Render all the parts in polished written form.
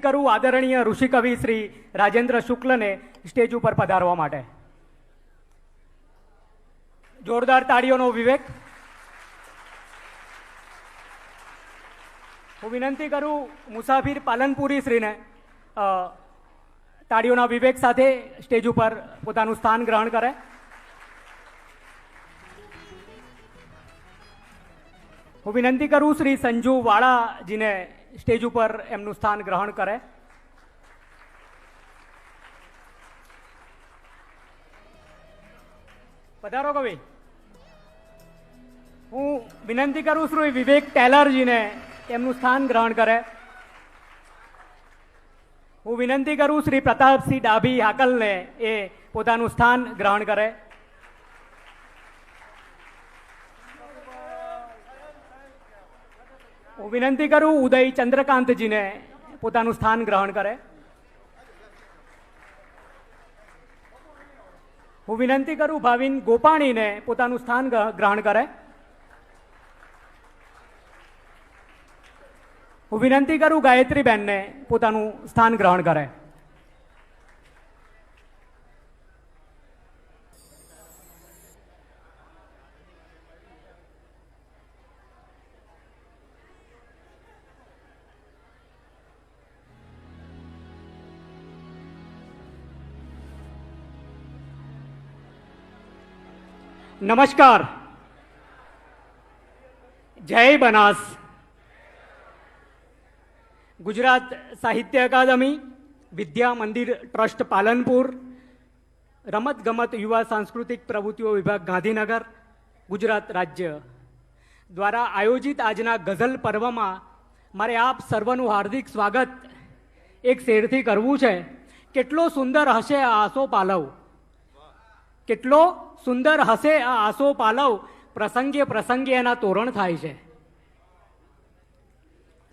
કરું આદરણીય ઋષિકવિ શ્રી રાજેન્દ્ર શુક્લને સ્ટેજ ઉપર પધારવા માટે. જોરદાર તાળીઓનો વિવેક. હું વિનંતી કરું મુસાફિર પાલનપુરી શ્રીને તાળીઓના વિવેક સાથે સ્ટેજ ઉપર પોતાનું સ્થાન ગ્રહણ કરે. હું વિનંતી કરું શ્રી સંજુ વાળાજીને સ્ટેજ ઉપર એમનું સ્થાન ગ્રહણ કરે. પધારો કવિ. હું વિનંતી કરું શ્રી વિવેક ટેલરજીને એમનું સ્થાન ગ્રહણ કરે. હું વિનંતી કરું શ્રી પ્રતાપસિંહ ડાભી હાકલને એ પોતાનું સ્થાન ગ્રહણ કરે. હું વિનંતી કરું ઉદય ચંદ્રકાંતજીને પોતાનું સ્થાન ગ્રહણ કરે. હું વિનંતી કરું ભાવિન ગોપાણીને પોતાનું સ્થાન ગ્રહણ કરે. હું વિનંતી કરું ગાયત્રીબેનને પોતાનું સ્થાન ગ્રહણ કરે. નમસ્કાર. જય બનાસ. ગુજરાત સાહિત્ય અકાદમી, વિદ્યા મંદિર ટ્રસ્ટ પાલનપુર, રમતગમત યુવા સાંસ્કૃતિક પ્રવૃત્તિઓ વિભાગ ગાંધીનગર, ગુજરાત રાજ્ય દ્વારા આયોજિત આજના ગઝલ પર્વમાં મારે આપ સર્વનું હાર્દિક સ્વાગત એક શેરથી કરવું છે. કેટલો સુંદર હશે આ આસો પાલવ, કેટલો સુંદર હશે આ આસો પાલવ, પ્રસંગે પ્રસંગે એના તોરણ થાય છે.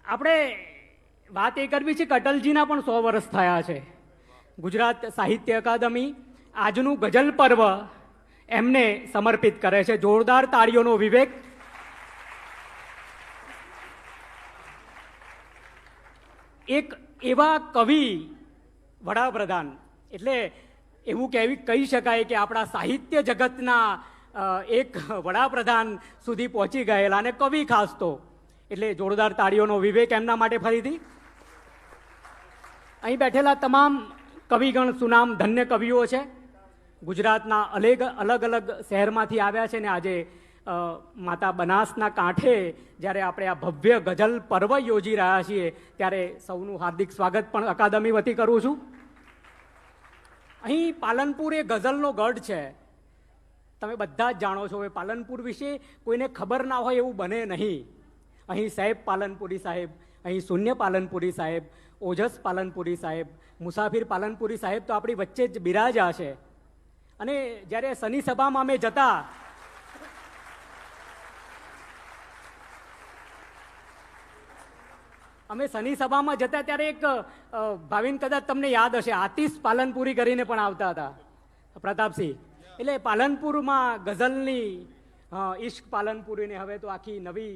આપણે વાત એ કરવી છે કે અટલજીના પણ 100 વર્ષ થયા છે. ગુજરાત સાહિત્ય અકાદમી આજનું ગઝલ પર્વ એમને સમર્પિત કરે છે. જોરદાર તાળીઓનો વિવેક. એક એવા કવિ વડાપ્રધાન એટલે એવું કહી શકાય કે આપણા સાહિત્ય જગતના એક વડાપ્રધાન સુધી પહોંચી ગયેલા અને કવિ ખાસ તો એટલે જોરદાર તાળીઓનો વિવેક એમના માટે ફરીથી. અહીં બેઠેલા તમામ કવિગણ સુનામ ધન્ય કવિઓ છે. ગુજરાતના અલગ અલગ શહેરમાંથી આવ્યા છે ને આજે માતા બનાસના કાંઠે જ્યારે આપણે આ ભવ્ય ગઝલ પર્વ યોજી રહ્યા છીએ ત્યારે સૌનું હાર્દિક સ્વાગત પણ અકાદમી વતી કરું છું. અહીં પાલનપુર એ ગઝલનો ગઢ છે. તમે બધા જ જાણો છો. હવે પાલનપુર વિશે કોઈને ખબર ના હોય એવું બને નહીં. અહીં સાહેબ પાલનપુરી સાહેબ, અહીં શૂન્ય પાલનપુરી સાહેબ, ઓજસ પાલનપુરી સાહેબ, મુસાફિર પાલનપુરી સાહેબ તો આપણી વચ્ચે જ બિરાજા છે. અને જ્યારે શનિ સભામાં અમે જતા ત્યારે એક ભાવિન કદાચ તમને યાદ હશે, આતિશ પાલનપુરી કરીને પણ આવતા હતા પ્રતાપસિંહ. એટલે પાલનપુરમાં ગઝલની ઈશ્ક પાલનપુરીને હવે તો આખી નવી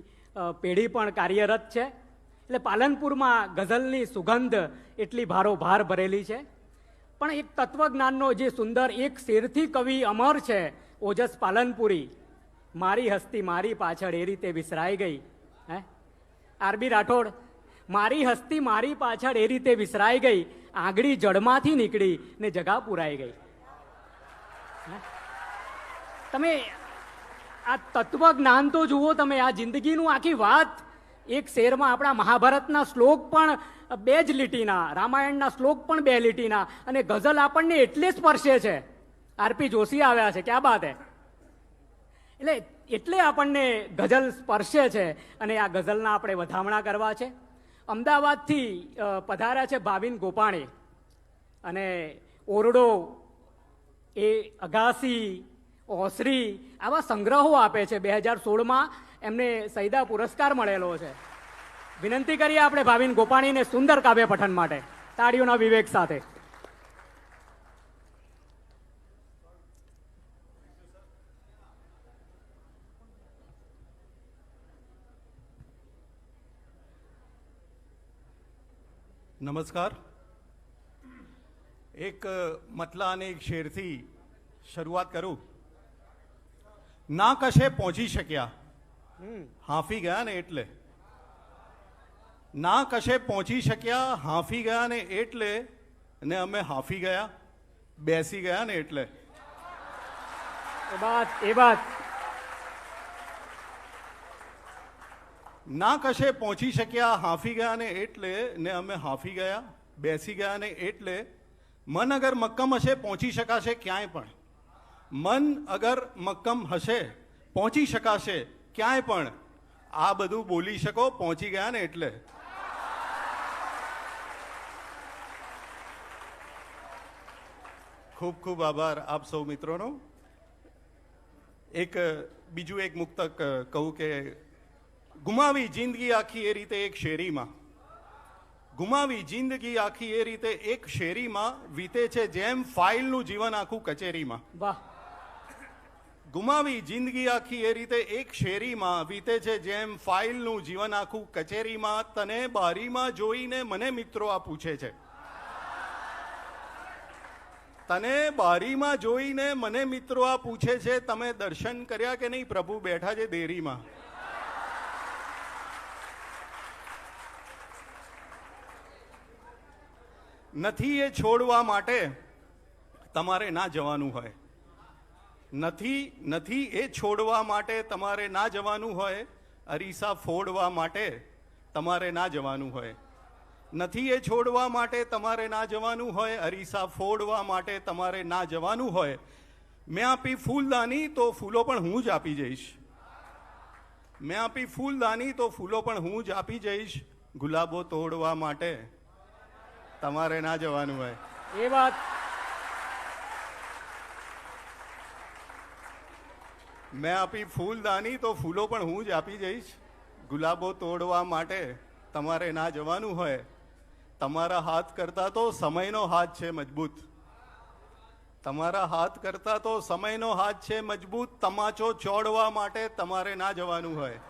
પેઢી પણ કાર્યરત છે. એટલે પાલનપુરમાં ગઝલની સુગંધ એટલી ભારોભાર ભરેલી છે. પણ એક તત્વજ્ઞાનનો જે સુંદર એક શેરથી કવિ અમર છે ઓજસ પાલનપુરી. મારી હસ્તી મારી પાછળ એ રીતે વિસરાઈ ગઈ. આરબી રાઠોડ, મારી હસ્તી મારી પાછળ એ રીતે વિસરાઈ ગઈ, આંગળી જડમાંથી નીકળી ને જગા પુરાઈ ગઈ. તમે આ તત્વજ્ઞાન તો જુઓ, તમે આ જિંદગીનું આખી વાત એક શેરમાં. આપણા મહાભારતના શ્લોક પણ 2 જ લીટીના, રામાયણના શ્લોક પણ 2 લીટીના, અને ગઝલ આપણને એટલે સ્પર્શે છે. આરપી જોશી આવ્યા છે, ક્યાં બાત હે. એટલે આપણને ગઝલ સ્પર્શે છે અને આ ગઝલના આપણે વધામણા કરવા છે. અમદાવાદથી પધાર્યા છે ભાવિન ગોપાણી અને ઓરડો એ અગાસી ઓસરી આવા સંગ્રહો આપે છે. 2016માં એમને સૈદા પુરસ્કાર મળેલો છે. વિનંતી કરીએ આપણે ભાવિન ગોપાણીને સુંદર કાવ્ય પઠન માટે તાળીઓના વિવેક સાથે. નમસ્કાર. એક મતલા અને એક શેરથી શરૂઆત કરું. ના કશે પહોંચી શક્યા, હાંફી ગયા ને એટલે. ના કશે પહોંચી શક્યા, હાંફી ગયા ને એટલે, ને અમે હાંફી ગયા, બેસી ગયા ને એટલે. એ બાત ના કશે પહોંચી શક્યા, હાંફી ગયા ને એટલે, ને અમે હાંફી ગયા, બેસી ગયા ને એટલે. મન અગર મક્કમ હશે પહોંચી શકાશે ક્યાંય પણ. મન અગર મક્કમ હશે પહોંચી શકાશે ક્યાંય પણ. આ બધું બોલી શકો પહોંચી ગયા ને એટલે. ખૂબ ખૂબ આભાર આપ સૌ મિત્રોનો. એક બીજું એક મુક્તક કહું કે ગુમાવી જિંદગી આખી એ રીતે એક શેરીમાં. ગુમાવી જિંદગી આખી એ રીતે એક શેરીમાં, વીતે છે જેમ ફાઇલનું જીવન આખું કચેરીમાં. વાહ. ગુમાવી જિંદગી આખી એ રીતે એક શેરીમાં, વીતે છે જેમ ફાઇલનું જીવન આખું કચેરીમાં. તને બારીમાં જોઈને મને મિત્રો આ પૂછે છે. તને બારીમાં જોઈને મને મિત્રો આ પૂછે છે, તમે દર્શન કર્યા કે નહીં, પ્રભુ બેઠા છે દેરીમાં. નથી એ છોડવા માટે તમારે ના જવાનું હોય. નથી એ છોડવા માટે તમારે ના જવાનું હોય. અરીસા ફોડવા માટે તમારે ના જવાનું હોય. નથી એ છોડવા માટે તમારે ના જવાનું હોય. અરીસા ફોડવા માટે તમારે ના જવાનું હોય. મેં આપી ફૂલદાની તો ફૂલો પણ હું જ આપી જઈશ. મેં આપી ફૂલદાની તો ફૂલો પણ હું જ આપી જઈશ. ગુલાબો તોડવા માટે તમારે ના જવાનું હોય. એ વાત. મેં આપી ફૂલદાની તો ફૂલો પણ હું જ આપી જઈશ. ગુલાબો તોડવા માટે તમારે ના જવાનું હોય. તમારા હાથ કરતા તો સમયનો હાથ છે મજબૂત. તમારા હાથ કરતા તો સમયનો હાથ છે મજબૂત. તમાચો ચોડવા માટે તમારે ના જવાનું હોય.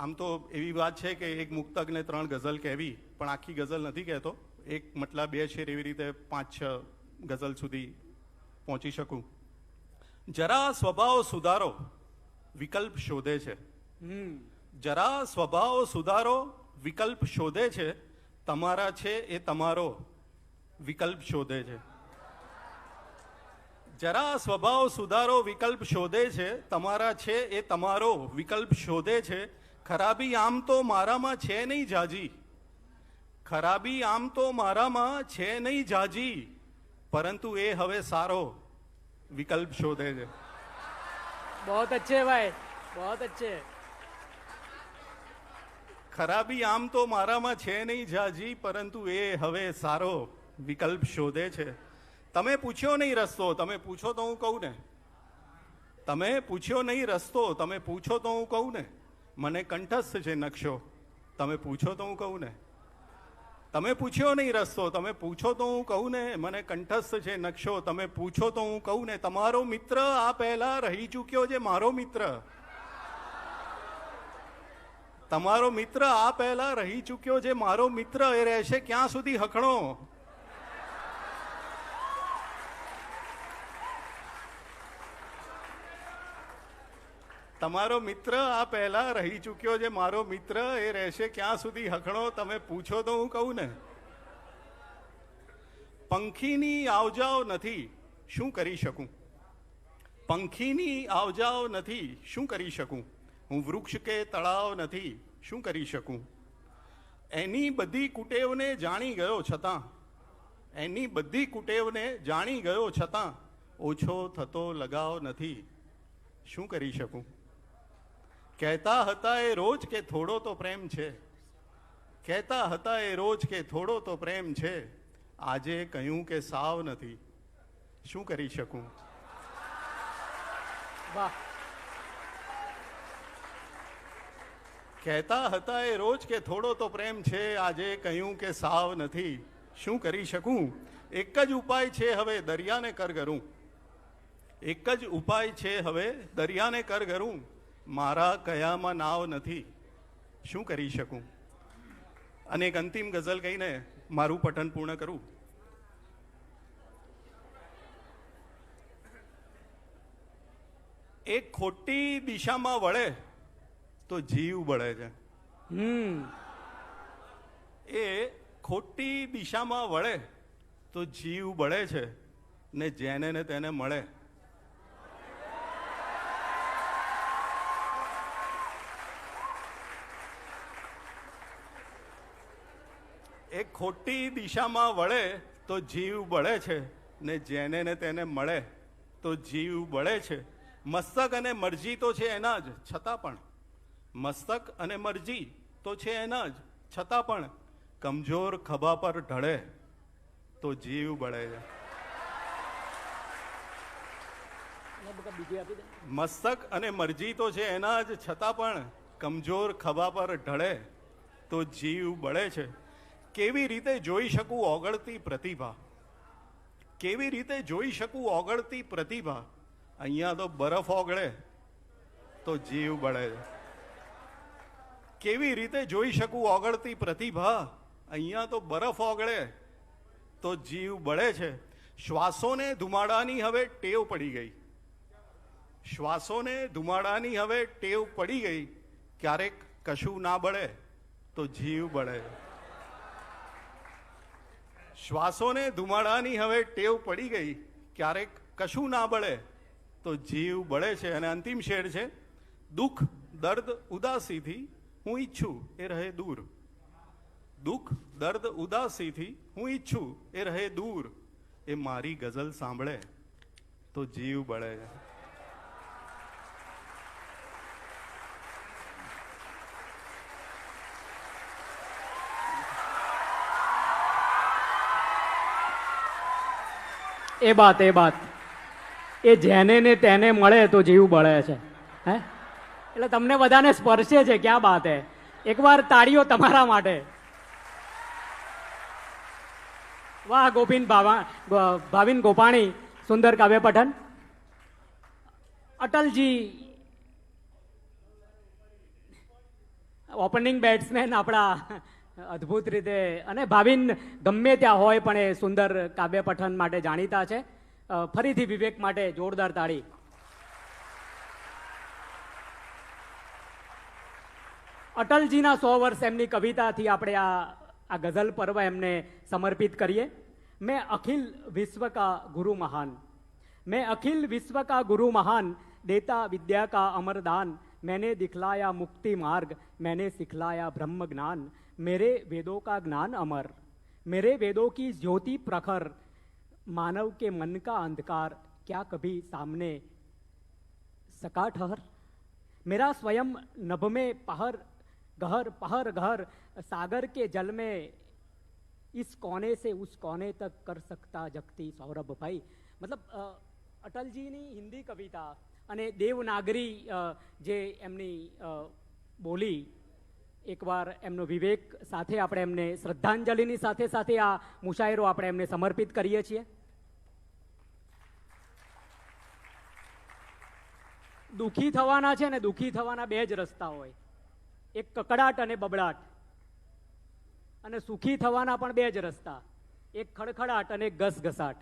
આમ તો એવી વાત છે કે એક મુક્તકને 3 ગઝલ કહેવી, પણ આખી ગઝલ નથી કહેતો. એક મતલબ 2 શેર એવી રીતે 5-6 ગઝલ સુધી પહોંચી શકું. જરા સ્વભાવ સુધારો વિકલ્પ શોધે છે. જરા સ્વભાવ સુધારો વિકલ્પ શોધે છે. તમારા છે એ તમારો વિકલ્પ શોધે છે. જરા સ્વભાવ સુધારો વિકલ્પ શોધે છે. તમારા છે એ તમારો વિકલ્પ શોધે છે. ખરાબી આમ તો મારામાં છે નહીં જાજી. ખરાબી આમ તો મારામાં છે નહીં જાજી, પરંતુ એ હવે સારો વિકલ્પ શોધે છે. बहुत अच्छे भाई, बहुत अच्छे. ખરાબી આમ તો મારામાં છે નહીં જાજી, પરંતુ એ હવે સારો વિકલ્પ શોધે છે. તમે પૂછ્યો નહીં રસ્તો, તમે પૂછો તો હું કહું ને. તમે પૂછ્યો નહીં રસ્તો, તમે પૂછો તો હું કહું ને. મને કંઠસ્થ છે નકશો, તમે પૂછો તો હું કહું ને. તમે પૂછ્યો નહીં રસ્તો, તમે પૂછો તો હું કહું ને. મને કંઠસ્થ છે નકશો, તમે પૂછો તો હું કહું ને. તમારો મિત્ર આ પહેલા રહી ચૂક્યો છે મારો મિત્ર. તમારો મિત્ર આ પહેલા રહી ચૂક્યો છે મારો મિત્ર. એ રહેશે ક્યાં સુધી હખણો. તમારો મિત્ર આ પહેલા રહી ચૂક્યો છે મારો મિત્ર. એ રહેશે ક્યાં સુધી હખણો. તમે પૂછો તો હું કહું ને. પંખીની આવજાવ નથી શું કરી શકું. પંખીની આવજાવ નથી શું કરી શકું. હું વૃક્ષ કે તળાવ નથી શું કરી શકું. એની બધી કુટેવને જાણી ગયો છતાં, એની બધી કુટેવને જાણી ગયો છતાં, ઓછો થતો લગાવ નથી શું કરી શકું. કહેતા હતા એ રોજ કે થોડો તો પ્રેમ છે. કહેતા હતા એ રોજ કે થોડો તો પ્રેમ છે. આજે કહ્યું કે સાવ નથી શું કરી શકું. વાહ. કહેતા હતા એ રોજ કે થોડો તો પ્રેમ છે. આજે કહ્યું કે સાવ નથી શું કરી શકું. એક જ ઉપાય છે હવે દરિયાને કર કરું. એક જ ઉપાય છે હવે દરિયાને કર કરું. મારા કયામાં નાવ નથી શું કરી શકું? અને એક અંતિમ ગઝલ કહીને મારું પઠન પૂર્ણ કરું. એક ખોટી દિશામાં વળે તો જીવ બળે છે. એ ખોટી દિશામાં વળે તો જીવ બળે છે, ને જેને ને તેને મળે. એક ખોટી દિશામાં વળે તો જીવ બળે છે, ને જેને ને તેને મળે તો જીવ બળે છે. મસ્તક અને મરજી તો છે એના જ, છતાં પણ મસ્તક અને મરજી તો છે એના જ, છતાં પણ કમજોર ખભા પર ઢળે તો જીવ બળે છે. મસ્તક અને મરજી તો છે એના જ, છતાં પણ કમજોર ખભા પર ઢળે તો જીવ બળે છે. કેવી રીતે જોઈ શકું ઓગળતી પ્રતિભા? કેવી રીતે જોઈ શકું ઓગળતી પ્રતિભા? અહીંયા તો બરફ ઓગળે તો જીવ બળે છે. કેવી રીતે જોઈ શકું ઓગળતી પ્રતિભા? અહીંયા તો બરફ ઓગળે તો જીવ બળે છે. શ્વાસોને ધુમાડાની હવે ટેવ પડી ગઈ. શ્વાસોને ધુમાડાની હવે ટેવ પડી ગઈ. ક્યારેક કશું ના બળે તો જીવ બળે. શ્વાસોને ધુમાડાની હવે ટેવ પડી ગઈ. ક્યારેક કશું ના બળે તો જીવ બળે છે. અને અંતિમ શેર છે, દુઃખ દર્દ ઉદાસીથી હું ઈચ્છું એ રહે દૂર. દુઃખ દર્દ ઉદાસીથી હું ઈચ્છું એ રહે દૂર. એ મારી ગઝલ સાંભળે તો જીવ બળે છે. એ બાત એ જેને ને તેને મળે તો જીવ બળે છે. હે એટલે તમને બધાને સ્પર્શે છે. ક્યાં બાત હે. એકવાર તાળીઓ તમારા માટે. વાહ ભાવિન ગોપાણી, સુંદર કાવ્ય પઠન. અટલજી ઓપનિંગ બેટ્સમેન આપણા અદ્ભુત રીતે, અને ભાવિન ગમે ત્યાં હોય પણ એ સુંદર કાવ્ય પઠન માટે જાણીતા છે. ફરીથી વિવેક માટે જોરદાર તાળી. અટલજીના 100 વર્ષ એમની કવિતાથી આપણે આ ગઝલ પર્વ એમને સમર્પિત કરીએ. મેં અખિલ વિશ્વ કા ગુરુ મહાન, मैं अखिल विश्व का गुरु महान, देता विद्या का अमरदान, मैंने दिखलाया मुक्ति मार्ग, मैंने सिखलाया ब्रह्म ज्ञान, मेरे वेदों का ज्ञान अमर, मेरे वेदों की ज्योति प्रखर, मानव के मन का अंधकार क्या कभी सामने सका ठहर, मेरा स्वयं नभ में पहर गहर सागर के जल में इस कोने से उस कोने तक कर सकता जगती सौरभ भाई. मतलब અટલજીની હિન્દી કવિતા અને દેવનાગરી જે એમની બોલી, એકવાર એમનો વિવેક સાથે આપણે એમને શ્રદ્ધાંજલિની સાથે સાથે આ મુશાયરો આપણે એમને સમર્પિત કરીએ છીએ. દુઃખી થવાના છે ને, દુઃખી થવાના બે જ રસ્તા હોય, એક કકડાટ અને બબડાટ, અને સુખી થવાના પણ બે જ રસ્તા, એક ખડખડાટ અને ઘસઘસાટ.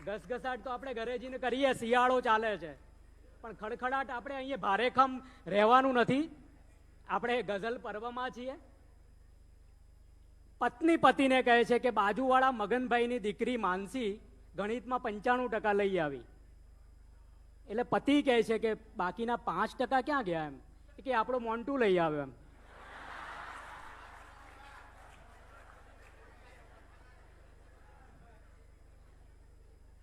ઘસઘસાટ તો આપણે ઘરે જઈને કરીએ, શિયાળો ચાલે છે, પણ ખડખડાટ આપણે અહીંયા ભારેખમ રહેવાનું નથી. આપણે ગઝલ પર્વમાં છીએ. પત્ની પતિને કહે છે કે બાજુવાળા મગનભાઈની દીકરી માનસી ગણિતમાં 95% લઈ આવી. એટલે પતિ કહે છે કે બાકીના 5% ક્યાં ગયા? એમ કે આપણો મોન્ટુ લઈ આવ્યો. એમ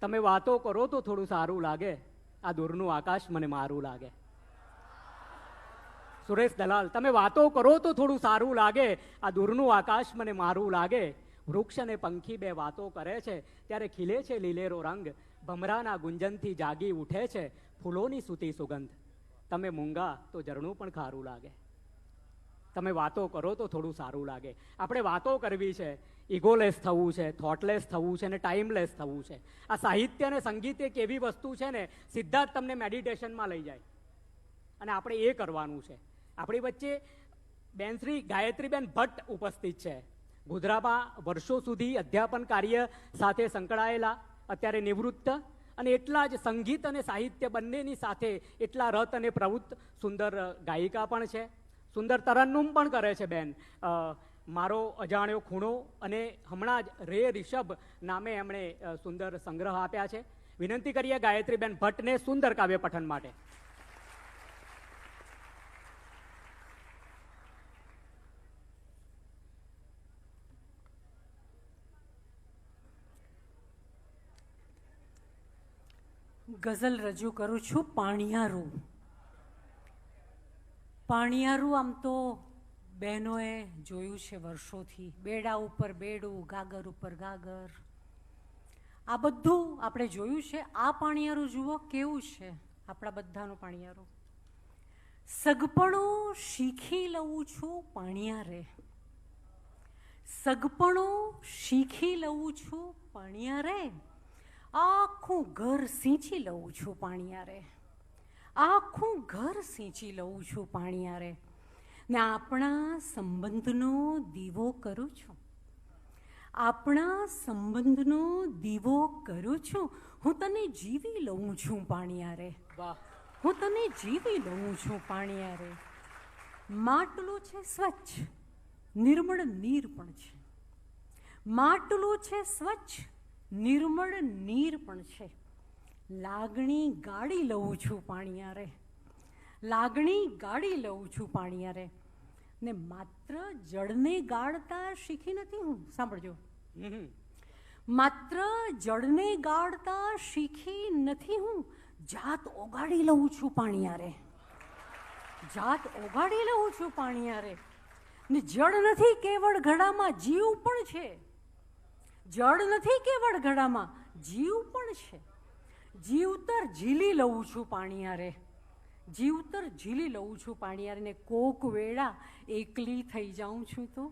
તમે વાતો કરો તો થોડું સારું લાગે, આ દૂરનું આકાશ મને મારું લાગે. સુરેશ દલાલ, તમે વાતો કરો તો થોડું સારું લાગે, આ દૂરનું આકાશ મને મારું લાગે. વૃક્ષ અને પંખી બે વાતો કરે છે ત્યારે ખીલે છે લીલેરો રંગ, ભમરાના ગુંજનથી જાગી ઉઠે છે ફૂલોની સૂતી સુગંધ. તમે મૂંગા તો ઝરણું પણ ખારું લાગે. તમે વાતો કરો તો થોડું સારું લાગે. આપણે વાતો કરવી છે, ઇગોલેસ થવું છે, થોટલેસ થવું છે, ને ટાઈમલેસ થવું છે. આ સાહિત્ય અને સંગીત એક એવી વસ્તુ છે ને, સીધા જ તમને મેડિટેશનમાં લઈ જાય. અને આપણે એ કરવાનું છે. આપણી વચ્ચે બેન શ્રી ગાયત્રીબેન ભટ્ટ ઉપસ્થિત છે. ગોધરામાં વર્ષો સુધી અધ્યાપન કાર્ય સાથે સંકળાયેલા, અત્યારે નિવૃત્ત, અને એટલા જ સંગીત અને સાહિત્ય બંનેની સાથે એટલા રત અને પ્રવૃત્ત સુંદર ગાયિકા પણ છે. સુંદર તરન્નુમ પણ કરે છે બેન. મારો અજાણ્યો ખૂણો અને હમણાં જ રે રિષભ નામે એમણે સુંદર સંગ્રહ આપ્યા છે. વિનંતી કરીએ ગાયત્રીબેન ભટ્ટને સુંદર કાવ્ય પઠન માટે. ગઝલ રજૂ કરું છું. પાણિયારું. પાણિયારું આમ તો બહેનોએ જોયું છે વર્ષોથી. બેડા ઉપર બેડું, ગાગર ઉપર ગાગર, આ બધું આપણે જોયું છે. આ પાણિયારું જુઓ કેવું છે, આપણા બધાનું પાણિયારું. સગપણું શીખી લઉં છું પાણિયારે, સગપણું શીખી લઉં છું પાણિયારે, આખું ઘર સિંચી લઉં છું પાણિયારે, આખું ઘર સિંચી લઉં છું પાણિયારે, ને આપણા સંબંધનો દીવો કરું છું, આપણા સંબંધનો દીવો કરું છું. હું તને જીવી લઉં છું પાણિયારે, વાહ, હું તને જીવી લઉં છું પાણિયારે. માટલું છે સ્વચ્છ, નિર્મળ નીર પણ છે. માટલું છે સ્વચ્છ, નિર્મળ નીર પણ છે. લાગણી ગાળી લઉં છું પાણિયારે, લાગણી ગાળી લઉં છું પાણિયારે. ને માત્ર જળને ગાળતા શીખી નથી હું. સાંભળજો, માત્ર જળને ગાળતા શીખી નથી હું, જાત ઓગાળી લઉં છું પાણિયારે, જાત ઓગાળી લઉં છું પાણિયારે. ને જળ નથી કેવળ ઘડામાં, જીવ પણ છે. જળ નથી કેવળ ઘડામાં, જીવ પણ છે. જીવતર ઝીલી લઉં છું પાણિયારે, જીવતર ઝીલી લઉં છું પાણિયારે. ને કોક વેળા એકલી થઈ જાઉં છું તો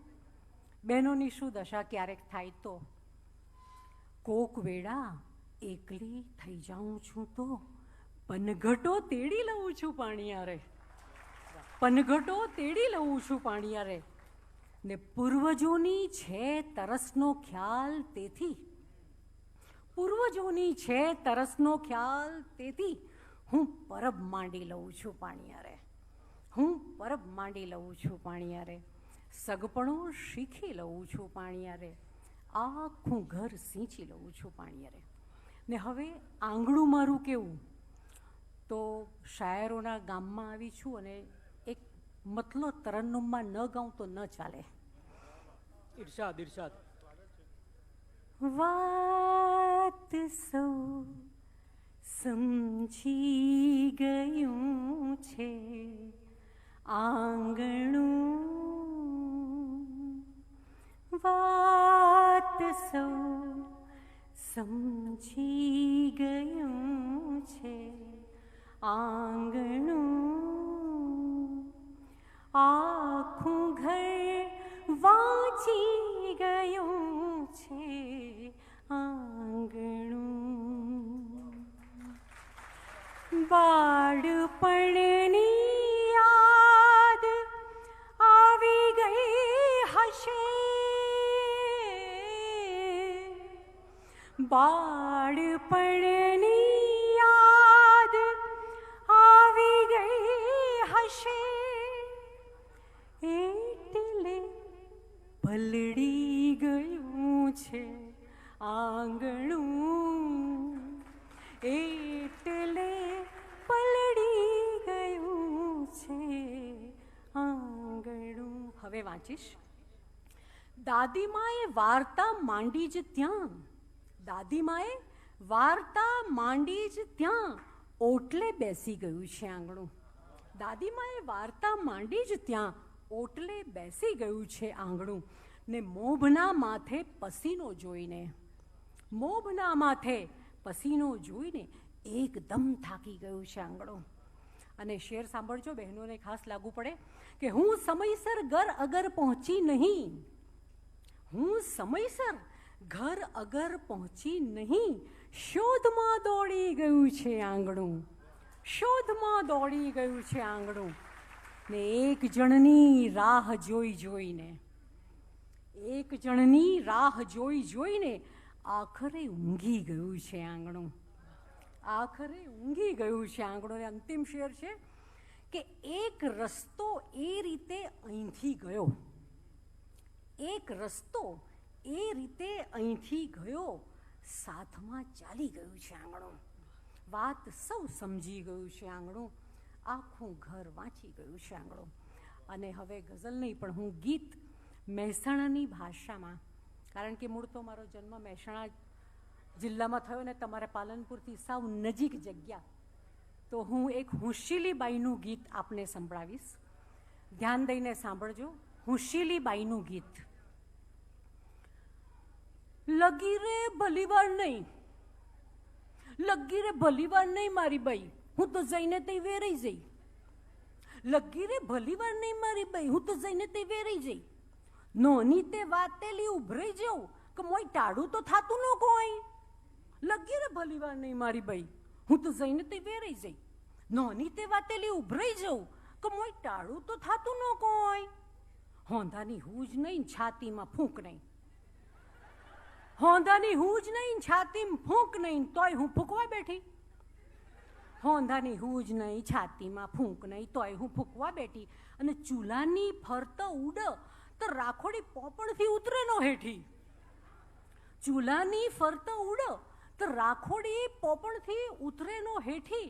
બહેનોની શું દશા ક્યારેક થાય તો, કોક વેળા એકલી થઈ જાઉં છું તો પનઘટો તેડી લઉં છું પાણિયારે, પનઘટો તેડી લઉં છું પાણિયારે. ને પૂર્વજોની છે તરસનો ખ્યાલ તેથી, પૂર્વજોની છે તરસનો ખ્યાલ તેથી હું પરબ માંડી લઉં છું પાણિયારે, હું પરબ માંડી લઉં છું પાણિયારે. સગપણું શીખી લઉં છું પાણિયારે, આખું ઘર સિંચી લઉં છું પાણિયારે. ને હવે આંગણું મારું કેવું, તો શાયરોના ગામમાં આવી છું અને એક મતલો તરન્નુમમાં ન ગાઉં તો ન ચાલે. ઇરશાદ ઇરશાદ. વાત સૌ સમજી ગયું છે, આંગણું વાત સૌ સમજી ગયું છે, આંગણું આખું ઘર વાંચી ગયું છે, આંગણું. બાળપણની યાદ આવી ગઈ હશે, બાળપણની યાદ આવી ગઈ હશે, એટલે પલળી ગયું છે આંગણું, એટલે પલળી ગયું છે આંગણું. હવે વાંચીશ. દાદીમાએ વાર્તા માંડી જ ત્યાં, દાદીમાએ વાર્તા માંડી જ ત્યાં ઓટલે બેસી ગયું છે આંગણું, દાદીમાએ વાર્તા માંડી જ ત્યાં ઓટલે બેસી ગયું છે આંગણું. ને મોભના માથે પસીનો જોઈને, મોભના માથે પસીનો જોઈને એકદમ થાકી ગયું છે આંગણું. અને શેર સાંભળજો, બહેનોને ખાસ લાગુ પડે કે હું સમયસર ઘર અગર પહોંચી નહીં, હું સમયસર ઘર અગર પહોંચી નહીં, શોધમાં દોડી ગયું છે આંગણું, શોધમાં દોડી ગયું છે આંગણું ને એક જણની રાહ જોઈ જોઈને, એક જણની રાહ જોઈ જોઈને આખરે ઊંઘી ગયું છે આંગણું, આખરે ઊંઘી ગયું છે આંગણું. અંતિમ શેર છે કે એક રસ્તો એ રીતે અહીંથી ગયો, એક રસ્તો એ રીતે અહીંથી ગયો, સાથમાં ચાલી ગયું છે આંગણું. વાત સૌ સમજી ગયું છે આંગણું, આખું ઘર વાંચી ગયું છે આંગણું. અને હવે ગઝલ નહીં પણ હું ગીત મહેસાણાની ભાષામાં, કારણ કે મૂળ તો મારો જન્મ મહેસાણા જિલ્લામાં થયો ને તમારે પાલનપુરથી સાવ નજીક જગ્યા, તો હું એક હુંશીલીબાઈનું ગીત આપને સંભળાવીશ. ધ્યાન દઈને સાંભળજો. હુંશીલીબાઈનું ગીત. લગી રે ભલીવાર નહીં, લગી રે ભલીવાર નહીં મારી બાઈ, હું તો જઈને તે વેરાઈ જઈ. લગી રે ભલીવાર નહીં મારી બાઈ, હું તો જઈને તે વેરાઈ જઈ. નોની તે વાતેલી ઉભરાઈ જવું કે મોય ટાળું તો થાતું ન કોઈ. લગી રે ભલીવાર નહીં મારી બાઈ, હું તો જઈને તે વેરાઈ જઈ. નોની તે વાતેલી ઉભરાઈ જવું કે મોય ટાળું તો થાતું ન કોઈ. હોંધાની હૂજ નહીં, છાતીમાં ફૂંક નહીં. હોંધાની હૂજ નહીં, છાતીમાં ફૂંક નહીં, તોય હું ફૂંકવા બેઠી. હોંધાની હૂજ નહીં, છાતીમાં ફૂંક નહીં, તોય હું ફૂંકવા બેઠી. અને ચૂલાની ફરતો ઉડ તો રાખોડી પોપણથી ઉતરે નો હેઠી. ચૂલાની ફરતો ઉડ તો રાખોડી પોપણથી ઉતરે નો હેઠી.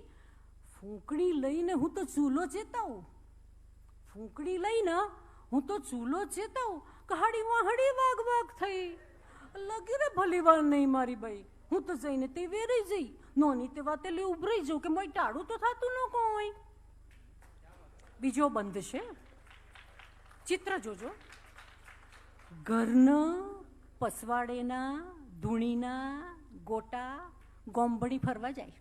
ફૂંકણી લઈને હું તો ચૂલો ચેતાવું, ફૂંકણી લઈને હું તો ચૂલો ચેતાવું કે હાડીમાં હાડી વાગ વાગ થઈ. લગી રે ભલી વાર નહીં મારી બાઈ, હું તો જઈને તે વેરાઈ જઈ. નોની તે વાતેલી ઉભરાઈ જવું કે મોય ટાળું તો થાતું ન કોઈ. બીજો બંધ છે, ચિત્ર જોજો. ઘરના પસવાડેના ધૂણીના ગોટા ગોમબડી ફરવા જાય.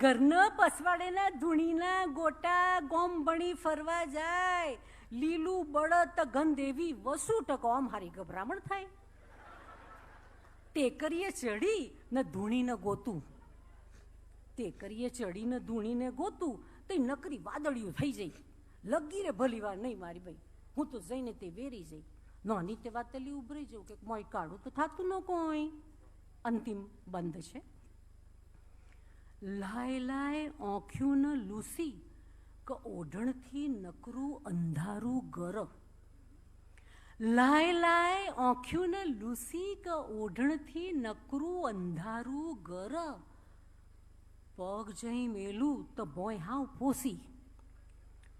ઘરના પસવાડેના ધૂણીના ગોટા ગોમબણી ફરવા જાય. લીલું બળદ ગંધ એવી વસુ ટકોમ હારી ગભરામણ થાય. ટેકરીએ ચડી ને ધૂણીને ગોતું, ટેકરીએ ચડીને ધૂણીને ગોતું તો નકરી વાદળિયું થઈ જઈ. લગી રે ભલી વાર નહીં મારી ભાઈ, હું તો જઈને તે વેરી જઈ. નોની તે વાતેલી ઉભરી જવું કે મોય કાઢું તો થાતું ન કોઈ. અંતિમ બંધ છે. લાય લાય આંખ્યું ન લૂસી કે ઓઢણથી નકરું અંધારું ગર. લાય લાય આંખ્યું ન લૂસી કે ઓઢણથી નકરું અંધારું ગર. પગ જઈ મેલું તો ભોય હાવ પોસી,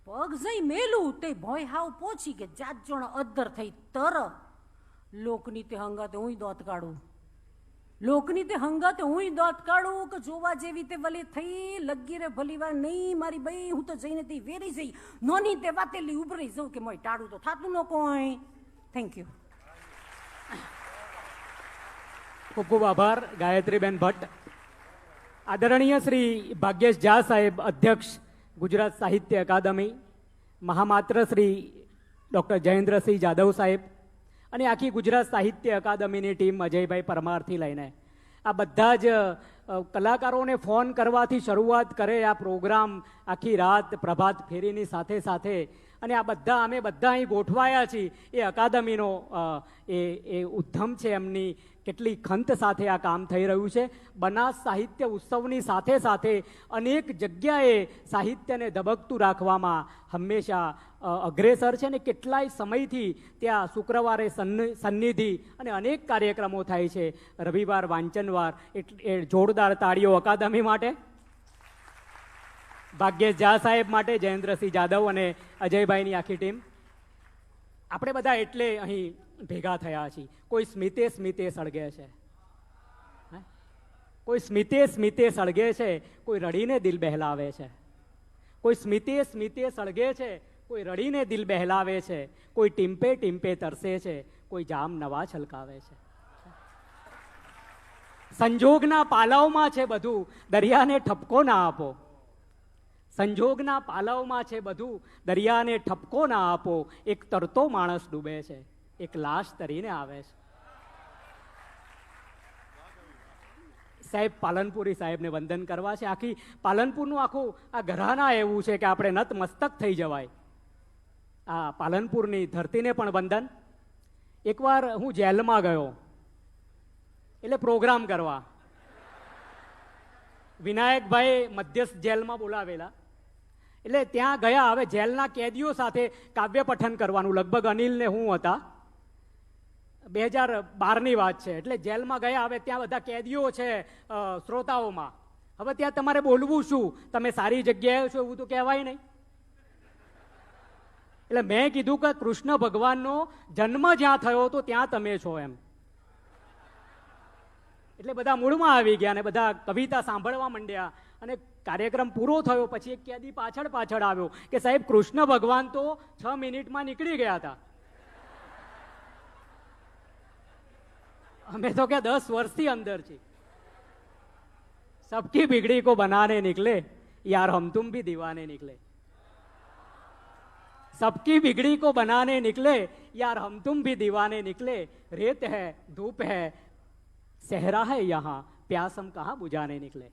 પગ જઈ મેલું તે ભોય હાવ પોચી કે જાત જણ અદ્ધર થઈ તર. લોકની તે હંગાતે હું દોત કાઢું, લોકની તે હંગાતે હું દોત કાઢું કે જોવા જેવી તે વલી થઈ. લગી રે ભલી વાર નહીં મારી ભાઈ, હું તો જઈને તે વેરી જઈ. નોની તે વાતેલી ઉભરાઈ જવું કે મોય ટાળું તો થાતું ન કોઈ. Thank you. ખૂબ ખૂબ આભાર ગાયત્રીબેન ભટ્ટ. આદરણીય શ્રી ભાગ્યેશ ઝા સાહેબ, અધ્યક્ષ ગુજરાત સાહિત્ય અકાદમી, મહામાત્ર શ્રી ડૉક્ટર જયેન્દ્રસિંહ જાદવ સાહેબ અને આખી ગુજરાત સાહિત્ય અકાદમીની ટીમ, અજયભાઈ પરમારથી લઈને આ બધા જ કલાકારોને ફોન કરવાથી શરૂઆત કરે આ પ્રોગ્રામ આખી રાત પ્રભાત ફેરીની સાથે સાથે. અને આ બધા અમે બધા અહીં ગોઠવાયા છીએ એ અકાદમીનો એ ઉદ્યમ છે, એમની કેટલી ખંત સાથે આ કામ થઈ રહ્યું છે. બનાસ સાહિત્ય ઉત્સવની સાથે સાથે અનેક જગ્યાએ સાહિત્યને ધબકતું રાખવામાં હંમેશા અગ્રેસર છે ને કેટલાય સમયથી ત્યાં શુક્રવારે સન્નિધિ અને અનેક કાર્યક્રમો થાય છે. રવિવાર વાંચનવાર, એ જોરદાર તાળીઓ અકાદમી માટે, ભાગ્યેશ ઝા સાહેબ માટે, જયેન્દ્રસિંહ જાદવ અને અજયભાઈની આખી ટીમ. આપણે બધા એટલે અહીં ભેગા થયા છીએ. કોઈ સ્મિતે સ્મિતે સળગે છે, કોઈ સ્મિતે સ્મિતે સળગે છે, કોઈ રડીને દિલ બહેલાવે છે. કોઈ સ્મિતે સ્મિતે સળગે છે, કોઈ રડીને દિલ બહેલાવે છે. કોઈ ટીમ્પે ટીમ્પે તરસે છે, કોઈ જામ નવા છલકાવે છે. સંજોગના પાલવમાં છે બધું, દરિયાને ઠપકો ના આપો. સંજોગના પાલવમાં છે બધું, દરિયાને ઠપકો ના આપો. એક તરતો માણસ ડૂબે છે, એક લાશ તરીને આવે છે. સાહેબ પાલનપુરી સાહેબને વંદન કરવા છે. આખી પાલનપુરનું આખું આ ઘરાના એવું છે કે આપણે નતમસ્તક થઈ જવાય. આ પાલનપુરની ધરતીને પણ વંદન. એકવાર હું જેલમાં ગયો એટલે પ્રોગ્રામ કરવા. વિનાયકભાઈ મધ્યસ્થ જેલમાં બોલાવેલા એટલે ત્યાં ગયા. હવે જેલના કેદીઓ સાથે કાવ્ય પઠન કરવાનું. લગભગ અનિલ ને હું હતા. 2012ની વાત છે. એટલે જેલમાં ગયા. હવે ત્યાં બધા કેદીઓ છે શ્રોતાઓમાં. હવે ત્યાં તમારે બોલવું શું? તમે સારી જગ્યાએ છો એવું તો કહેવાય નહીં. એટલે મેં કીધું કે કૃષ્ણ ભગવાનનો જન્મ જ્યાં થયો તો ત્યાં તમે છો એમ. એટલે બધા મૂળમાં આવી ગયા અને બધા કવિતા સાંભળવા માંડ્યા. અને કાર્યક્રમ પૂરો થયો પછી એક કેદી પાછળ આવ્યો કે સાહેબ કૃષ્ણ ભગવાન તો 6 મિનિટમાં નીકળી ગયા હતા. અમે તો કે 10 વર્ષથી અંદર છે. સબકી बिगड़ी को बनाने निकले यार हम तुम भी दीवाने निकले. सबकी बिगड़ी को बनाने निकले यार हम तुम भी दीवाने निकले. रेत है धूप है सहरा है यहाँ प्यास हम कहाँ बुझाने निकले.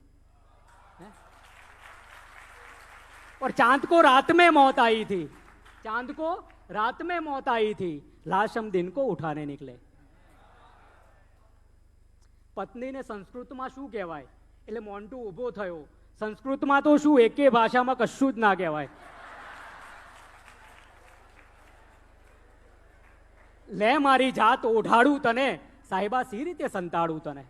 और चांद को रात में मौत आई थी. चांद को रात में मौत आई थी. लाश हम दिन को उठाने निकले. પત્નીને સંસ્કૃતમાં શું કહેવાય? એટલે મોન્ટુ ઊભો થયો. સંસ્કૃતમાં તો શું એકે ભાષામાં કશું જ ના કહેવાય. લે મારી જાત ઓઢાડું તને સાહેબા સી રીતે સંતાડું તને.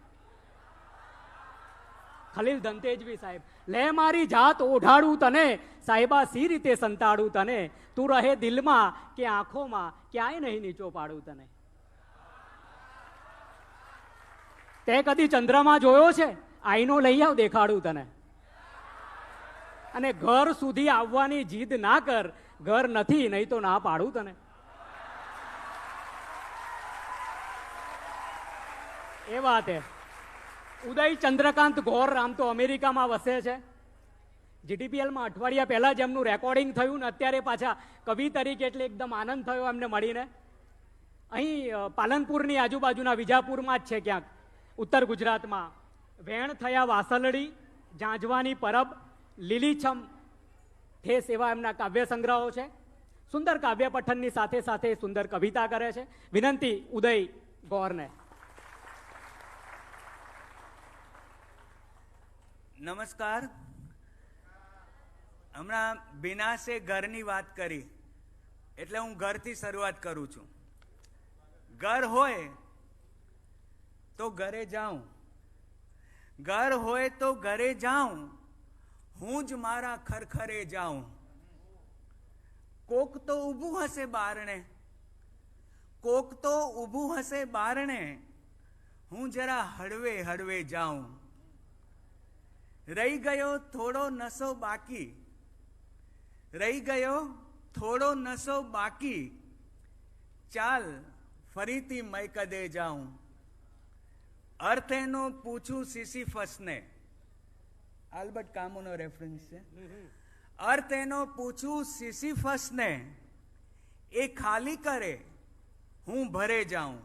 ખલીલ ધનતેજવી સાહેબ. લે મારી જાત ઓઢાડું તને સાહેબા સી રીતે સંતાડું તને. તું રહે દિલમાં કે આંખોમાં ક્યાંય નહીં નીચો પાડું તને. તે કદી ચંદ્રમાં જોયો છે? આઈનો લઈ આવ દેખાડું તને. અને ઘર સુધી આવવાની જીદ ના કર. ઘર નથી નહીં તો ના પાડું તને. એ વાત હે. ઉદય ચંદ્રકાંત ગોર આમ તો અમેરિકામાં વસે છે. જીટીપીએલમાં અઠવાડિયા પહેલા જ એમનું રેકોર્ડિંગ થયું ને અત્યારે પાછા કવિ તરીકે એટલે એકદમ આનંદ થયો એમને મળીને. અહીં પાલનપુરની આજુબાજુના વિજાપુરમાં જ છે ક્યાંક ઉત્તર ગુજરાતમાં. વેણ થયા વાસલડી જાંજવાની પરબ લીલીછમ ઠેસ એવા એમના કાવ્ય સંગ્રહો છે. સુંદર કાવ્ય પઠનની સાથે સાથે સુંદર કવિતા કરે છે. વિનંતી ઉદય ગોરને. નમસ્કાર. હમણાં બિનાસે ઘરની વાત કરી એટલે હું ઘરથી શરૂઆત કરું છું. ઘર હોય તો ઘરે જાઉં. ઘર હોય તો ઘરે જાઉં. હું જ મારા ખરખરે જાઉં. કોક તો ઊભું હશે બારણે. કોક તો ઊભું હશે બારણે. હું જરા હળવે હળવે જાઉં. રહી ગયો થોડો નશો બાકી. રહી ગયો થોડો નશો બાકી. ચાલ ફરીથી મયકદે જાઉં. અર્થ એનો પૂછું સિસિફસને. આલ્બર્ટ કામુનો રેફરન્સ છે. અર્થ એનો પૂછું સિસિફસને. એ ખાલી કરે હું ભરે જાઉં.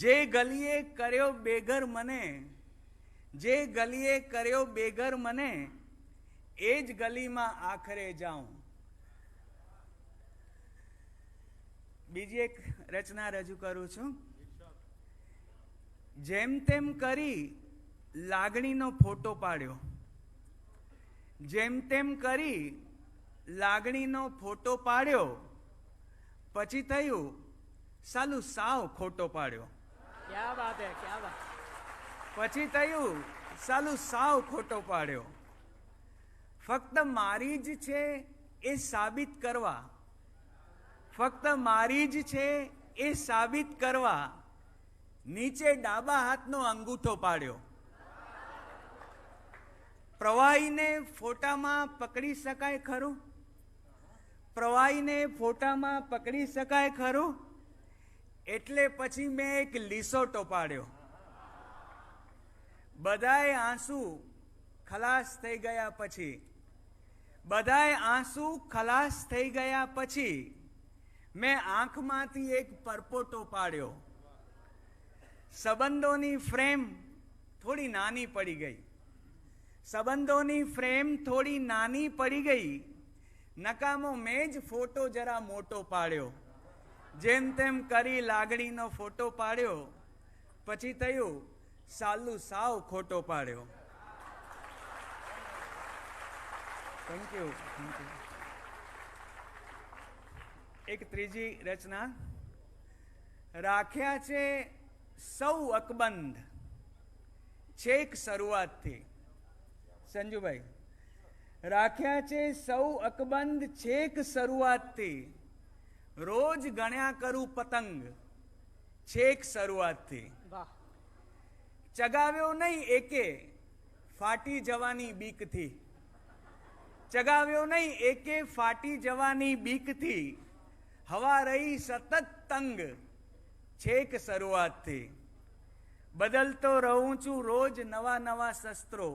જે ગલીએ કર્યો બેઘર મને. જે ગલીએ કર્યો બેઘર મને. એ જ ગલીમાં આખરે જાઉં. બીજી એક રચના રજૂ કરું છું. જેમ તેમ કરી લાગણીનો ફોટો પાડ્યો. જેમ તેમ કરી લાગણીનો ફોટો પાડ્યો. પછી થયું સાલું સાવ ખોટો પાડ્યો. ક્યા વાત હે, ક્યા વાત. પછી થયું સાલું સાવ ખોટો પાડ્યો. ફક્ત મારી જ છે એ સાબિત કરવા. ફક્ત મારી જ છે એ સાબિત કરવા. નીચે ડાબા હાથનો અંગૂઠો પાડ્યો. પ્રવાહીને ફોટામાં પકડી શકાય ખરું? પ્રવાહીને ફોટામાં પકડી શકાય ખરું? એટલે પછી મેં એક લીસોટો પાડ્યો. બધાય આંસુ ખલાસ થઈ ગયા પછી. બધાય આંસુ ખલાસ થઈ ગયા પછી મેં આંખમાંથી એક પરપોટો પાડ્યો. સંબંધોની ફ્રેમ થોડી નાની પડી ગઈ, સંબંધોની ફ્રેમ થોડી નાની પડી ગઈ, નકામો મેં જ ફોટો જરા મોટો પાડ્યો, જેમ તેમ કરી લાગણીનો ફોટો પાડ્યો, પછી થયું સાલું સાવ ખોટો પાડ્યો. Thank you. એક ત્રીજી રચના. રાખ્યા છે સૌ અકબંધ છેક શરૂઆતથી. સંજુભાઈ, રાખ્યા છે સૌ અકબંધ છેક શરૂઆતથી, રોજ ગણ્યા કરું પતંગ છેક શરૂઆતથી, વાહ. ચગાવ્યો નહીં એકે ફાટી જવાની બીકથી, ચગાવ્યો નહીં એકે ફાટી જવાની બીકથી, હવા રહી સતત તંગ છેક શરૂઆતથી, બદલતો રહું છું રોજ નવા નવા શસ્ત્રો,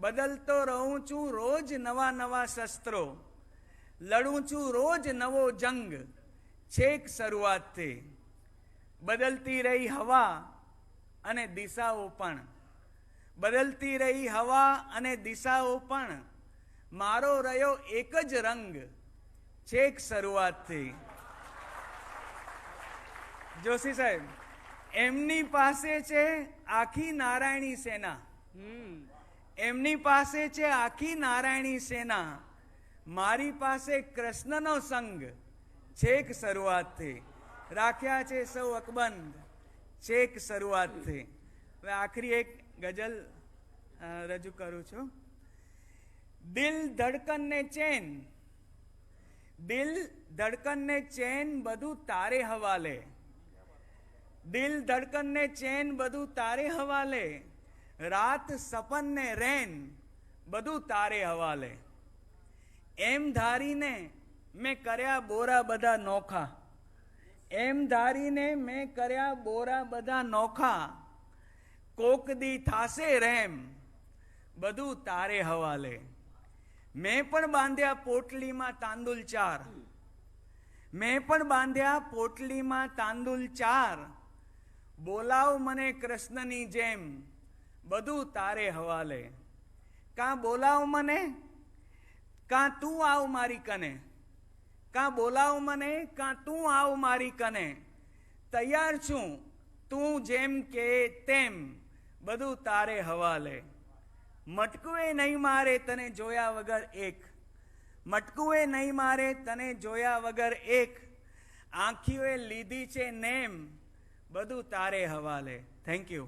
બદલતો રહું છું રોજ નવા નવા શસ્ત્રો, લડું છું રોજ નવો જંગ છેક શરૂઆતથી, બદલતી રહી હવા અને દિશાઓ પણ, બદલતી રહી હવા અને દિશાઓ પણ, મારો રહ્યો એક જ રંગ છેક શરૂઆતથી. જોશી સાહેબ, એમની પાસે છે આખી નારાયણી સેના, એમની પાસે છે આખી નારાયણી સેના, મારી પાસે કૃષ્ણનો સંગ છેક શરૂઆતથી, રાખ્યા છે સૌ અકબંધ છેક શરૂઆતથી. હવે આખરી એક ગઝલ રજૂ કરું છું. દિલ ધડકન ને ચેન, દિલ ધડકન ને ચેન બધું તારે હવાલે, દિલ ધડકન ને ચેન બધું તારે હવાલે, રાત સપન ને રેન બધું તારે હવાલે, એમ ધારીને મેં કર્યા બોરા બધા નોખા, એમ ધારીને મેં કર્યા બોરા બધા નોખા, કોક દી થાશે રેમ બધું તારે હવાલે, મેં પણ બાંધ્યા પોટલીમાં તાંદુલ ચાર, મેં પણ બાંધ્યા પોટલીમાં તાંદુલ ચાર, બોલાવ મને કૃષ્ણની જેમ બધું તારે હવાલે, કાં બોલાવ મને કાં તું આવ મારી કને, કાં બોલાવ મને કાં તું આવ મારી કને, તૈયાર છું તું જેમ કે તેમ બધું તારે હવાલે, મટકુએ નહીં મારે તને જોયા વગર એક, મટકુએ નહીં મારે તને જોયા વગર એક, આંખીઓએ લીધી છે નેમ બધું તારે હવાલે. Thank you.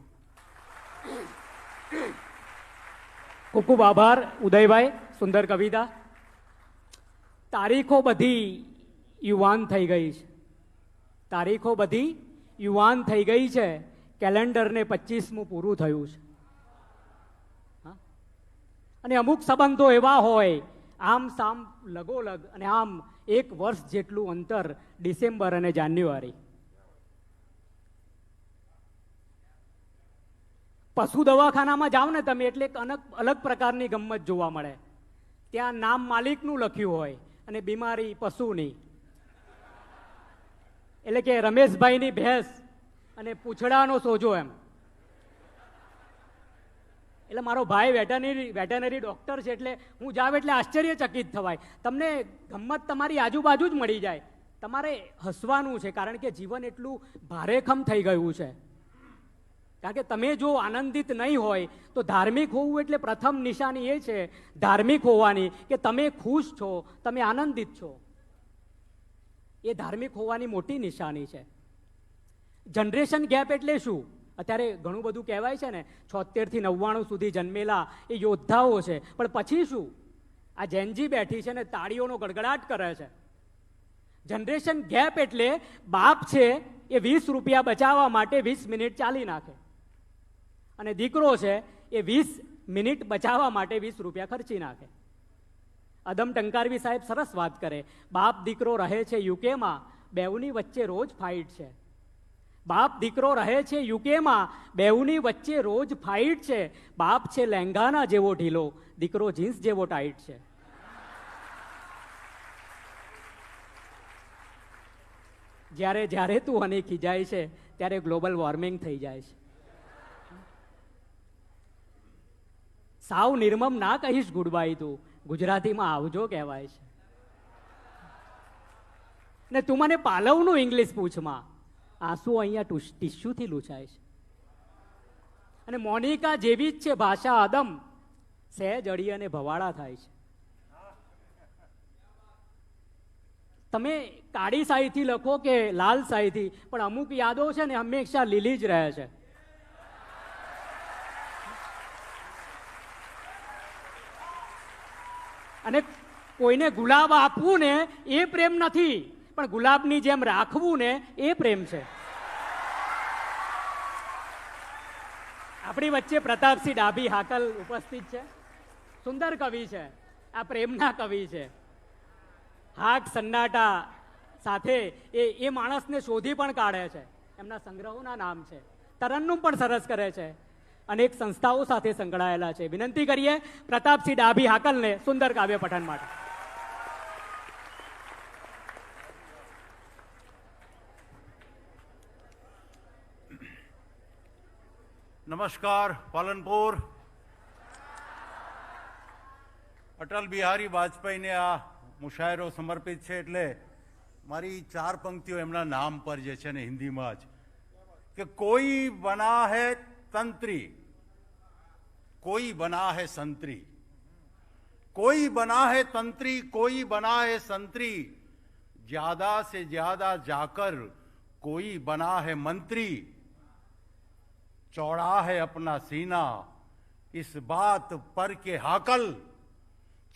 ખૂબ ખૂબ આભાર ઉદયભાઈ, સુંદર કવિતા. તારીખો બધી યુવાન થઈ ગઈ છે, તારીખો બધી યુવાન થઈ ગઈ છે, કેલેન્ડરને 25મું પૂરું થયું છે. હા? અને અમુક સંબંધો એવા હોય આમ સામ લગોલગ, અને આમ 1 વર્ષ જેટલું અંતર ડિસેમ્બર અને જાન્યુઆરી. પશુ દવાખાનામાં જાઓ ને તમે એટલે એક અલગ પ્રકારની ગમ્મત જોવા મળે. ત્યાં નામ માલિકનું લખ્યું હોય અને બીમારી પશુની. એટલે કે રમેશભાઈની ભેંસ અને પૂંછડાનો સોજો એમ. એટલે મારો ભાઈ વેટરનરી ડોક્ટર છે, એટલે હું જાવ એટલે આશ્ચર્યચકિત થવાય. તમને ગમ્મત તમારી આજુબાજુ જ મળી જાય. તમારે હસવાનું છે, કારણ કે જીવન એટલું ભારેખમ થઈ ગયું છે. કારણ કે તમે જો આનંદિત નહીં હોય તો ધાર્મિક હોવું એટલે પ્રથમ નિશાની એ છે ધાર્મિક હોવાની કે તમે ખુશ છો, તમે આનંદિત છો. એ ધાર્મિક હોવાની મોટી નિશાની છે. જનરેશન ગેપ એટલે શું? અત્યારે ઘણું બધું કહેવાય છે ને, 76 થી 99 સુધી જન્મેલા એ યોદ્ધાઓ છે, પણ પછી શું? આ જેનજી બેઠી છે ને તાળીઓનો ગડગડાટ કરે છે. જનરેશન ગેપ એટલે બાપ છે એ 20 રૂપિયા બચાવવા માટે 20 મિનિટ ચાલી નાખે, અને દીકરો છે એ 20 મિનિટ બચાવવા માટે 20 રૂપિયા ખર્ચી નાખે. અદમ ટંકારવી સાહેબ સરસ વાત કરે, બાપ દીકરો રહે છે યુકેમાં, બેઉની વચ્ચે રોજ ફાઇટ છે. બાપ દીકરો રહે છે યુકેમાં, બેઉની વચ્ચે રોજ ફાઇટ છે. બાપ છે લહેંગાના જેવો ઢીલો, દીકરો જીન્સ જેવો ટાઈટ છે. જ્યારે જ્યારે તું અને ખીજાય છે ત્યારે ગ્લોબલ વોર્મિંગ થઈ જાય છે. સાવ નિર્મમ ના કહીશ ગુડબાઈ તું, ગુજરાતીમાં આવજો કહેવાય છે. ને તું મને પાલવનું ઇંગ્લિશ પૂછમાં, આંસુ અહીંયા ટિશ્યુથી લૂછાય છે. અને મોનિકા જેવી જ છે ભાષા અદમ, સહેજ અડી અને ભવાડા થાય છે. તમે કાળી શાહીથી લખો કે લાલ શાહીથી, પણ અમુક યાદો છે ને હંમેશા લીલી જ રહે છે. અને કોઈને ગુલાબ આપવું ને એ પ્રેમ નથી, પણ ગુલાબની જેમ રાખવું ને એ પ્રેમ છે. આપણી વચ્ચે પ્રતાપસિંહ ડાભી હાકલ ઉપસ્થિત છે. સુંદર કવિ છે, આ પ્રેમના કવિ છે. હાક સન્નાટા સાથે એ માણસને શોધી પણ કાઢે છે. એમના સંગ્રહોના નામ છે. તરન્નુમ પણ સરસ કરે છે. અનેક સંસ્થાઓ સાથે સંકળાયેલા છે. વિનંતી કરીએ પ્રતાપસિંહ ડાભી હાકલને સુંદર કાવ્ય પઠન માટે. નમસ્કાર. પાલનપુર અટલ બિહારી વાજપેયીને આ મુશાયરો સમર્પિત છે, એટલે મારી 4 પંક્તિઓ એમના નામ પર જે છે ને હિન્દીમાં જ, કે કોઈ બના હે તંત્રી, કોઈ બના હે સંતરી, કોઈ બના હે તंत्री, कोई बना है संतरी, ज्यादा से ज्यादा जाकर कोई बना है मंत्री, चौड़ा है अपना सीना इस बात पर के हाकल,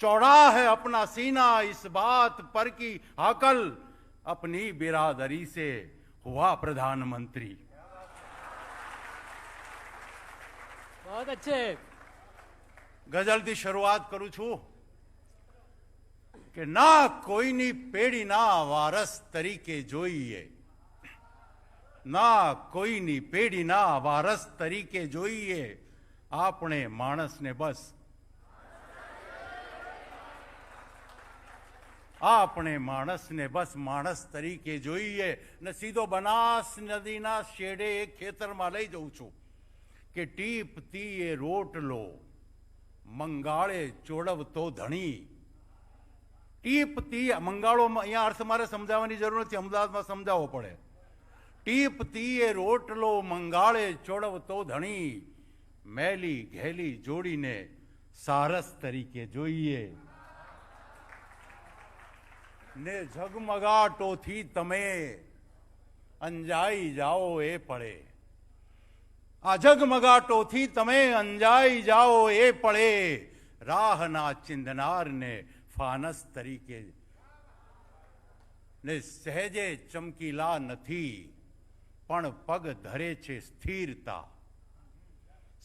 चौड़ा है अपना सीना इस बात पर की हाकल, अपनी बिरादरी से हुआ प्रधानमंत्री. बहुत अच्छे. ગઝલથી શરૂઆત કરું છું કે ના કોઈની પેઢીના વારસ તરીકે જોઈએ, ના કોઈની પેઢીના વારસ તરીકે જોઈએ, આપણે માણસને બસ, આપણે માણસને બસ માણસ તરીકે જોઈએ. ને સીધો બનાસ નદીના શેડે એક ખેતરમાં લઈ જઉં છું કે ટીપતી એ રોટલો મંગાળે ચોડવતો ધણી. ટીપતી મંગાળો, અહીંયા અર્થ મારે સમજાવવાની જરૂર નથી, અમદાવાદમાં સમજાવવો પડે. ટીપતી એ રોટલો મંગાળે ચોડવતો ધણી, મેલી ઘેલી જોડીને સારસ તરીકે જોઈએ. ને ઝગમગાટોથી તમે અંજાઈ જાઓ એ પડે, આ ઝગમગાટોથી તમે અંજાઈ જાઓ એ પડે, રાહના ચિંધનારને ફાનસ તરીકે. ને સહેજે ચમકીલા નથી પણ પગ ધરે છે સ્થિરતા,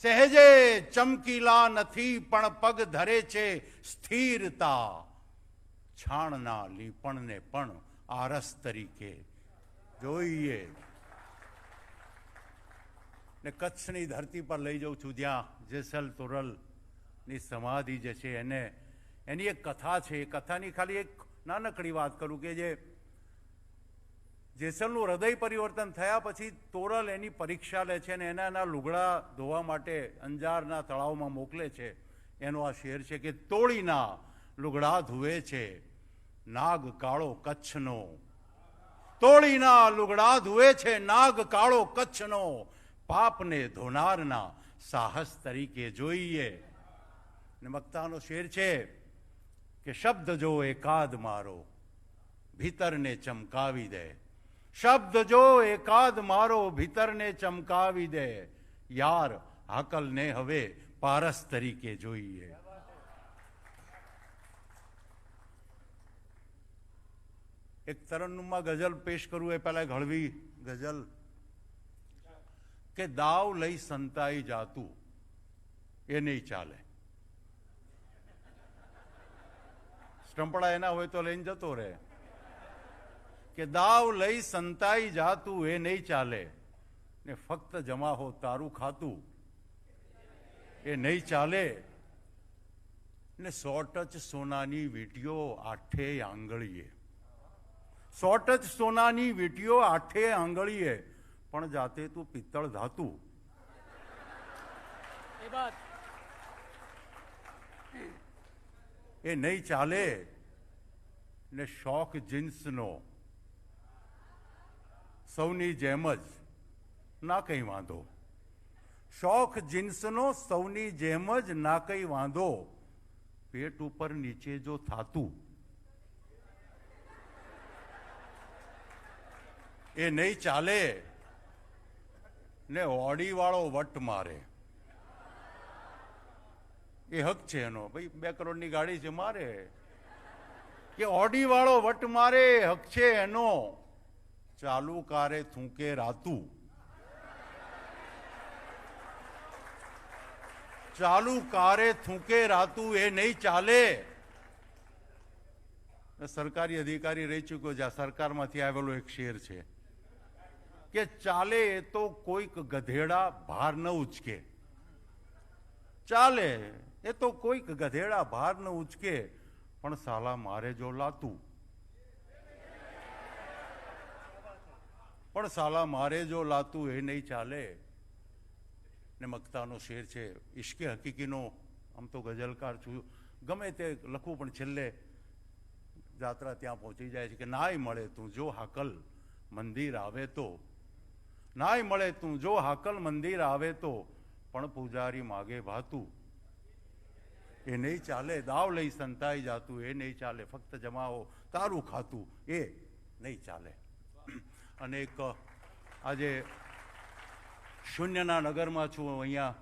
સહેજે ચમકીલા નથી પણ પગ ધરે છે સ્થિરતા, છાણના લીપણને પણ આરસ તરીકે જોઈએ. ને કચ્છની ધરતી પર લઈ જાઉં છું, જ્યાં જેસલ તોરલની સમાધિ જે છે એની એક કથા છે. એ કથાની ખાલી એક નાનકડી વાત કરું કે જે જેસલનું હૃદય પરિવર્તન થયા પછી તોરલ એની પરીક્ષા લે છે અને એના લુગડા ધોવા માટે અંજારના તળાવમાં મોકલે છે. એનો આ શેર છે કે તોળીના લુગડા ધુએ છે નાગ કાળો કચ્છનો, તોળીના લુગડા ધુએ છે નાગ કાળો કચ્છનો, પાપને ધોનારના સાહસ તરીકે જોઈએ. ને મક્તાનો શેર છે કે શબ્દ જો એકાદ મારો ભીતરને ચમકાવી દે, શબ્દ જો એકાદ મારો ભીતરને ચમકાવી દે, યાર હાકલને હવે પારસ તરીકે જોઈએ. એક તરન્નુમમાં ગઝલ પેશ કરું એ પહેલા હળવી ગઝલ કે દાવ લઈ સંતાઈ જાતું એ નહીં ચાલે. સ્ટંપડા એના હોય તો લઈને જતો રહે, કે દાવ લઈ સંતાઈ જાતું એ નહીં ચાલે, ને ફક્ત જમા હો તારું ખાતું એ નહીં ચાલે, ને 100 ટચ સોનાની વીંટીઓ આઠે આંગળીએ, 100 ટચ સોનાની વીંટીઓ આઠે આંગળીએ, પણ જાતે તું પિત્તળ ધાતુ. એ નહીં ચાલે. ને શોખ જીન્સનો સૌની જેમ જ ના કઈ વાંધો. શોખ જીન્સનો સૌની જેમ જ ના કઈ વાંધો. પેટ ઉપર નીચે જો થાતું એ નહીં ચાલે. ને ઓડી વાળો વટ મારે એ હક છે એનો. ભાઈ 2 કરોડની ગાડી છે મારે, કે ઓડી વાળો વટ મારે હક છે એનો. ચાલુ કારે થૂંકે રાતું, ચાલુ કારે થૂંકે રાતું એ નહીં ચાલે. સરકારી અધિકારી રહી ચૂક્યો છે, આ સરકારમાંથી આવેલો એક શેર છે કે ચાલે એ તો કોઈક ગધેડા ભાર ન ઉચકે. ચાલે એ તો કોઈક ગધેડા ભાર ન ઉચકે, પણ સાલા મારે જો લાતું, પણ સાલા મારે જો લાતું એ નહીં ચાલે. ને મક્તાનો શેર છે, ઇશ્કે હકીકીનો. આમ તો ગઝલકાર છું, ગમે તે લખવું, પણ છેલ્લે જાત્રા ત્યાં પહોંચી જાય છે કે નાય મળે તું જો હાકલ મંદિર આવે તો, નાય મળે તું જો હાકલ મંદિર આવે તો, પણ પૂજારી માગે ભાતું એ નહીં ચાલે. દાવ લઈ સંતાઈ જાતું એ નહીં ચાલે. ફક્ત જમાવો તારું ખાતું એ નહીં ચાલે. અને એક આજે શૂન્યના નગરમાં છું, અહીંયા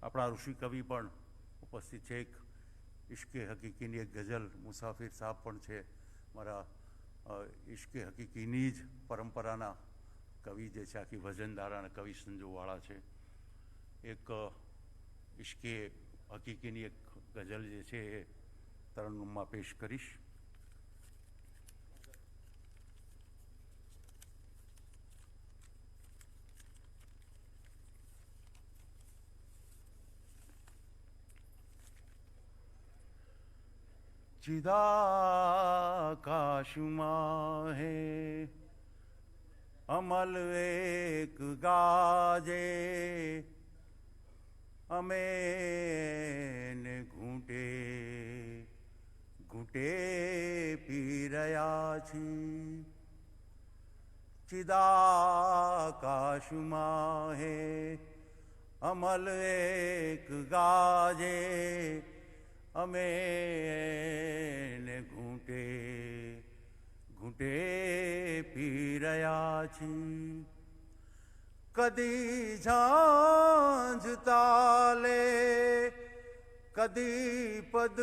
આપણા ઋષિ કવિ પણ ઉપસ્થિત છે. એક ઇશ્કે હકીકીની એક ગઝલ મુસાફિર સાહેબ પણ છે, મારા ઇશ્કે હકીકીની જ પરંપરાના કવિ જે છે, આખી ભજનધારાના કવિ સંજોવાળા છે. એક ઇશ્કે હકીકીની એક ગઝલ જે છે એ તરન્નુમમાં પેશ કરીશ. चिदाकाशुमा है अमल एक गाजे, અમે ને ઘૂંટે ઘૂંટે પી રહ્યા છી. ચિદાકાશમાં હે અમલ એક ગાજે, અમે ને ઘૂંટે ઘૂંટે પી રહ્યા છી. કદી ઝાંઝ તાલે કદી પદ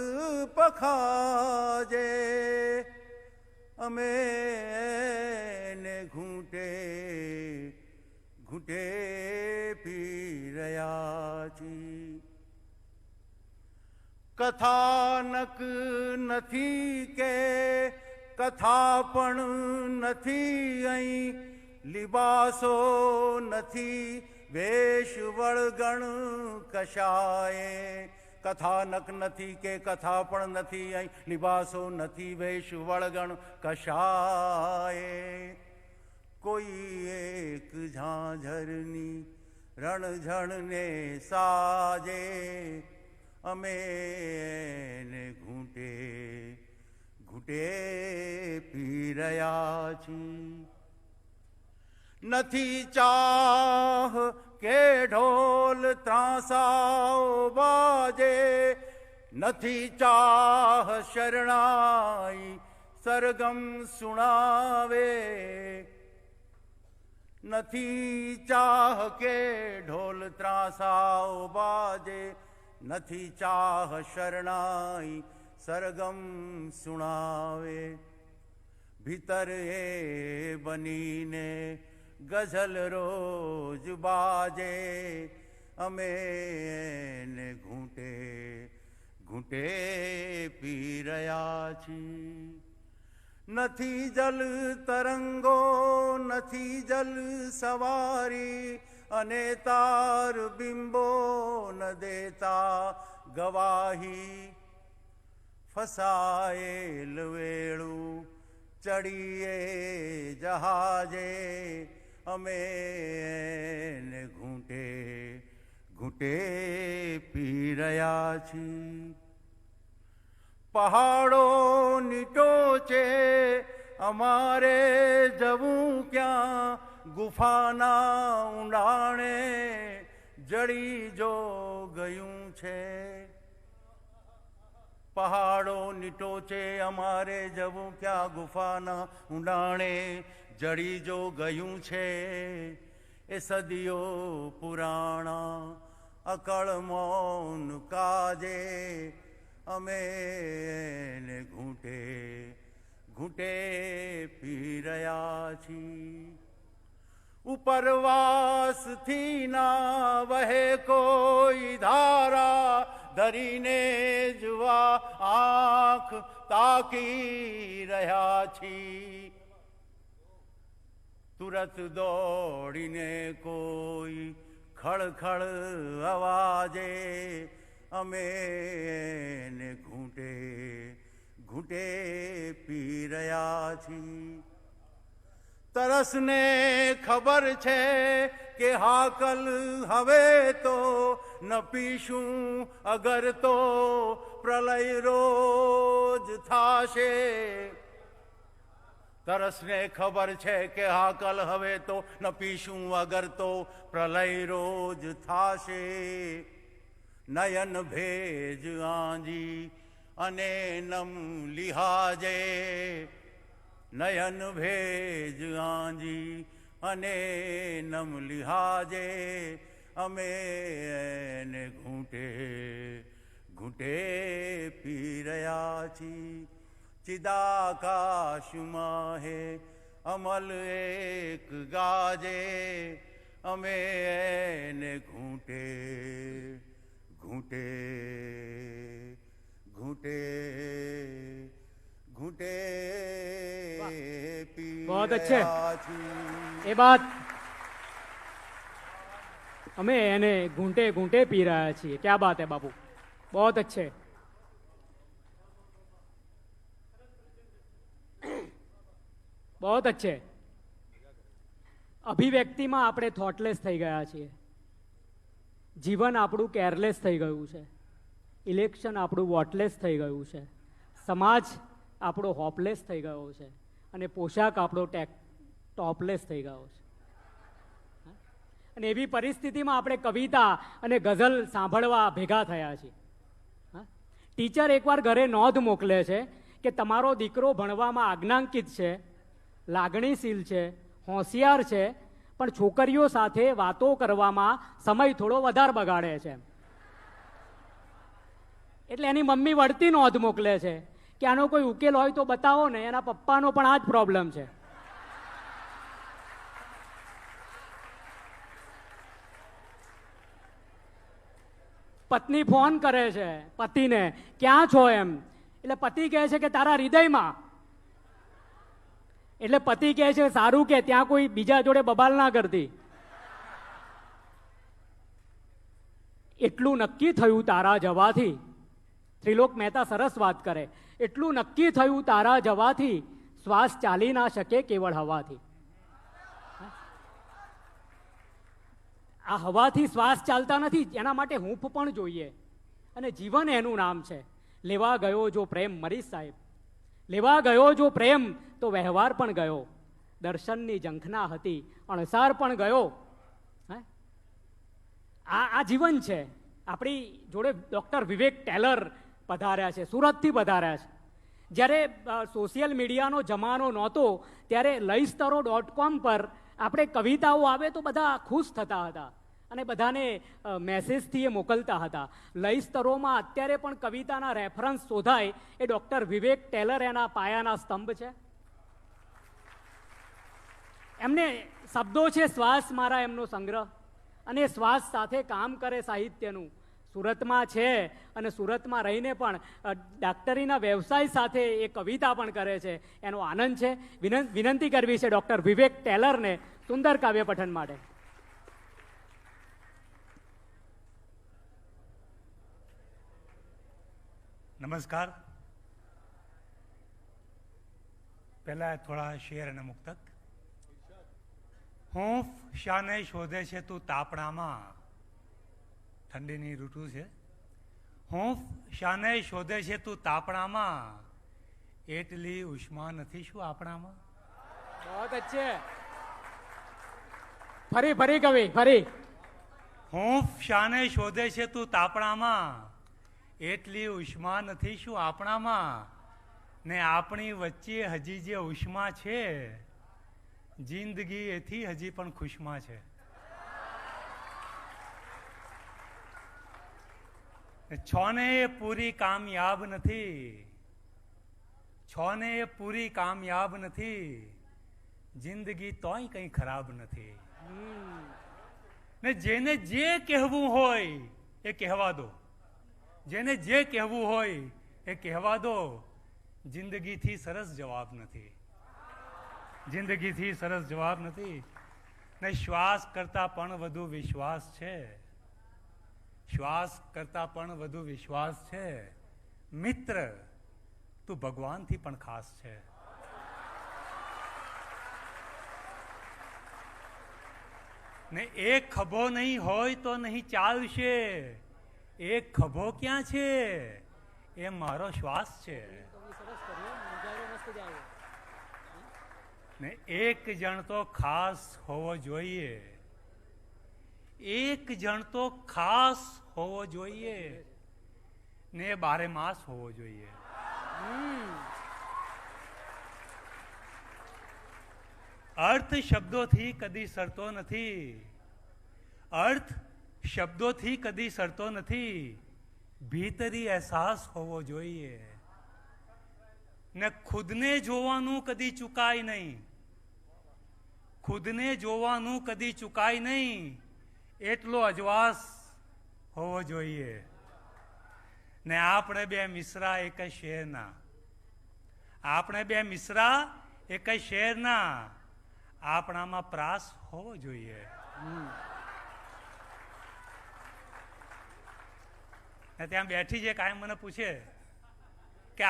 પખાજે, અમે ને ઘૂંટે ઘૂંટે પી રહ્યા છીએ. કથાનક નથી કે કથા પણ નથી અહીં, લિબાસો નથી વેશ વળગણ કશાએ. કથાનક નથી કે કથા પણ નથી અહીં, લિબાસો નથી વેશ વળગણ કશાએ. કોઈ એક ઝાંઝરની રણઝણને સાજે, અમે ને ઘૂંટે ઘૂંટે પી રહ્યા છીએ. નથી ચાહ કે ઢોલ ત્રાંસાઓ બાજે, નથી ચાહ શરણાઈ સરગમ સુણાવે. નથી ચાહ કે ઢોલ ત્રાંસાઓ બાજે, નથી ચાહ શરણાઈ સરગમ સુણાવે. ભીતર એ બનીને ગઝલ રોજ બાજે, અમે ને ઘૂંટે ઘૂંટે પી રહ્યા છીએ. નથી જલ તરંગો નથી જલ સવારી, અને તાર બિંબો ન દેતા ગવાહી. ફસાયેલ વેળું ચડીએ જહાજે, અમે ને ઘૂંટે ઘૂંટે પી રહ્યા છીએ. પહાડો નીટોચે અમારે જવું ક્યાં, ગુફાના ઊંડાણે જડી જો ગયું છે. પહાડો નીટોચે અમારે જવું ક્યાં, ગુફાના ઊંડાણે જડી જો ગયું છે. એ સદીઓ પુરાણા અકળ મૌન કાજે અમે એને ઘૂંટે ઘૂંટે પી રહ્યા છીએ. ઉપરવાસથી ના વહે કોઈ ધારા, ધરીને જવા આંખ તાકી રહ્યા છીએ. તુરત દોડીને કોઈ ખળખળ અવાજે અમે એને ઘૂંટે ઘૂંટે પી રહ્યા છીએ. તરસને ખબર છે કે હાકલ હવે તો ન પીશું, અગર તો પ્રલય રોજ થાશે. તરસને ખબર છે કે હાકલ હવે તો ન પીશું, અગર તો પ્રલય રોજ થાશે. નયન ભેજ આંજી અને નમ લિહાજે, નયન ભેજ આંજી અને નમ લિહાજે અમે એને ઘૂંટે ઘૂંટે પી રહ્યા છીએ. ચિદાકાશમાં હે અમલ એક ગાજે અમે એને ઘૂંટે ઘૂંટે ઘૂંટે ઘૂંટે પી बहुत अच्छे. રહ્યા છીએ. એ બાત અમે એને ઘૂંટે ઘૂંટે પી રહ્યા છીએ. ક્યા બાત હે બાપુ, बहुत अच्छे. बहुत अच्छे. અભિવ્યક્તિમાં આપણે થોટલેસ થઈ ગયા છીએ. જીવન આપણું કેરલેસ થઈ ગયું છે. ઇલેક્શન આપણું વોટલેસ થઈ ગયું છે. સમાજ આપણો હોપલેસ થઈ ગયો છે. અને પોશાક આપણો ટોપલેસ થઈ ગયો છે. અને એવી પરિસ્થિતિમાં આપણે કવિતા અને ગઝલ સાંભળવા ભેગા થયા છીએ. ટીચર એકવાર ઘરે નોંધ મોકલે છે કે તમારો દીકરો ભણવામાં આજ્ઞાંકિત છે, લાગણીશીલ છે, હોશિયાર છે, પણ છોકરીઓ સાથે વાતો કરવામાં સમય થોડો વધારે બગાડે છે. એટલે એની મમ્મી વળતી નોંધ મોકલે છે કે આનો કોઈ ઉકેલ હોય તો બતાવો ને. એના પપ્પાનો પણ આ જ પ્રોબ્લેમ છે. પત્ની ફોન કરે છે પતિને, ક્યાં છો એમ. એટલે પતિ કહે છે કે તારા હૃદયમાં. એટલે પતિ કહે છે સારું કે ત્યાં કોઈ બીજા જોડે બબાલ ના કરતી. એટલું નક્કી થયું તારા જવાથી, ત્રિલોક મહેતા સરસ વાત કરે, એટલું નક્કી થયું તારા જવાથી, શ્વાસ ચાલી ના શકે કેવળ હવાથી. આ હવાથી શ્વાસ ચાલતા નથી, એના માટે હૂંફ પણ જોઈએ. અને જીવન એનું નામ છે. લેવા ગયો જો પ્રેમ મરીશ સાહેબ, લેવા ગયો જો પ્રેમ તો વ્યવહાર પણ ગયો. દર્શનની ઝંખના હતી, અણસાર પણ ગયો. આ જીવન છે. આપણી જોડે ડૉક્ટર વિવેક ટેલર પધાર્યા છે, સુરતથી પધાર્યા છે. જ્યારે સોશિયલ મીડિયાનો જમાનો નહોતો ત્યારે લઈસ્તરો.com પર આપણે કવિતાઓ આવે તો બધા ખુશ થતા હતા અને બધાને મેસેજથી એ મોકલતા હતા. લઈસ્તરોમાં અત્યારે પણ કવિતાના રેફરન્સ શોધાય એ ડૉક્ટર વિવેક ટેલર એના પાયાના સ્તંભ છે. એમને શબ્દો છે શ્વાસ મારા, એમનો સંગ્રહ. અને શ્વાસ સાથે કામ કરે સાહિત્યનું. સુરતમાં છે અને સુરતમાં રહીને પણ ડાક્ટરીના વ્યવસાય સાથે એ કવિતા પણ કરે છે. એનો આનંદ છે. વિનંતી કરવી છે ડૉક્ટર વિવેક ટેલરને સુંદર કાવ્ય પઠન માટે. નમસ્કાર. પહેલા થોડા શેર અને મુક્તક. હૂંફ શાને શોધે છે તું તાપણામાં, ઠંડીની ઋતુ છે. હું શાને શોધે છે તું તાપણામાં, એટલી ઉષ્મા નથી શું આપણામાં? बहुत अच्छे. ફરી ફરી કવિ ફરી. હું શાને શોધે છે તું તાપણામાં, એટલી ઉષ્મા નથી શું આપણામાં? ને આપણી વચ્ચે હજી જે ઉષ્મા છે, જિંદગી એથી હજી પણ ખુશમાં છે. છોને એ પૂરી કામયાબ નથી, છોને એ પૂરી કામયાબ નથી, જિંદગી તોય કંઈ ખરાબ નથી. ને જેને જે કહેવું હોય એ કહેવા દો, જેને જે કહેવું હોય એ કહેવા દો. જિંદગીથી સરસ જવાબ નથી, જિંદગીથી સરસ જવાબ નથી. ને શ્વાસ કરતા પણ વધુ વિશ્વાસ છે, શ્વાસ કરતા પણ વધુ વિશ્વાસ છે. મિત્ર તું ભગવાનથી પણ ખાસ છે. ને એક ખભો નહીં હોય તો નહીં ચાલશે, એક ખભો ક્યાં છે? એ મારો શ્વાસ છે. ને એક જણ તો ખાસ હોવો જોઈએ, એક જણ તો ખાસ હોવો જોઈએ, ને બારે માસ હોવો જોઈએ. અર્થ શબ્દોથી કદી સરતો નથી, અર્થ શબ્દોથી કદી સરતો નથી, ભીતરી અહેસાસ હોવો જોઈએ. ને ખુદને જોવાનું કદી ચૂકાય નહીં, ખુદને જોવાનું કદી ચૂકાય નહીં, એટલો અજવાસ હોવો જોઈએ. ને આપણે બે મિસરા એક જ શહેરના, આપણે બે મિસરા એક જ શહેરના, આપણામાં પ્રાસ હોવો જોઈએ. ને ત્યાં બેઠી જે કાયમ મને પૂછે કે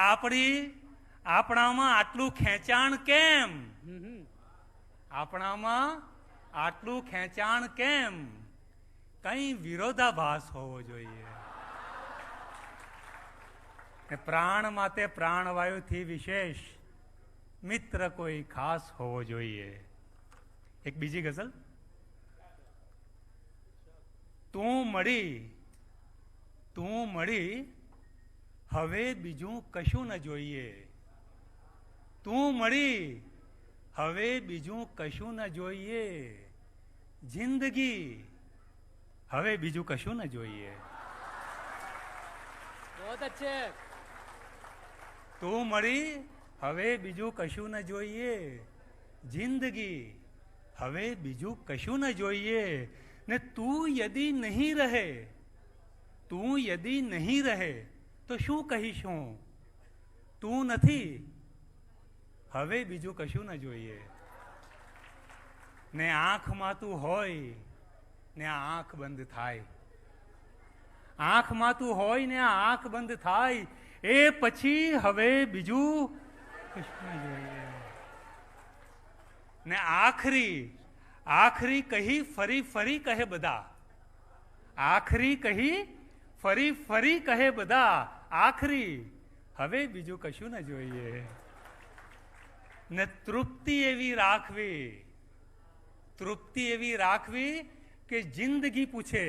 આપણામાં આટલું ખેંચાણ કેમ, આપણામાં આટલું ખેંચાણ કેમ? કઈ વિરોધાભાસ હોવો જોઈએ. ને પ્રાણ માટે પ્રાણવાયુથી વિશેષ મિત્ર કોઈ ખાસ હોવો જોઈએ. એક બીજી ગઝલ. તું મળી હવે બીજું કશું ન જોઈએ, તું મળી હવે બીજું કશું ન જોઈએ, જિંદગી હવે બીજું કશું ન જોઈએ. बहुत अच्छे. તું મળી હવે બીજું કશું ન જોઈએ, જિંદગી હવે બીજું કશું ન જોઈએ. ને તું યદી નહીં રહે, તું યદી નહીં રહે તો શું કહીશું? તું નથી હવે બીજું કશું ન જોઈએ. ને આંખમાં તું હોય ને આ આંખ બંધ થાય, આંખમાં તું હોય ને આ આંખ બંધ થાય, એ પછી હવે બીજું કશું ન જોઈએ. ને આખરી કહી ફરી ફરી કહે બધા, આખરી કહી ફરી ફરી કહે બધા, આખરી હવે બીજું કશું ન જોઈએ. ને તૃપ્તિ એવી રાખવી કે જિંદગી પૂછે,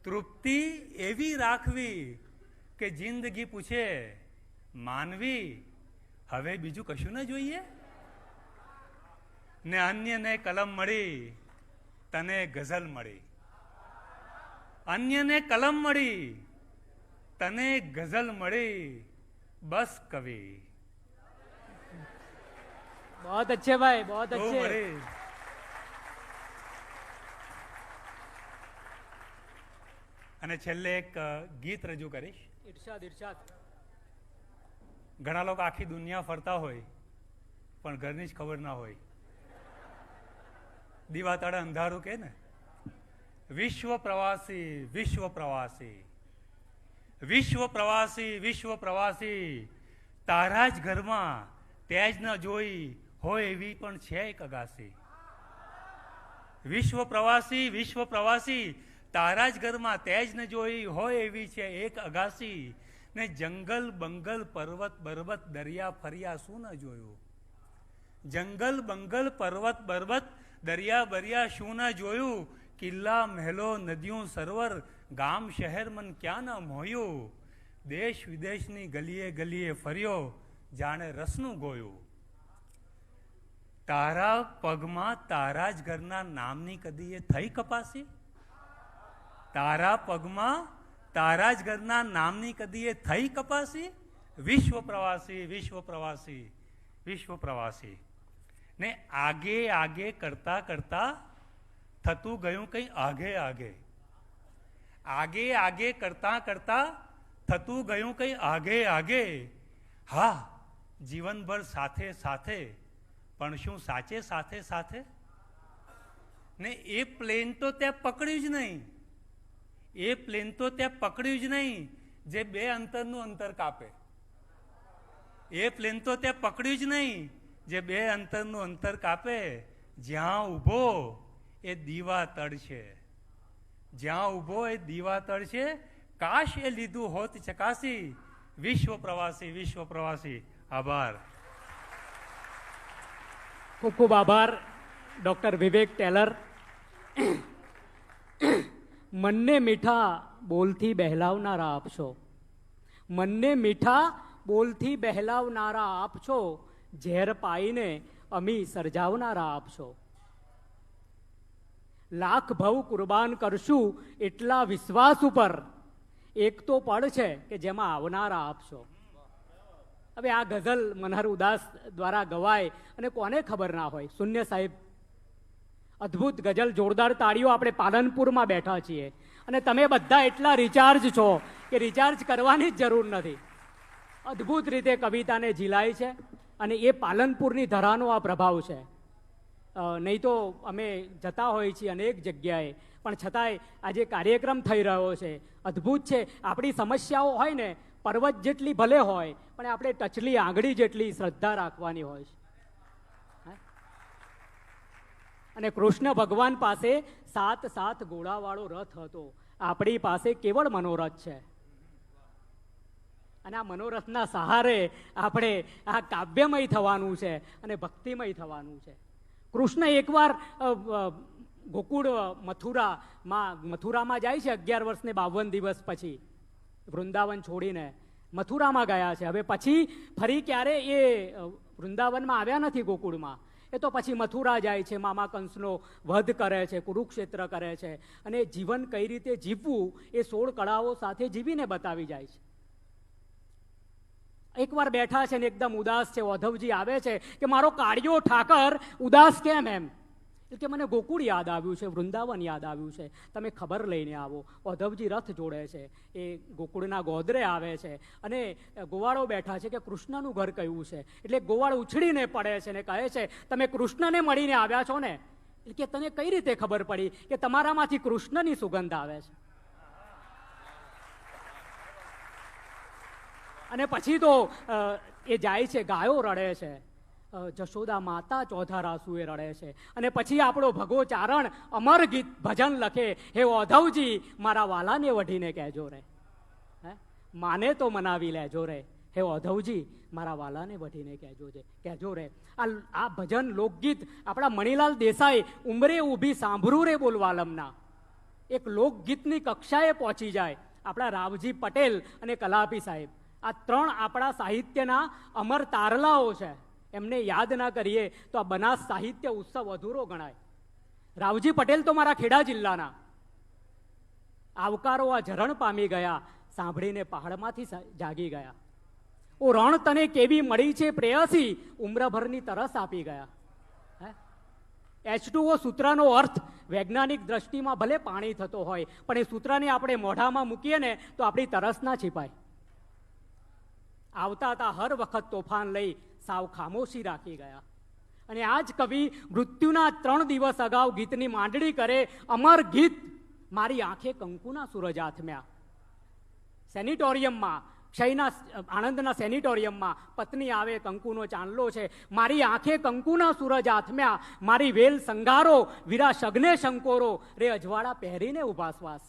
તૃપ્તિ એવી રાખવી કે જિંદગી પૂછે, માનવી હવે બીજું કશું ન જોઈએ. ને અન્યને કલમ મળી તને ગઝલ મળી, અન્યને કલમ મળી તને ગઝલ મળી, બસ કવિ बहुत अच्छे भाई, बहुत તું अच्छे. મળી. અને છેલ્લે એક ગીત રજૂ કરીશ. इरशाद इरशाद. ઘણા લોકો આખી દુનિયા ફરતા હોય પણ ઘરની જ ખબર ના હોય. દીવા તળે અંધારું કે ને, વિશ્વ પ્રવાસી વિશ્વ પ્રવાસી, વિશ્વ પ્રવાસી વિશ્વ પ્રવાસી, તારા જ ઘરમાં તેજ ન જોઈ હોય એવી પણ છે એક અગાસી. વિશ્વ પ્રવાસી તારા જ ઘરમાં તેજ ન જોઈ હોય એવી છે એક અગાસી, ને જંગલ બંગલ પર્વત બરબત દરિયા ફર્યા શું ન જોયું. જંગલ બંગલ પર્વત બરબત દરિયા બરિયા શું ન જોયું. કિલ્લા મહેલો નદીઓ સરોવર ગામ શહેર મન ક્યાં ન મોયું. દેશ વિદેશની ગલીએ ગલીએ ફર્યો જાણે રસનું ગોયું. તારા પગમાં તારા જ ઘરના નામની કદી એ થઈ કપાસી. તારા પગમાં તારા જ ઘરના નામની કદી એ થઈ કપાસી. વિશ્વ પ્રવાસી વિશ્વ પ્રવાસી વિશ્વ પ્રવાસી. ને આગે આગે કરતા કરતા થતું ગયું કંઈ આગે આગે. આગે આગે કરતા કરતા થતું ગયું કંઈ આગે આગે. હા, જીવનભર સાથે સાથે, પણ શું સાચે સાથે સાથે? ને એ પ્લેન તો ત્યાં પકડ્યું જ નહીં. એ પ્લેન તો ત્યાં પકડ્યું જ નહીં જે બે અંતરનું અંતર કાપે. એ પ્લેન તો ત્યાં પકડ્યું જ નહીં જે બે અંતરનું અંતર કાપે. જ્યાં ઊભો એ દીવા તળ છે. જ્યાં ઊભો એ દીવા તળ છે. કાશ એ લીધું હોત ચકાસી. વિશ્વ પ્રવાસી વિશ્વ પ્રવાસી. આભાર. ખૂબ ખૂબ આભાર ડૉક્ટર વિવેક ટેલર. મનને મીઠા બોલથી બહેલાવનારા આપ છો. મનને મીઠા બોલથી બહેલાવનારા આપ છો. ઝેર પાઈને અમી સર્જાવનારા આપ છો. લાખ ભવ કુરબાન કરશું એટલા વિશ્વાસ ઉપર એક તો પડ છે કે જેમાં આવનારા આપ છો. હવે આ ગઝલ મનહર ઉદાસ દ્વારા ગવાય અને કોને ખબર ના હોય. શૂન્ય સાહેબ, અદ્ભુત ગઝલ, જોરદાર તાળીઓ. આપણે પાલનપુરમાં બેઠા છીએ અને તમે બધા એટલા રિચાર્જ છો કે રિચાર્જ કરવાની જ જરૂર નથી. અદ્ભુત રીતે કવિતાને ઝીલાય છે અને એ પાલનપુરની ધરાનો આ પ્રભાવ છે. નહીં તો અમે જતા હોઈએ છીએ અનેક જગ્યાએ, પણ છતાંય આજે કાર્યક્રમ થઈ રહ્યો છે. અદ્ભુત છે. આપણી સમસ્યાઓ હોય ને પર્વત જેટલી ભલે હોય, પણ આપણે ટચલી આંગળી જેટલી શ્રદ્ધા રાખવાની હોય છે. અને કૃષ્ણ ભગવાન પાસે 7 ઘોડાવાળો રથ હતો. આપણી પાસે કેવળ મનોરથ છે. અને આ મનોરથના સહારે આપણે આ કાવ્યમય થવાનું છે અને ભક્તિમય થવાનું છે. કૃષ્ણ એકવાર ગોકુળ મથુરામાં જાય છે 11 વર્ષને 52 દિવસ પછી. વૃંદાવન છોડીને મથુરામાં ગયા છે. હવે પછી ફરી ક્યારે એ વૃંદાવનમાં આવ્યા નથી ગોકુળમાં. એ તો પછી મથુરા જાય છે, મામા કંસનો વધ કરે છે, કુરુક્ષેત્ર કરે છે અને જીવન કઈ રીતે જીવવું એ 16 કળાઓ સાથે જીવીને બતાવી જાય છે. એકવાર બેઠા છે ને એકદમ ઉદાસ છે. ઓધવજી આવે છે કે મારો કાળિયો ઠાકર ઉદાસ કેમ? એમ એટલે કે મને ગોકુળ યાદ આવ્યું છે, વૃંદાવન યાદ આવ્યું છે, તમે ખબર લઈને આવો. ઓધવજી રથ જોડે છે, એ ગોકુળના ગોદરે આવે છે અને ગોવાળો બેઠા છે કે કૃષ્ણનું ઘર કયું છે. એટલે ગોવાળ ઉછળીને પડે છે ને કહે છે તમે કૃષ્ણને મળીને આવ્યા છો ને? એટલે કે તને કઈ રીતે ખબર પડી કે તમારામાંથી કૃષ્ણની સુગંધ આવે છે? અને પછી તો એ જાય છે, ગાયો રડે છે, જશોદા માતા ચોથા રાસુએ રડે છે. અને પછી આપણો ભગો ચારણ અમર ગીત ભજન લખે, હે ઓધવજી મારા વાલાને વઢીને કહેજો રે. માને તો મનાવી લેજો રે, હે ઓધવજી મારા વાલાને વઢીને કહેજો રે. આ ભજન લોકગીત આપણા મણીલાલ દેસાઈ ઉંમરે ઊભી સાંભળું રે બોલવાલમના એક લોકગીતની કક્ષાએ પહોંચી જાય. આપણા રાવજી પટેલ અને કલાપી સાહેબ, આ 3 આપણા સાહિત્યના અમર તારલાઓ છે. એમને યાદ ના કરીએ તો આ બનાસ સાહિત્ય ઉત્સવ અધૂરો ગણાય. રાવજી પટેલ તો મારા ખેડા જિલ્લાના. આવકારો આ ઝરણ પામી ગયા, સાંભળીને પહાડમાંથી જાગી ગયા. ઓ રણ તને કેવી મળી છે પ્રેયસી, ઉમ્રભરની તરસ આપી ગયા. H2O સૂત્રનો અર્થ વૈજ્ઞાનિક દ્રષ્ટિમાં ભલે પાણી થતો હોય, પણ એ સૂત્રને આપણે મોઢામાં મૂકીએ ને તો આપણી તરસ ના છીપાય. આવતા હતા હર વખત તોફાન લઈ સાવ ખામોશી રાખી ગયા. અને આ જ કવિ મૃત્યુના 3 દિવસ અગાઉ ગીતની માંડણી કરે, અમર ગીત મારી આંખે કંકુના સૂરજ આથમ્યા. સેનિટોરિયમમાં ક્ષયના આણંદના સેનિટોરિયમમાં પત્ની આવે કંકુનો ચાંદલો છે, મારી આંખે કંકુના સૂરજ આથમ્યા, મારી વેલ સંગારો વીરા શગને શંકોરો રે અજવાળા પહેરીને ઉભા શ્વાસ,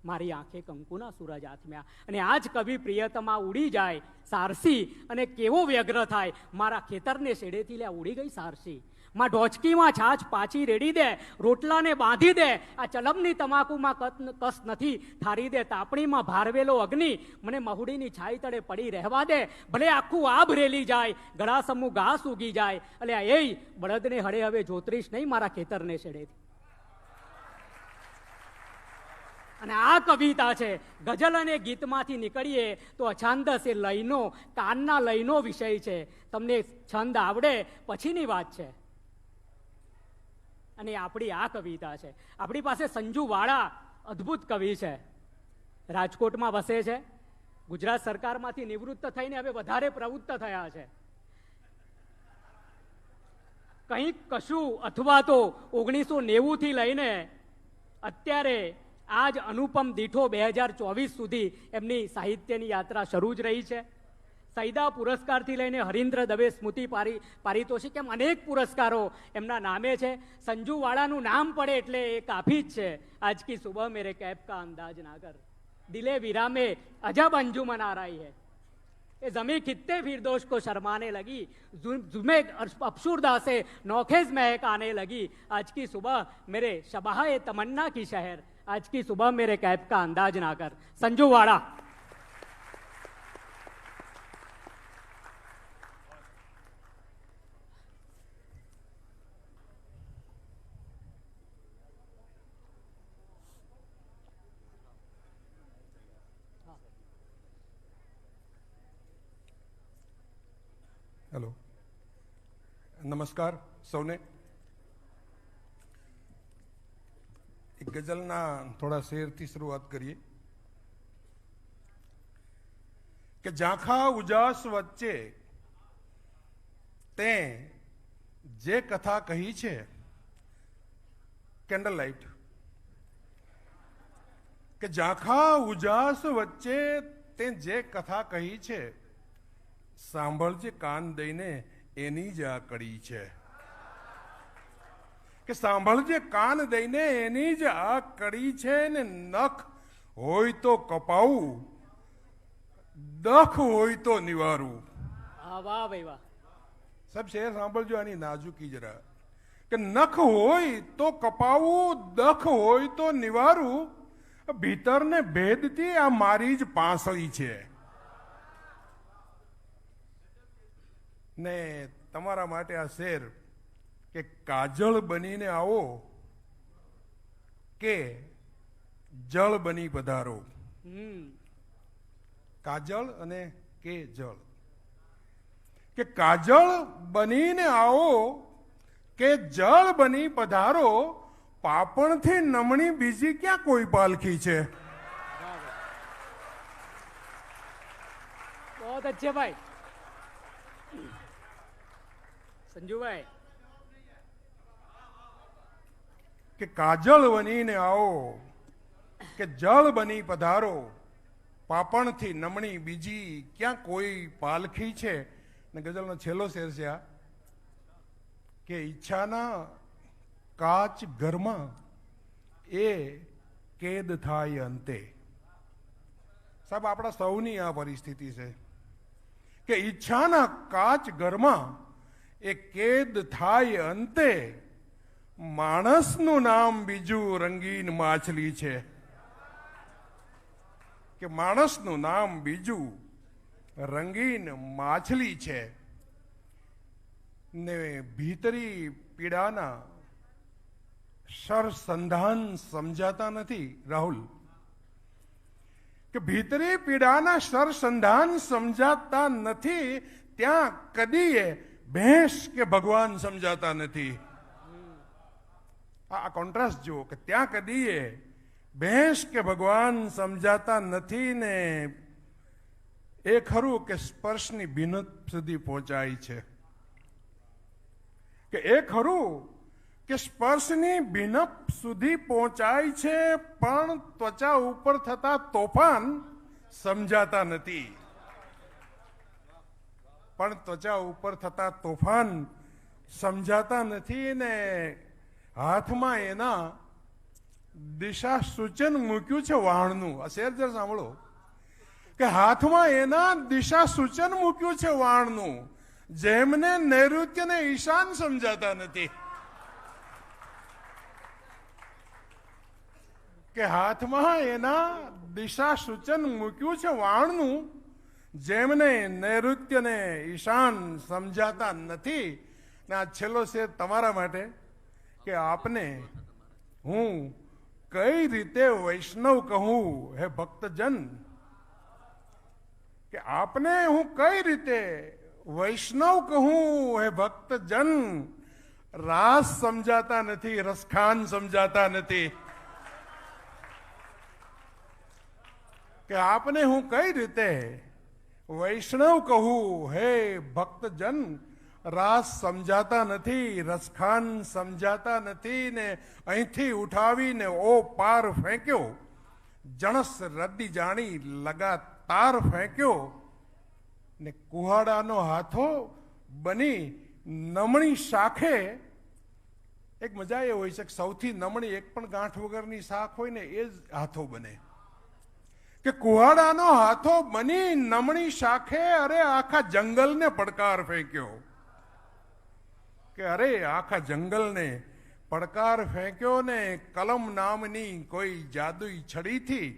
મારી આંખે કંકુના સૂરજ આથમ્યા. અને આ જ કવિ પ્રિયતમા ઉડી જાય સારસી અને કેવો વ્યગ્ર થાય, મારા ખેતરને શેડેથી લ્યા ઉડી ગઈ સારસી, માં ઢોચકીમાં છાછ પાછી રેડી દે, રોટલાને બાંધી દે, આ ચલમની તમાકુમાં કસ નથી થારી દે, તાપણીમાં ભારવેલો અગ્નિ મને મહુડીની છાઈ તળે પડી રહેવા દે, ભલે આખું આભ રેલી જાય, ગળાસમું ઘાસ ઉગી જાય, એટલે એ બળદને હળે હવે જોતરીશ નહીં મારા ખેતરને શેડેથી. અને આ કવિતા છે. ગઝલ અને ગીતમાંથી નીકળીએ તો અછાંદસ એ લયનો, કાનના લયનો વિષય છે. તમને છંદ આવડે પછીની વાત છે. અને આપણી આ કવિતા છે. આપણી પાસે સંજુ વાળા અદ્ભુત કવિ છે, રાજકોટમાં વસે છે, ગુજરાત સરકારમાંથી નિવૃત્ત થઈને હવે વધારે પ્રવૃત્ત થયા છે. કંઈક કશું અથવા તો 1990 થી લઈને અત્યારે આજ અનુપમ દીઠો 2024 સુધી એમની સાહિત્યની યાત્રા શરૂ જ રહી છે. સૈદા પુરસ્કારથી લઈને હરીન્દ્ર દવે સ્મૃતિ પારિતોષિક એમ અનેક પુરસ્કારો એમના નામે છે. સંજુવાળાનું નામ પડે એટલે એ કાફી જ છે. આજ કી સુબહ મેરે कैब का अंदाज ना कर, दिले वीरा में अजब अंजुमन आ रही है, ये जमी खित्ते फिरदोश को शर्माने लगी, जुमे अफशुरदा से नौखेज महक आने लगी, आज की सुबह मेरे शबाह तमन्ना की शहर, आज की सुबह मेरे कैब का अंदाज ना कर. संजूवाड़ा. હેલો, નમસ્કાર સૌને. એક ગઝલના થોડા શેરથી શરૂઆત કરીએ કે ઝાંખા ઉજાસ વચ્ચે તે જે કથા કહી છે, કેન્ડલ લાઇટ, કે ઝાંખા ઉજાસ વચ્ચે તે જે કથા કહી છે, સાંભળજે કાન દઈને એની જ આ કડી છે. કે સાંભળજે કાન દઈને એની જ આ કડી છે, ને નખ હોય તો કપાવું, દખ હોય તો નિવારું. વાહ ભાઈ વાહ. સાહેબ શેર સાંભળજો આની નાજુકી જરા. કે નખ હોય તો કપાવું, દખ હોય તો નિવારું, ભીતરને ભેદતી આ મારી જ પાંસળી છે. ને તમારા માટે આ શેર કે કાજળ બનીને આવો કે જળ બની પધારો. કાજળ અને કે જળ. કે કાજળ બનીને આવો કે જળ બની પધારો, પાપણથી નમણી બીજી ક્યાં કોઈ પાલખી છે. બહુ અચ્છે ભાઈ. સંજુભાઈ. કે કાજળ બનીને આવો કે જળ બની પધારો, પાપણથી નમણી બીજી ક્યાં કોઈ પાલખી છે. ને ગઝલનો છેલ્લો શેર છે આ કે ઈચ્છાના કાચ ઘરમાં એ કેદ થાય અંતે. સાહેબ આપણા સૌની આ પરિસ્થિતિ છે કે ઈચ્છાના કાચ ઘરમાં એ કેદ થાય અંતે, માણસનું નામ બીજું રંગીન માછલી છે. કે માણસનું નામ બીજું રંગીન માછલી છે. ને ભીતરી પીડાના સરસંધાન સમજાતા નથી. રાહુલ, કે ભીતરી પીડાના સરસંધાન સમજાતા નથી, ત્યાં કદીએ ભેંસ કે ભગવાન સમજાતા નથી. આ કોન્ટ્રાસ્ટ જુઓ કે ત્યાં કદીએ ભેંસ કે ભગવાન સમજાતા નથી. ને એ ખરું કે સ્પર્શની ભીનત સુધી પહોંચાય છે. કે એ ખરું કે સ્પર્શની ભીનપ સુધી પહોંચાય છે, પણ ત્વચા ઉપર થતા તોફાન સમજાતા નથી. પણ ત્વચા ઉપર થતા તોફાન સમજાતા નથી ને હાથમાં એના દિશા સૂચન મૂક્યું છે વાણનું. આ શેર જરા સાંભળો કે હાથમાં એના દિશા સૂચન મૂક્યું છે વાણનું, જેમને નૈઋત્ય ને ઈશાન સમજાતા નથી. કે હાથમાં એના દિશા સૂચન મૂક્યું છે વાણનું, જેમને નૈઋત્ય ને ઈશાન સમજાતા નથી. ને આ છેલ્લો શેર તમારા માટે કે આપને હું કઈ રીતે વૈષ્ણવ કહું હે ભક્તજન, કે આપને હું કઈ રીતે વૈષ્ણવ કહું હે ભક્તજન, રાસ સમજાતા નથી, રસખાન સમજાતા નથી. કે આપને હું કઈ રીતે વૈષ્ણવ કહું હે ભક્તજન, રાસ સમજાતા નથી, રસખાન સમજાતા નથી. ને અહીંથી ઉઠાવીને ઓ પાર ફેંક્યો, જણસ રદ્દી જાણી લગાતાર ફેંક્યો. ને કુહાડાનો હાથો બની નમણી શાખે. એક મજા એ હોય છે કે સૌથી નમણી એક પણ ગાંઠ વગરની શાખ હોય ને એ જ હાથો બને. કે કુહાડાનો હાથો બની નમણી શાખે અરે આખા જંગલને પડકાર ફેંક્યો. કે અરે આખા જંગલને પડકાર ફેંક્યો ને કલમ નામની કોઈ જાદુઈ છડીથી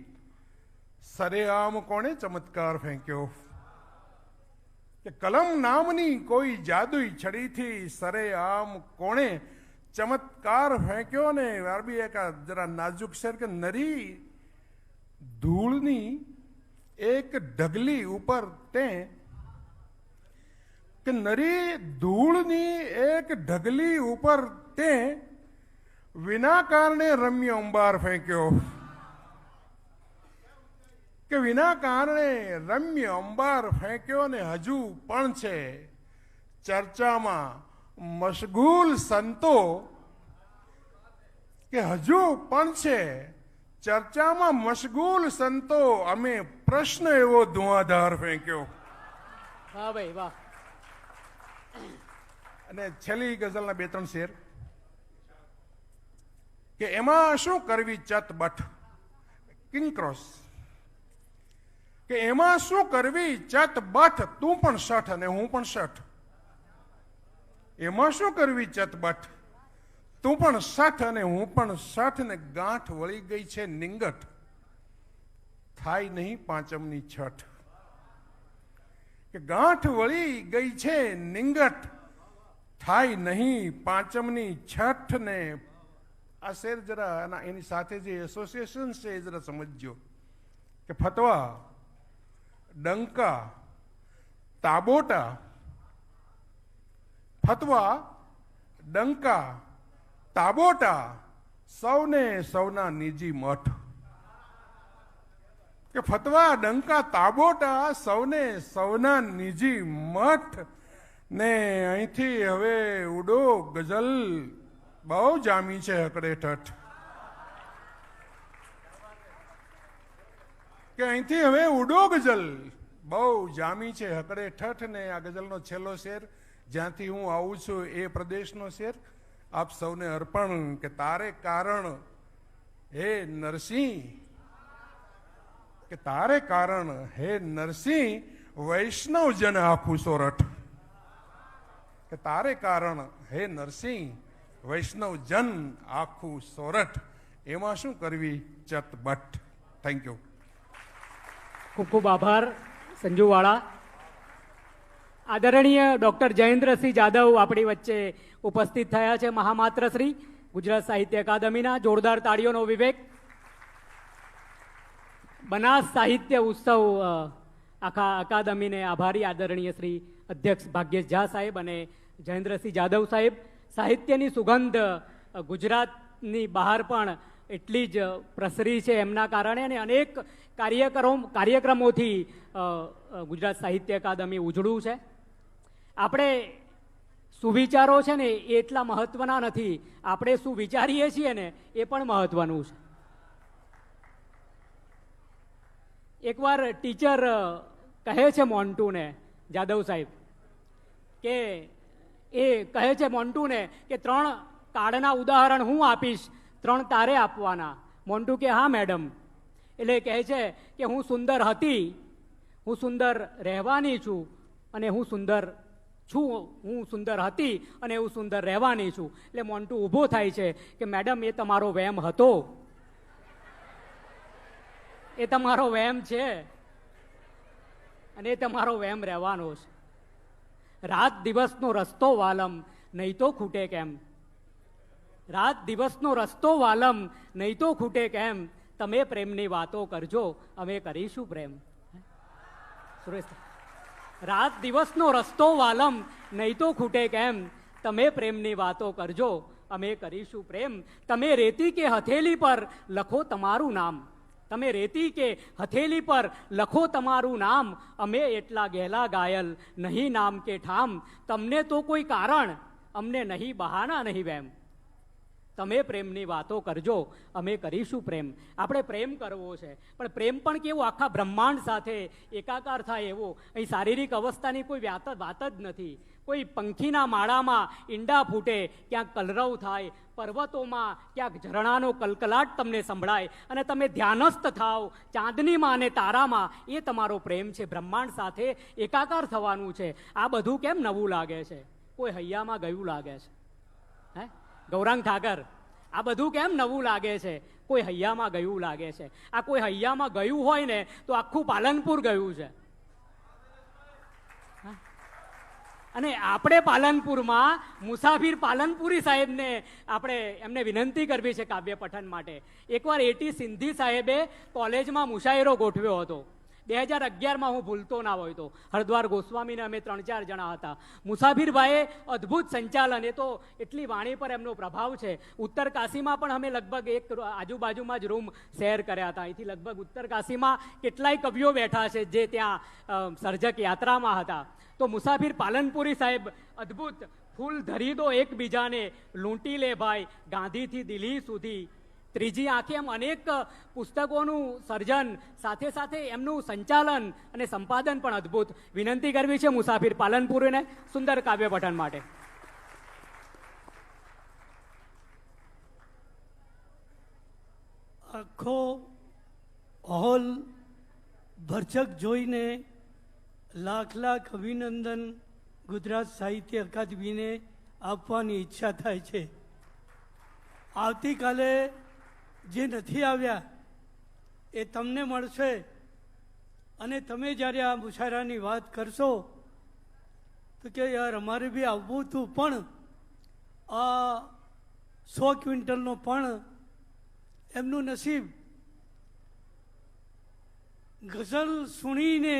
સરેઆમ કોણે ચમત્કાર ફેંક્યો. કે કલમ નામની કોઈ જાદુઈ છડીથી સરેઆમ કોણે ચમત્કાર ફેંક્યો. ને આરબી એક જરા નાજુક શેર કે નરી ધૂળની એક ઢગલી ઉપર તે, કે નરી ધૂળની એક ઢગલી ઉપર તે વિના કારણે રમ્ય અંબાર ફેંક્યો. કે વિના કારણે રમ્ય અંબાર ફેંક્યો. ને હજુ પણ છે ચર્ચામાં મશગુલ સંતો, કે હજુ પણ છે ચર્ચામાં મશગુલ સંતો, અમે પ્રશ્ન એવો ધુઆધાર ફેંક્યો. વાહ ભાઈ વાહ. અને છેલ્લી ગઝલના 2-3 શેર કે એમાં શું કરવી ચતબટ, કિંગ ક્રોસ. કે એમાં શું કરવી ચતબટ, તું પણ શઠ અને હું પણ શઠ. એમાં શું કરવી ચતબટ, તું પણ શઠ અને હું પણ શઠ. ને ગાંઠ વળી ગઈ છે નિંગટ, થાય નહીં પાંચમની છઠ. કે ગાંઠ વળી ગઈ છે નિંગટ, થાય નહીં પાંચમની છઠ. ને આ શેર જરા એની સાથે જે એસોસિએશન છે એ જરા સમજજો. કે ફતવા, ડંકા, તાબોટા. ફતવા, ડંકા, તાબોટા, સૌને સૌના નિજી મઠ. કે ફતવા, ડંકા, તાબોટા, સૌને સૌના નિજી મઠ. ને અહીંથી હવે ઉડો ગઝલ બહુ જામી છે હકડે ઠઠ. કે અહીંથી હવે ઉડો ગઝલ બહુ જામી છે હકડે ઠઠ. ને આ ગઝલનો છેલ્લો શેર જ્યાંથી હું આવું છું એ પ્રદેશનો શેર આપ સૌને અર્પણ. કે તારે કારણ હે નરસિંહ, કે તારે કારણ હે નરસિંહ, વૈષ્ણવ જન આખું સોરઠ. કે તારે કારણ હે નરસિંહ, વૈષ્ણવ જન આખું સોરઠ. એમાં શું કરવી ચતબટ. Thank you. ખૂબ ખૂબ આભાર સંજુવાળા. આદરણીય ડૉક્ટર જયેન્દ્રસિંહ જાદવ આપણી વચ્ચે ઉપસ્થિત થયા છે, મહામાત્ર શ્રી ગુજરાત સાહિત્ય અકાદમીના. જોરદાર તાળીઓનો વિવેક. બનાસ સાહિત્ય ઉત્સવ આખા અકાદમીને આભારી આદરણીય શ્રી અધ્યક્ષ ભાગ્યેશ ઝા સાહેબ અને જયેન્દ્રસિંહ જાદવ સાહેબ. સાહિત્યની સુગંધ ગુજરાતની બહાર પણ એટલી જ પ્રસરી છે એમના કારણે, અને અનેક કાર્યક્રમોથી ગુજરાત સાહિત્ય અકાદમી ઉજળું છે. આપણે સુવિચારો છે ને એ એટલા મહત્વના નથી, આપણે શું વિચારીએ છીએ ને એ પણ મહત્વનું છે. એકવાર ટીચર કહે છે મોન્ટુને, જાદવ સાહેબ કે એ કહે છે મોન્ટુને કે 3 કાર્ડના ઉદાહરણ હું આપીશ, 3 તારે આપવાના. મોન્ટુ કે હા મેડમ. એટલે કહે છે કે હું સુંદર હતી, હું સુંદર રહેવાની છું, અને હું સુંદર છું. હું સુંદર હતી અને હું સુંદર રહેવાની છું. એટલે મોન્ટુ ઊભો થાય છે કે મેડમ એ તમારો વહેમ હતો, એ તમારો વહેમ છે અને એ તમારો વહેમ રહેવાનો છે. રાત દિવસનો રસ્તો વાલમ, નહીં તો ખૂટે કેમ. રાત દિવસનો રસ્તો વાલમ, નહીં તો ખૂટે કેમ. તમે પ્રેમની વાતો કરજો, અમે કરીશું પ્રેમ. સુરેશ, રાત દિવસનો રસ્તો વાલમ, નહીં તો ખૂટે કેમ. તમે પ્રેમની વાતો કરજો, અમે કરીશું પ્રેમ. તમે રેતી કે હથેલી પર લખો તમારું નામ, તમે રેતી કે હથેલી પર લખો તમારું નામ. અમે એટલા ગહેલા ગાયલ, નહીં નામ કે ઠામ. તમને તો કોઈ કારણ, અમને નહીં બહાના, નહીં વેમ. તમે પ્રેમની વાતો કરજો, અમે કરીશું પ્રેમ. આપણે પ્રેમ કરવો છે, પણ પ્રેમ પણ કેવો આખા બ્રહ્માંડ સાથે એકાકાર થાય એવો. અહીં શારીરિક અવસ્થાની કોઈ વાત જ નથી. કોઈ પંખીના માળામાં ઈંડા ફૂટે, ક્યાંક કલરવ થાય, પર્વતોમાં ક્યાંક ઝરણાનો કલકલાટ તમને સંભળાય અને તમે ધ્યાનસ્થ થાવ ચાંદનીમાં અને તારામાં. એ તમારો પ્રેમ છે. બ્રહ્માંડ સાથે એકાકાર થવાનું છે. આ બધું કેમ નવું લાગે છે? કોઈ હૈયામાં ગયું લાગે છે? હે ગૌરાંગ ઠાકર, આ બધું કેમ નવું લાગે છે? કોઈ હૈયામાં ગયું લાગે છે. આ કોઈ હૈયામાં ગયું હોય ને તો આખું પાલનપુર ગયું છે. અને આપણે પાલનપુરમાં મુસાફિર પાલનપુરી સાહેબને આપણે એમને વિનંતી કરવી છે કાવ્ય પઠન માટે. એકવાર એટી સિંધી સાહેબે કોલેજમાં મુશાયરો ગોઠવ્યો હતો 2011માં, હું ભૂલતો ના હોય તો. હરદ્વાર ગોસ્વામીને અમે 3-4 જણા હતા. મુસાફિરભાઈએ અદ્ભુત સંચાલન, એ તો એટલી વાણી પર એમનો પ્રભાવ છે. ઉત્તર કાશીમાં પણ અમે લગભગ એક આજુબાજુમાં જ રૂમ શેર કર્યા હતા. અહીંથી લગભગ ઉત્તર કાશીમાં કેટલાય કવિઓ બેઠા છે જે ત્યાં સર્જક યાત્રામાં હતા. તો મુસાફિર પાલનપુરી સાહેબ અદ્ભુત, ફૂલ ધરી દો એકબીજાને, લૂંટી લે ભાઈ ગાંધીથી દિલ્હી સુધી. ત્રીજી આંખે, એમ અનેક પુસ્તકોનું સર્જન, સાથે સાથે એમનું સંચાલન અને સંપાદન પણ અદ્ભુત. વિનંતી કરવી છે મુસાફિર પાલનપુરીને સુંદર કાવ્ય પઠન માટે. આખો હોલ ભરચક જોઈને લાખ લાખ અભિનંદન ગુજરાત સાહિત્ય અકાદમીને આપવાની ઈચ્છા થાય છે. આવતીકાલે જે નથી આવ્યા એ તમને મળશે, અને તમે જ્યારે આ મુશાયરાની વાત કરશો તો કે યાર અમારે બી આવવું હતું, પણ આ 100 ક્વિન્ટલનો પણ એમનું નસીબ. ગઝલ સુણીને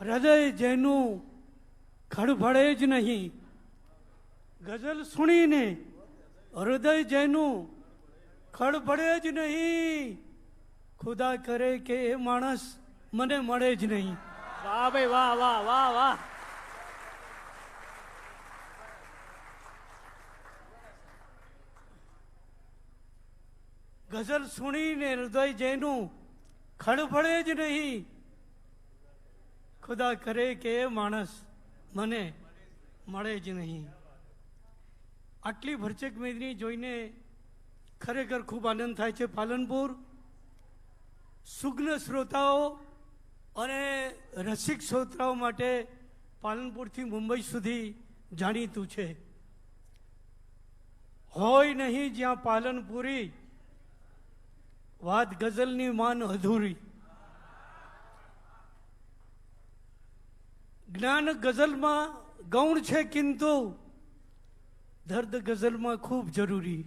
હૃદય જેનું ખડભડે જ નહીં, ગઝલ સુણીને હૃદય જેનું ખડભડે જ નહીં, ખુદા કરે કે એ માણસ મને મળે જ નહીં. વાહ ભાઈ વાહ, વાહ વાહ વાહ. ગઝલ સુણીને હૃદય જેનું ખડભડે જ નહીં, ખુદા કરે કે એ માણસ મને મળે જ નહીં. આટલી ભરચક મેદની જોઈને ખરેખર ખૂબ આનંદ થાય છે. પાલનપુર સુગ્ન શ્રોતાઓ અને રસિક શ્રોતાઓ માટે પાલનપુરથી મુંબઈ સુધી જાણીતું છે. હોય નહીં જ્યાં પાલનપુરી, વાત ગઝલની માન અધૂરી. જ્ઞાન ગઝલમાં ગૌણ છે, કિંતુ દર્દ ગઝલમાં ખૂબ જરૂરી.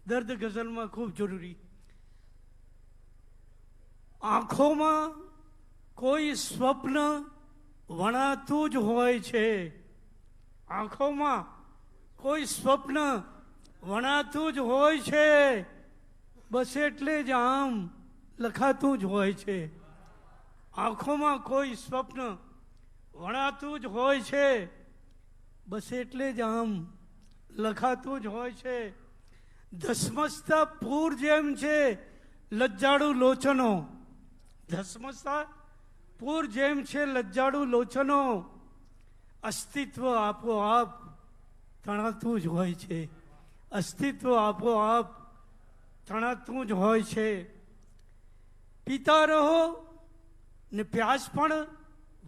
દર્દ ગઝલમાં ખૂબ જરૂરી. આંખોમાં કોઈ સ્વપ્ન વણાતું જ હોય છે. આંખોમાં કોઈ સ્વપ્ન વણાતું જ હોય છે, બસ એટલે જ આમ લખાતું જ હોય છે. આંખોમાં કોઈ સ્વપ્ન વણાતું જ હોય છે, બસ એટલે જ આમ લખાતું જ હોય છે. ધસમસતા પૂર જેમ છે લજ્જાળું લોચનો, ધસમસતા પૂર જેમ છે લજ્જાળું લોચનો, અસ્તિત્વ આપોઆપ તણાતું જ હોય છે. અસ્તિત્વ આપોઆપ તણાતું જ હોય છે. પીતા રહો ને પ્યાસ પણ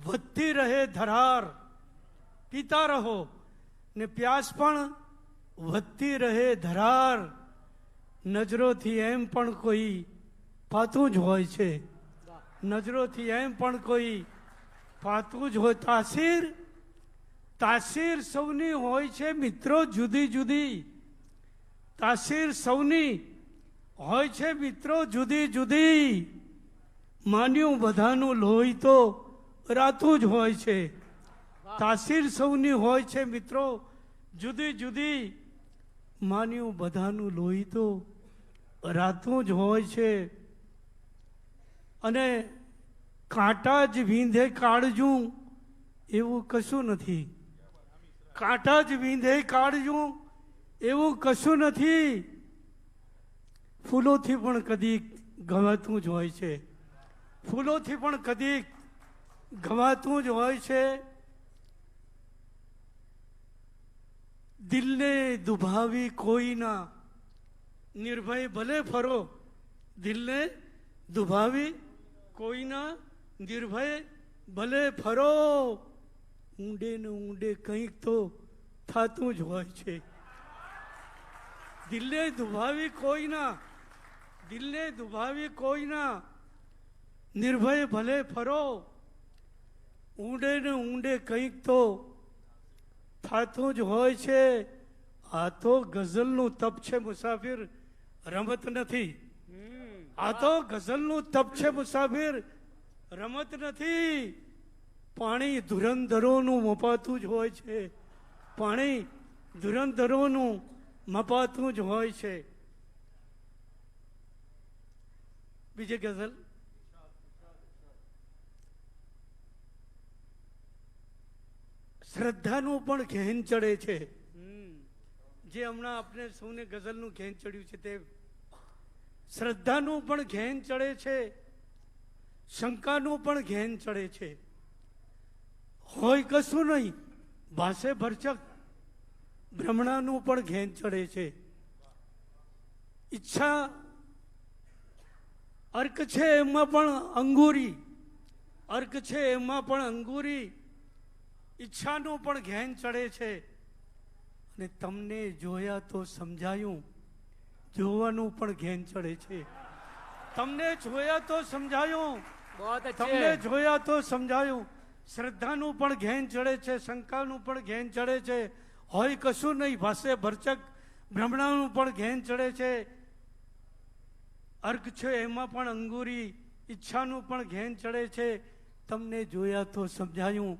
વધતી રહે ધરાર. પીતા રહો ને પ્યાસ પણ વધતી રહે ધરાર. નજરોથી એમ પણ કોઈ પાતું જ હોય છે. નજરોથી એમ પણ કોઈ પાતું જ હોય. તાસીર સૌની હોય છે મિત્રો જુદી જુદી. તાસીર સૌની હોય છે મિત્રો જુદી જુદી. માન્યું બધાનું લોહી તો રાતું જ હોય છે. તાસીર સૌની હોય છે મિત્રો જુદી જુદી. માન્યું બધાનું લોહી તો રાતું જ હોય છે. અને કાંટા જ વીંધે કાળજું એવું કશું નથી. કાંટા જ વીંધે કાળજું એવું કશું નથી. ફૂલોથી પણ કદીક ગવાતું જ હોય છે. ફૂલોથી પણ કદીક ગવાતું જ હોય છે. દિલને દુભાવી કોઈના નિર્ભય ભલે ફરો. દિલને દુભાવી કોઈના નિર્ભય ભલે ફરો. ઊંડે ને ઊંડે કંઈક તો થતું જ હોય છે. દિલને દુભાવી કોઈના નિર્ભય ભલે ફરો. ઊંડે ને ઊંડે કંઈક તો થતું જ હોય છે. આ તો ગઝલનું તપ છે મુસાફિર, રમત નથી. આ તો ગઝલનું તપ છે મુસાફિર, રમત નથી. પાણી ધુરંધરોનું મપાતું જ હોય છે. પાણી ધુરંધરોનું મપાતું જ હોય છે. બીજી ગઝલ શ્રદ્ધાનું પણ ઘેન ચડે છે. જે હમણાં આપણે સૌને ગઝલનું ઘેન ચડ્યું છે તે શ્રદ્ધાનું પણ ઘેન ચડે છે. શંકાનું પણ ઘેન ચડે છે. હોય કશું નહીં ભાષે ભરચક ભ્રમણાનું પણ ઘેન ચડે છે. ઈચ્છા અર્ક છે એમાં પણ અંગૂરી. અર્ક છે એમાં પણ અંગૂરી. ઈચ્છાનું પણ ઘેન ચડે છે. અને તમને જોયા તો સમજાયું, જોવાનું પણ ઘેન ચડે છે. તમને જોયા તો સમજાયું, તમને જોયા તો સમજાયું. શ્રદ્ધાનું પણ ઘેન ચડે છે. શંકાનું પણ ઘેન ચડે છે. હોય કશું નહીં ભાષે ભરચક ભ્રમણાનું પણ ઘેન ચડે છે. અર્ક છે એમાં પણ અંગૂરી. ઈચ્છાનું પણ ઘેન ચડે છે. તમને જોયા તો સમજાયું,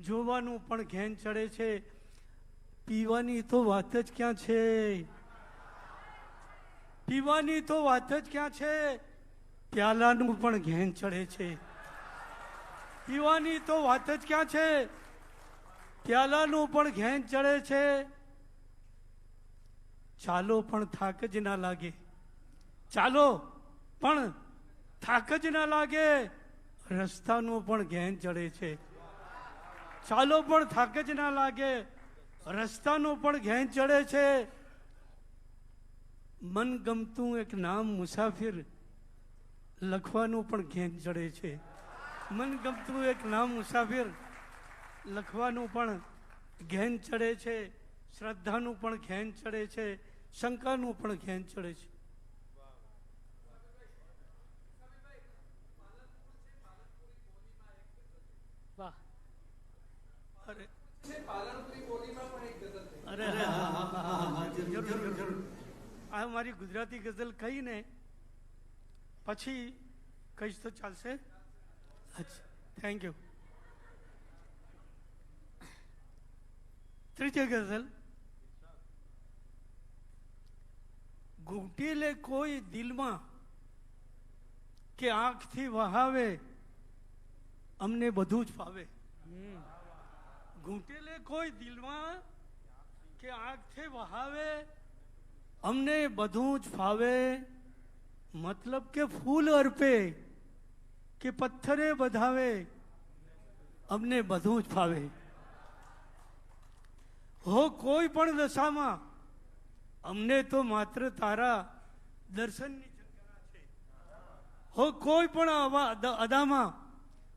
જોવાનું પણ ઘેન ચડે છે. પીવાની તો વાત જ ક્યાં છે. પીવાની તો વાત જ ક્યાં છે. પ્યાલાનું પણ ઘેન ચડે છે. પીવાની તો વાત જ ક્યાં છે. પ્યાલાનું પણ ઘેન ચડે છે. ચાલો પણ થાક જ ના લાગે. ચાલો પણ થાક જ ના લાગે. રસ્તાનું પણ ઘેન ચડે છે. ચાલો પણ થાક જ ના લાગે. રસ્તાનું પણ ઘેન ચડે છે. મન ગમતું એક નામ મુસાફિર લખવાનું પણ ઘેન ચડે છે. મન ગમતું એક નામ મુસાફિર લખવાનું પણ ઘેન ચડે છે. શ્રદ્ધાનું પણ ઘેન ચડે છે. શંકાનું પણ ઘેન ચડે છે. વાહ. અરે અરે જરૂર. આ મારી ગુજરાતી ગઝલ કહીને પછી કહીશ તો ચાલશે? અચ્છા, થેન્ક યુ. ત્રીજી ગઝલ. ઘૂંટી લે કોઈ દિલમાં કે આંખથી વહાવે, અમને બધું જ ફાવે. ઘૂંટી લે કોઈ દિલમાં કે આંખથી વહાવે, અમને બધું જ ફાવે. મતલબ કે ફૂલ અર્પે કે પથ્થરે વધાવે અમને બધું જ ફાવે. હો કોઈ પણ દશામાં અમને તો માત્ર તારા દર્શનની ઝંખના છે. હો કોઈ પણ અદામાં,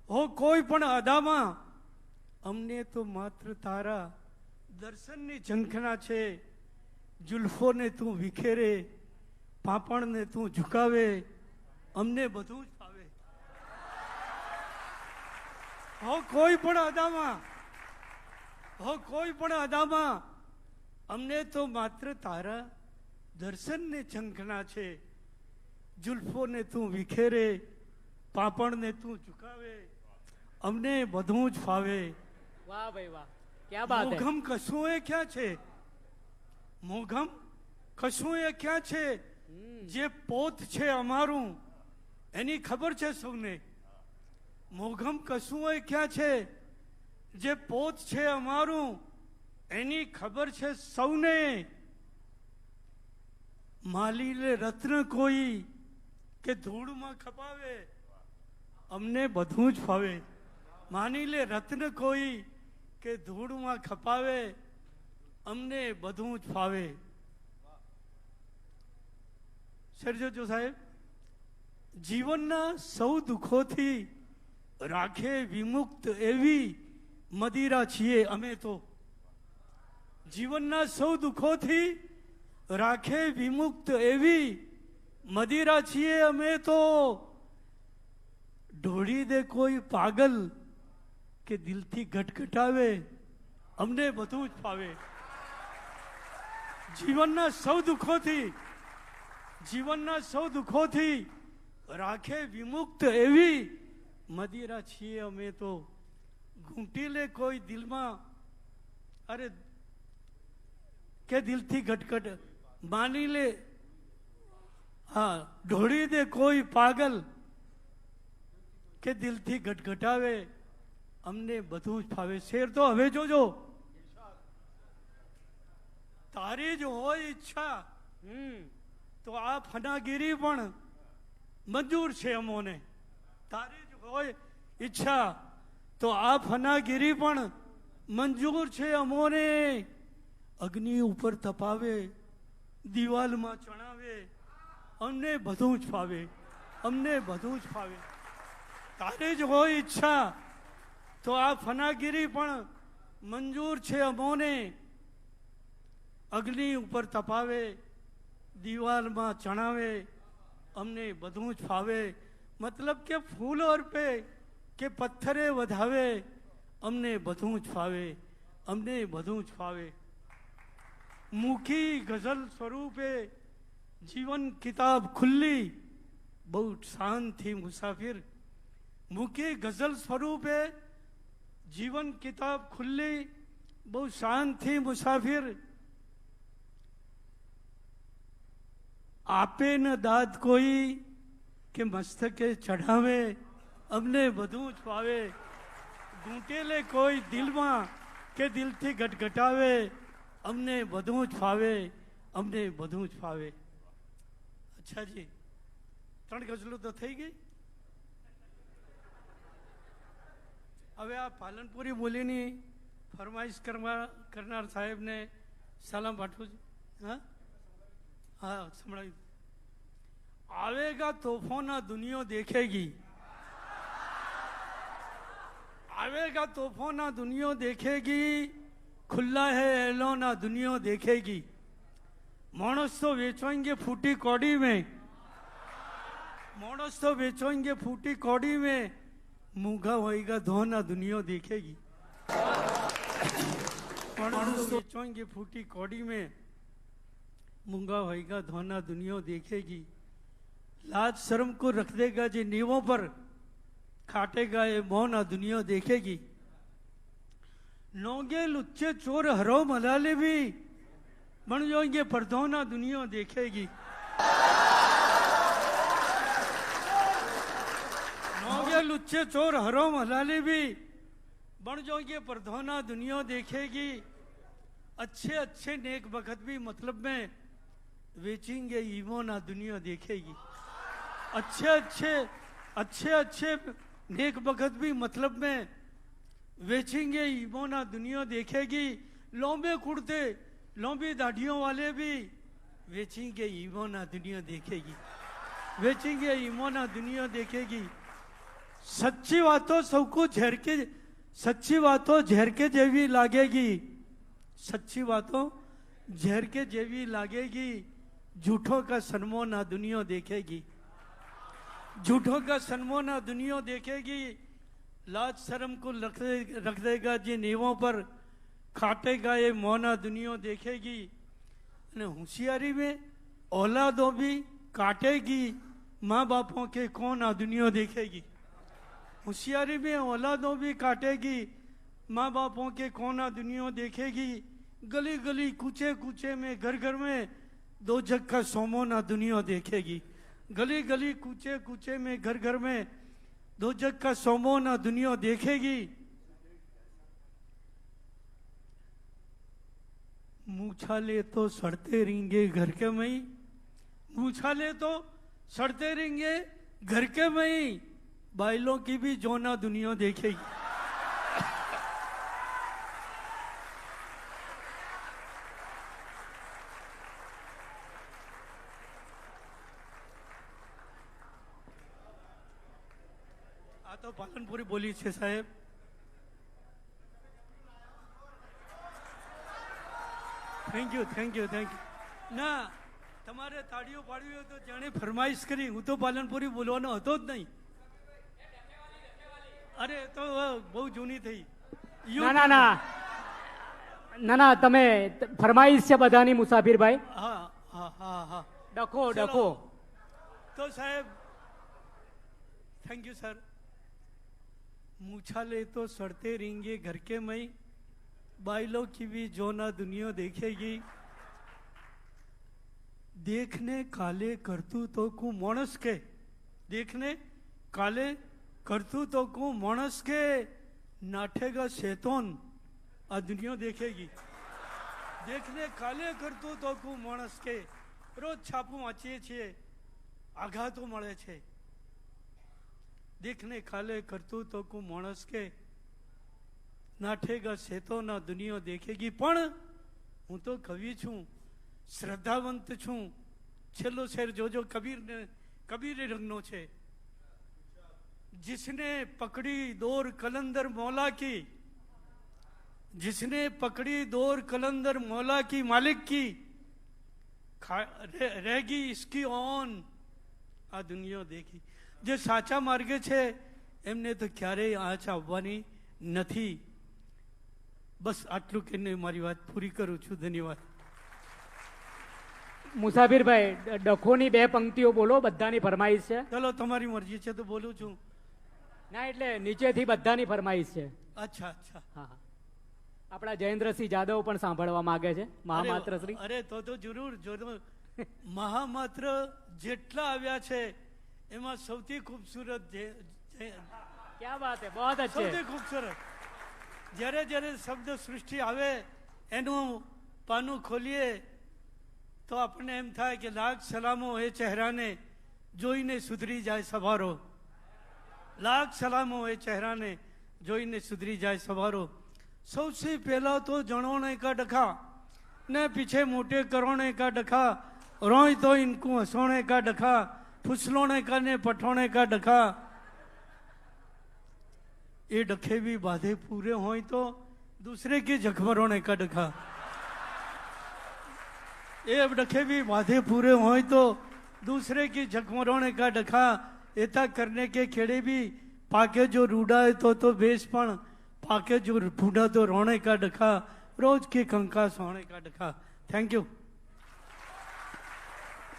હો કોઈ પણ અદામાં અમને તો માત્ર તારા દર્શનની ઝંખના છે. જુલ્ફોને તું વિખેરે, પાપણને તું ઝુકાવે, અમને બધું જ ફાવે. હો કોઈ પણ અદામાં, હો કોઈ પણ અદામાં અમને તો માત્ર તારા દર્શનને ઝંખના છે. જુલ્ફોને તું વિખેરે, પાપણને તું ઝુકાવે, અમને બધું જ ફાવે. વાહ ભાઈ વાહ, ક્યા બાત હે. મોઘમ કશું એ ક્યાં છે, મોઘમ કશું એ ક્યાં છે, જે પોત છે અમારું એની ખબર છે સૌને. મોઘમ કશું એ ક્યાં છે, જે પોત છે અમારું એની ખબર છે સૌને. માલી લે રત્ન કોઈ કે ધૂળમાં ખપાવે, અમને બધું જ ફાવે. માની લે રત્ન કોઈ કે ધૂળમાં ખપાવે, અમને બધું જ ફાવે. સર્જોજો સાહેબ, જીવનના સૌ દુઃખોથી રાખે વિમુક્ત એવી મદિરા છીએ અમે તો. જીવનના સૌ દુઃખોથી રાખે વિમુક્ત એવી મદિરા છીએ અમે તો. ઢોળી દે કોઈ પાગલ કે દિલથી ગટગટાવે, અમને બધું જ ફાવે. જીવનના સૌ દુઃખોથી, જીવનના સૌ દુઃખોથી રાખે વિમુક્ત એવી મદિરા છીએ અમે તો. ઘૂંટી લે કોઈ દિલમાં, અરે કે દિલથી ગટગટ માની લે, હા ઢોળી દે કોઈ પાગલ કે દિલથી ગટગટાવે, અમને બધું જ ફાવે. શેર તો હવે જોજો. તારી જ હોય ઈચ્છા તો આ ફનાગીરી પણ મંજૂર છે અમોને. તારી જ હોય ઈચ્છા તો આ ફનાગીરી પણ મંજૂર છે અમોને. અગ્નિ ઉપર તપાવે, દિવાલમાં ચણાવે, અમને બધું જ ફાવે, અમને બધું જ ફાવે. તારી જ હોય ઈચ્છા તો આ ફનાગીરી પણ મંજૂર છે અમોને. અગ્નિ ઉપર તપાવે, દિવાલમાં ચણાવે, અમને બધું જ ફાવે. મતલબ કે ફૂલ અર્પે કે પથ્થરે વધાવે, અમને બધું જ ફાવે, અમને બધું જ ફાવે. મૂકી ગઝલ સ્વરૂપે જીવન કિતાબ ખુલ્લી, બહુ શાંતિ મુસાફિર. મૂકી ગઝલ સ્વરૂપે જીવન કિતાબ ખુલ્લી, બહુ શાંતિ મુસાફિર. આપે ન દાદ કોઈ કે મસ્તકે ચઢાવે, અમને બધું જ ફાવે. ઘૂંટેલે કોઈ દિલમાં કે દિલથી ગટગટાવે, અમને બધું જ ફાવે, અમને બધું જ ફાવે. અચ્છા જી, 3 ગઝલો તો થઈ ગઈ. હવે આ પાલનપુરી બોલીની ફરમાઈશ કરનાર સાહેબને સલામ પાઠવું છું. હા હા સંભળાવી. આવેગા તોફાના દુનિયા દેખેગી, आवेगा तूफाना दुनिया देखेगी, खुला है एलोना दुनिया देखेगी. मानस तो बेचेंगे फूटी कौड़ी में, मानस तो बेचेंगे फूटी कौड़ी में, मूंगा होएगा धोना दुनिया देखेगी. मानस तो बेचेंगे फूटी कौड़ी में, मूंगा होएगा धोना दुनिया देखेगी. लाज शर्म को रख देगा जी नीवों पर, खाटेगा ये मौना दुनिया देखेगी. नोंगे लुच्चे चोर हरो मलाले भी बन जाएंगे परधोना दुनिया देखेगी. नोंगे लुच्चे चोर हरो मलाले भी बन जाएंगे परधोना दुनिया देखेगी. अच्छे अच्छे नेक बखत भी मतलब में बेचेंगे ईमोना दुनिया देखेगी. अच्छे अच्छे अच्छे अच्छे नेक बखत भी मतलब में बेचेंगे, ईमोना दुनिया देखेगी। लंबे कुर्ते लंबी दाढ़ियों वाले भी बेचेंगे, ईमोना दुनिया देखेगी। बेचेंगे, ईमोना दुनिया देखेगी। सच्ची बातों सबको झेर के, सच्ची बातों झेर के जेवी लागेगी। सच्ची बातों झेर के जेवी लागेगी। झूठों का सन्मो ना दुनिया देखेगी। झूठों का सन्मो ना दुनिया देखेगी। लाज शर्म को रख देगा जी नीवों पर, खाटेगा ये मोना दुनिया देखेगी। અને હોશિયારી में औलादों भी काटेगी, माँ बापों के कौन आ दुनिया देखेगी। होशियारी में औलादों भी काटेगी, माँ बापों के कौन आ दुनिया देखेगी। गली गली कूचे कूचे में घर घर में दो जग का सोमो ना दुनिया देखेगी। गली गली कूचे कूचे में घर घर में दो जग का सोमो ना दुनिया देखेगी। मूछाले तो सड़ते रहेंगे घर के में ही, मूछाले तो सड़ते रहेंगे घर के में ही। बाइलों की भी जोना दुनिया देखेगी। આ તો પાલનપુરી બોલી છે સાહેબ। Thank you thank you thank you. ના તમારે તાળીઓ પાડવી હોય તો જાણે ફરમાઈશ કરી, હું તો પાલનપુરી બોલવાનો હતો જ નહીં। અરે તો બહુ જૂની થઈ। ના ના ના ના ના, તમે ફરમાઈશ છે બધાની મુસાફિરભાઈ। હા હા હા હા, ડખો ચલો। ડખો। તો સાહેબ થેન્ક યુ સર। मूछाले तो सड़ते रहेंगे घर के मई, बाइलों की भी जो ना दुनिया देखेगी। देखने काले करतूतों को मानस के, देखने काले करतूतों को मानस के नाठेगा शैतान आ दुनिया देखेगी। देखने काले करतूतों को मानस के रोज छापू वाँचीए છીએ, आघातो મળે છે। देखने काले करतूतों को मानस के नाठेगा सेतो ना दुनिया देखेगी। पण हूँ तो कवि छू, श्रद्धावंत छू। छेल्लो शेर जो कबीर रंगनो छे। जिसने पकड़ी डोर कलंदर मौला की, जिसने पकड़ी डोर कलंदर मौला की मालिक की, रहेगी इसकी ओन आ दुनिया देखी। જે સાચા માર્ગે છે એમને તો ક્યારેય આંચ આવવાની નથી। બસ આટલું કહીને મારી વાત પૂરી કરું છું। ધન્યવાદ। મુસાફિરભાઈ ડખોની બે પંક્તિઓ બોલો, બધાની ફરમાઈશ છે। ચલો તમારી મરજી છે તો બોલું છું। ના એટલે નીચેથી બધાની ફરમાઈશ છે। અચ્છા અચ્છા। હા હા, આપણા જયેન્દ્રસિંહ જાદવ પણ સાંભળવા માંગે છે, મહામાત્ર શ્રી। અરે તો જરૂર જરૂર। મહામાત્ર જેટલા આવ્યા છે એમાં સૌથી ખૂબસૂરત ક્યા બાત હે, બહુત અચ્છે। સૌથી ખૂબસૂરત જ્યારે જ્યારે શબ્દ સૃષ્ટિ આવે એનું પાનું ખોલીએ તો આપણને એમ થાય કે લાખ સલામો એ ચહેરાને જોઈને સુધરી જાય સવારો। લાખ સલામો એ ચહેરાને જોઈને સુધરી જાય સવારો। સૌથી પહેલા તો જણોને કા ડખા ને પીછે મોટે કરોણે કા ડખા, રોય તો ઇનકુ હસોણે કા ડખા, फुसलोने का ने पठोने का डखा। ये डखे भी बाधे पूरे हो तो दूसरे के जखमरोने का डखा। ये डखे भी बाधे पूरे हो तो दूसरे की जखमरोने का डखा। ऐसा करने के खेड़े भी पाके जो रूडा है तो बेस पण, पाके जो बूढ़ा तो रोने का डखा। रोज के कंकास होने का डखा। Thank you.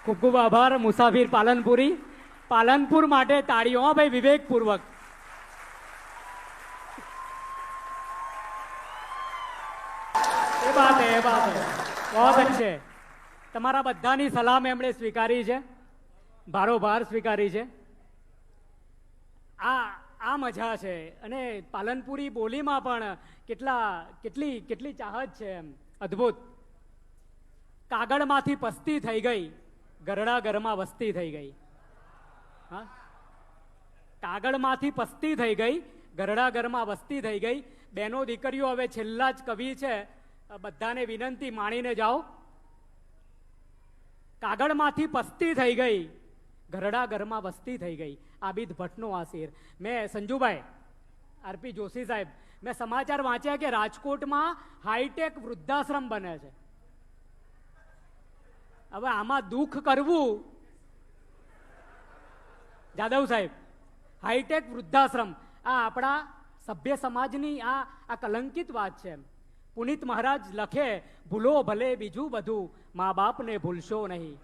ખૂબ ખૂબ આભાર મુસાફિર પાલનપુરી। પાલનપુર માટે તાળીઓ હા ભાઈ, વિવેકપૂર્વક। એ બાત હે, એ બાત હે, બહુત અચ્છે। તમારા બધાની સલામ એમણે સ્વીકારી છે, ભારોભાર સ્વીકારી છે। આ મજા છે। અને પાલનપુરી બોલીમાં પણ કેટલી ચાહત છે, એમ અદ્ભુત। કાગળમાંથી પસ્તી થઈ ગઈ, ગરડા ઘરમાં વસ્તી થઈ ગઈ। હા કાગળમાંથી પસ્તી થઈ ગઈ, ઘરડા ઘરમાં વસ્તી થઈ ગઈ. બહેનો દીકરીઓ, હવે છેલ્લા જ કવિ છે, બધાને વિનંતી, માણીને જાઓ. કાગળમાંથી પસ્તી થઈ ગઈ, ઘરડા ઘરમાં વસ્તી થઈ ગઈ. આબિદ ભટ્ટનો આ શેર. મેં સંજુભાઈ, આરપી જોશી સાહેબ, મેં સમાચાર વાંચ્યા કે રાજકોટમાં હાઈટેક વૃદ્ધાશ્રમ બને છે. હવે આમાં દુઃખ કરવું, જાદવ સાહેબ, હાઈટેક વૃદ્ધાશ્રમ, આ આપણા સભ્ય સમાજની આ કલંકિત વાત છે. પુનિત મહારાજ લખે, ભૂલો ભલે બીજું બધું, મા બાપને ભૂલશો નહીં.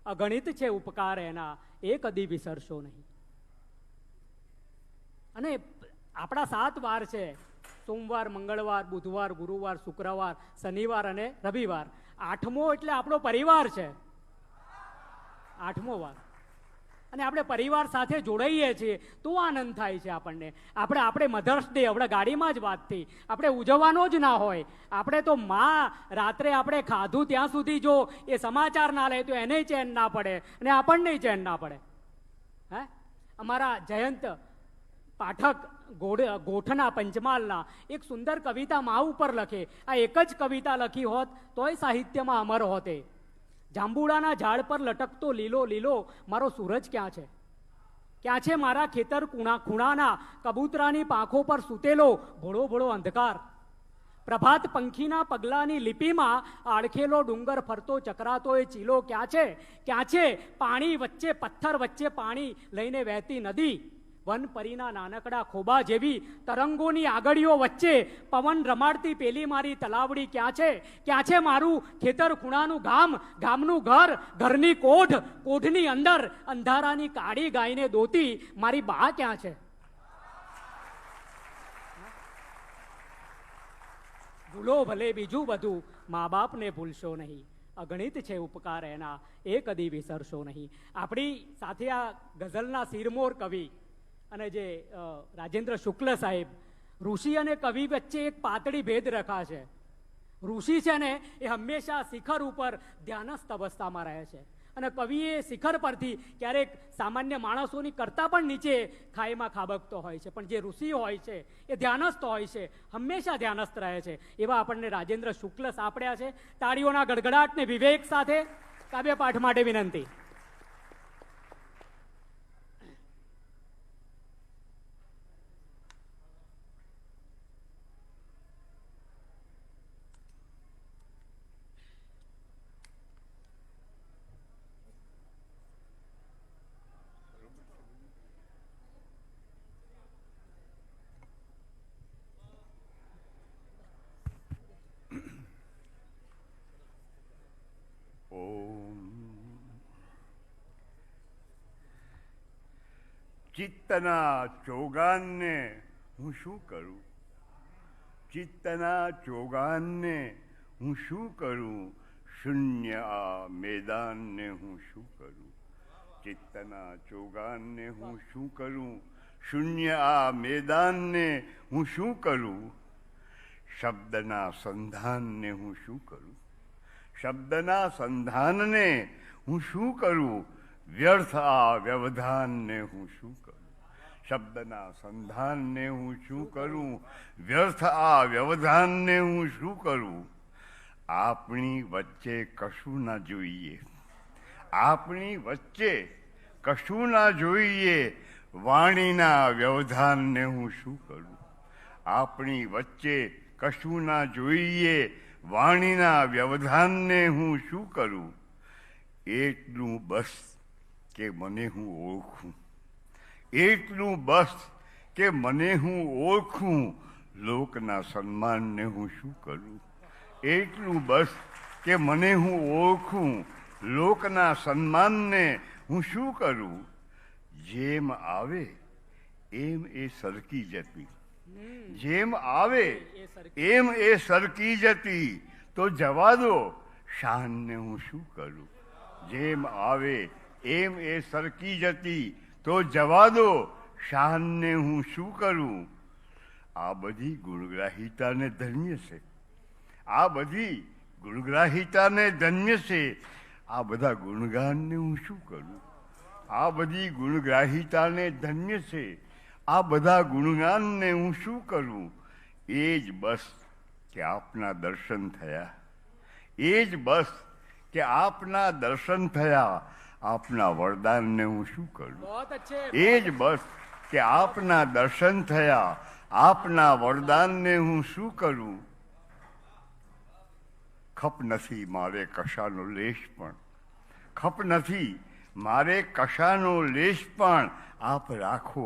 અગણિત છે ઉપકાર એના, એ કદી વિસરશો નહીં. અને આપણા 7 વાર છે: સોમવાર, મંગળવાર, બુધવાર, ગુરુવાર, શુક્રવાર, શનિવાર અને રવિવાર. 8મો એટલે આપણો પરિવાર છે. 8મો વાર. અને આપણે પરિવાર સાથે જોડાઈએ છીએ તો આનંદ થાય છે આપણને. આપણે મધર્સ ડે આપણે ગાડીમાં જ વાત થઈ, આપણે ઉજવવાનો જ ના હોય. આપણે તો માં રાત્રે આપણે ખાધું ત્યાં સુધી જો એ સમાચાર ના લે તો એને ચેન ના પડે અને આપણને ચેન ના પડે. હે, અમારા જયંત પાઠક ગોઠના પંચમહાલના એક સુંદર કવિતા મા ઉપર લખે. આ એક જ કવિતા લખી હોત તોય સાહિત્યમાં અમર હોતે. જાંબુડાના ઝાડ પર લટકતો લીલો લીલો મારો સૂરજ ક્યાં છે? ક્યાં છે મારા ખેતર ખૂણાના કબૂતરાની પાંખો પર સૂતેલો ભોળો ભોળો અંધકાર? પ્રભાત પંખીના પગલાની લિપિમાં આડખેલો ડુંગર ફરતો ચકરાતો એ ચીલો ક્યાં છે? ક્યાં છે પાણી વચ્ચે, પથ્થર વચ્ચે પાણી લઈને વહેતી નદી? વનપરીના નાનકડા ખોબા જેવી તરંગોની આગળીઓ વચ્ચે પવન રમાડતી પેલી મારી તલાવડી ક્યાં છે? ક્યાં છે મારું ખેતર ખૂણાનું ગામ, ગામનું ઘર, ઘરની કોઢ, કોઢની અંદર અંધારાની કાળી ગાયને દોતી મારી બા ક્યાં છે? ભૂલો ભલે બીજું બધું, મા બાપને ભૂલશો નહીં. અગણિત છે ઉપકાર એના, એ કદી વિસરશો નહીં. આપણી સાથે આ ગઝલના શિરમોર કવિ અને જે રાજેન્દ્ર શુક્લ સાહેબ, ઋષિ અને કવિ વચ્ચે એક પાતળી ભેદ રખા છે. ઋષિ છે ને એ હંમેશા શિખર ઉપર ધ્યાનસ્થ અવસ્થામાં રહે છે, અને કવિએ શિખર પરથી ક્યારેક સામાન્ય માણસોની કરતાં પણ નીચે ખાઈમાં ખાબકતો હોય છે. પણ જે ઋષિ હોય છે એ ધ્યાનસ્થ હોય છે, હંમેશા ધ્યાનસ્થ રહે છે. એવા આપણને રાજેન્દ્ર શુક્લ સાંપડ્યા છે. તાળીઓના ગડગડાટને વિવેક સાથે કાવ્ય પાઠ માટે વિનંતી. ચિત્તના ચોગાનને હું શું કરું? ચિત્તના ચોગાનને હું શું કરું? શૂન્ય આ મેદાનને હું શું કરું? ચિત્તના ચોગાનને હું શું કરું? શૂન્ય આ મેદાનને હું શું કરું? શબ્દના સંધાનને હું શું કરું? શબ્દના સંધાનને હું શું કરું? વ્યર્થ આ વ્યવધાનને હું શું કરું? શબ્દના સંધાનને હું શું કરું? વ્યર્થ આ વ્યવધાનને હું શું કરું? આપણી વચ્ચે કશું ના જોઈએ, આપણી વચ્ચે કશું ના જોઈએ, વાણીના વ્યવધાનને હું શું કરું? આપણી વચ્ચે કશું ના જોઈએ, વાણીના વ્યવધાનને હું શું કરું? એટલું બસ કે મને હું ઓળખું, એટલું બસ કે મને હું ઓળખું, લોકના સન્માનને હું શું કરું? એટલું બસ કે મને હું ઓળખું, લોકના સન્માનને હું શું કરું? જેમ આવે એમ એ સરકી જતી, જેમ આવે એમ એ સરકી જતી, તો જવા દો શાનને હું શું કરું? જેમ આવે એમ એ સરકી જતી, તો જવા દો શાનને હું શું કરું? આ બધી ગુણગ્રાહિતાને ધન્ય છે, આ બધી ગુણગ્રાહિતાને ધન્ય છે. આ બધા ગુણગાનને હું શું કરું? આ બધી ગુણગ્રાહિતાને ધન્ય છે. આ બધા ગુણગાનને હું શું કરું? એ જ બસ કે આપના દર્શન થયા. એ જ બસ કે આપના દર્શન થયા. આપના વરદાનને હું શું કરું? बहुत अच्छे એ જ બસ કે આપના દર્શન થયા. આપના વરદાનને હું શું કરું? ખપ નથી મારે કશાનો લેશ પણ. ખપ નથી મારે કશાનો લેશ પણ. આપ રાખો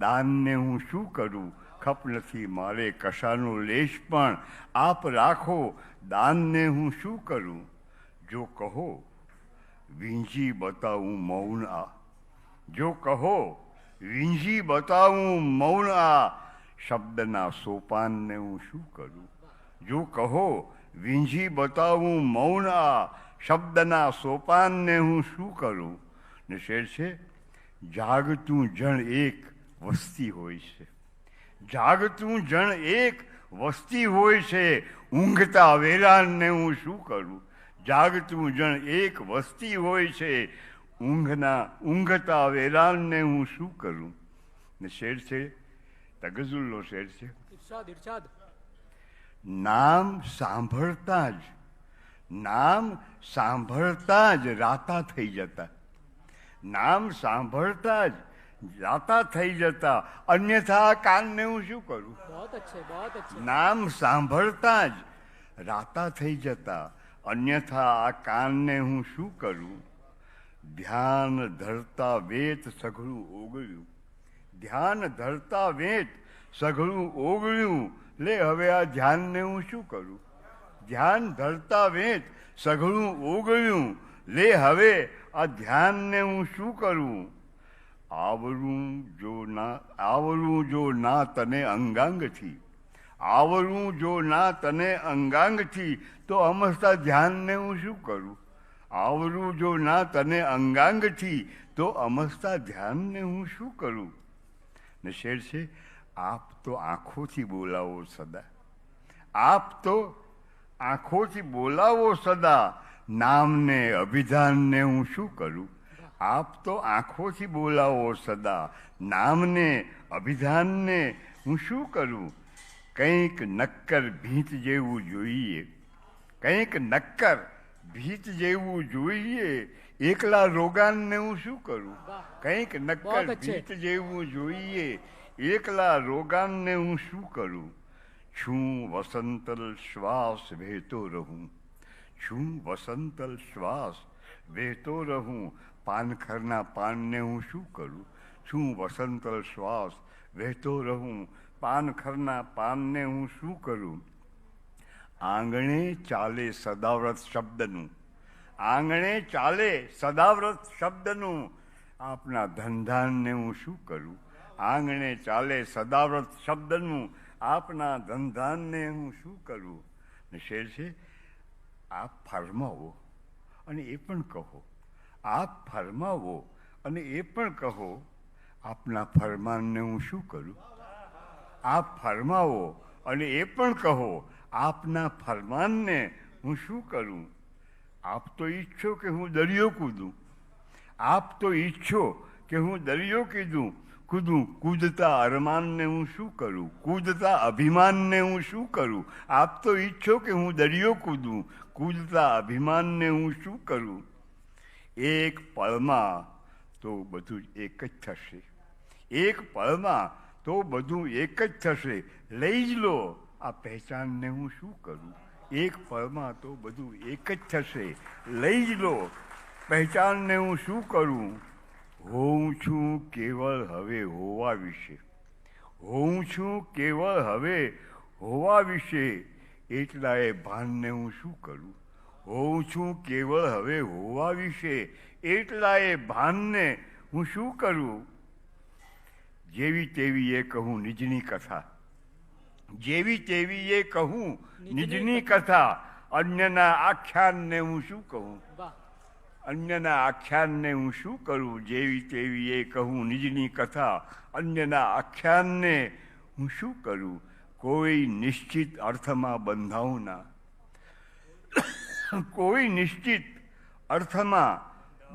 દાનને હું શું કરું? ખપ નથી મારે કશાનો લેશ પણ. આપ રાખો દાનને હું શું કરું? જો કહો વીંજી બતાવું મૌન આ. જો કહો વીંજી બતાવું મૌન આ. શબ્દના સોપાનને હું શું કરું? જો કહો વીંજી બતાવું મૌન આ. શબ્દના સોપાનને હું શું કરું? ને શેર છે, જાગતું જણ એક વસ્તી હોય છે. જાગતું જણ એક વસ્તી હોય છે. ઊંઘતા વેરાનને હું શું કરું? જાગતું જણ એક વસ્તી હોય છે. ઊંઘતા વેરાનને હું શું કરું? ને શેર છે, તગઝુલનો શેર છે, इरशाद इरशाद નામ સાંભળતા જ રાતા થઈ જતા. નામ સાંભળતા જ રાતા થઈ જતા. અન્યથા કાનને હું શું કરું? बहुत अच्छे बहुत अच्छे નામ સાંભળતા જ રાતા થઈ જતા. અન્યથા આ કાનને હું શું કરું? ધ્યાન ધરતા વેત સઘળું ઓગળ્યું. ધ્યાન ધરતા વેત સઘળું ઓગળ્યું. લે હવે આ ધ્યાનને હું શું કરું? ધ્યાન ધરતા વેત સઘળું ઓગળ્યું. લે હવે આ ધ્યાનને હું શું કરું? આવરું જો ના તને અંગાંગથી. આવરું જો ના તને અંગાંગથી તો અમસ્તા ધ્યાનને હું શું કરું? આવરું જો ના તને અંગાંગથી તો અમસ્તા ધ્યાનને હું શું કરું? ને શેર છે, આપ તો આંખોથી બોલાવો સદા. આપ તો આંખોથી બોલાવો સદા. નામને અભિધાનને હું શું કરું? આપ તો આંખોથી બોલાવો સદા. નામને અભિધાનને હું શું કરું? કંઈક નક્કર ભીત જેવું જોઈએ. કંઈક નક્કર ભીત જેવું જોઈએ. એકલા રોગાનને હું શું કરું? કંઈક નક્કર ભીત જેવું જોઈએ. એકલા રોગાનને હું શું કરું? છું વસંતલ શ્વાસ વહેતો રહું. છું વસંતલ શ્વાસ વહેતો રહું. પાનખરના પાનને હું શું કરું? છું વસંતલ શ્વાસ વહેતો રહું. પાનખરના પાનને હું શું કરું? આંગણે ચાલે સદાવ્રત શબ્દનું. આંગણે ચાલે સદાવ્રત શબ્દનું. આપના ધંધાનને હું શું કરું? આંગણે ચાલે સદાવ્રત શબ્દનું. આપના ધંધાનને હું શું કરું? ને શેર છે, આપ ફરમાવો અને એ પણ કહો. આપ ફરમાવો અને એ પણ કહો. આપના ફરમાનને હું શું કરું? આપ ફરમાવો અને એ પણ કહો. આપના ફરમાનને હું શું કરું? આપ તો ઈચ્છો કે હું દરિયો કૂદું. આપ તો ઈચ્છો કે હું દરિયો કૂદું. કૂદતા અરમાનને હું શું કરું? કૂદતા અભિમાનને હું શું કરું? આપ તો ઈચ્છો કે હું દરિયો કૂદું. કૂદતા અભિમાનને હું શું કરું? એક પળમાં તો બધું એક જ થશે. એક પળમાં તો બધું એક જ થશે. લઈ જ લો આ પહેચાનને હું શું કરું? એક પળમાં તો બધું એક જ થશે. લઈ જ લો પહેચાનને હું શું કરું? હોઉં છું કેવળ હવે હોવા વિશે. હોઉં છું કેવળ હવે હોવા વિશે. એટલા એ ભાનને હું શું કરું? હોઉં છું કેવળ હવે હોવા વિશે. એટલા એ ભાનને હું શું કરું? જેવી તેવી એ કહું નિજની કથા. જેવી તેવી એ કહું નિજની કથા. અન્યના આખ્યાનને હું શું કહું? અન્યના આખ્યાનને હું શું કરું? જેવી તેવી એ કહું નિજની કથા. અન્યના આખ્યાનને હું શું કરું? કોઈ નિશ્ચિત અર્થમાં બંધાવું ના. કોઈ નિશ્ચિત અર્થમાં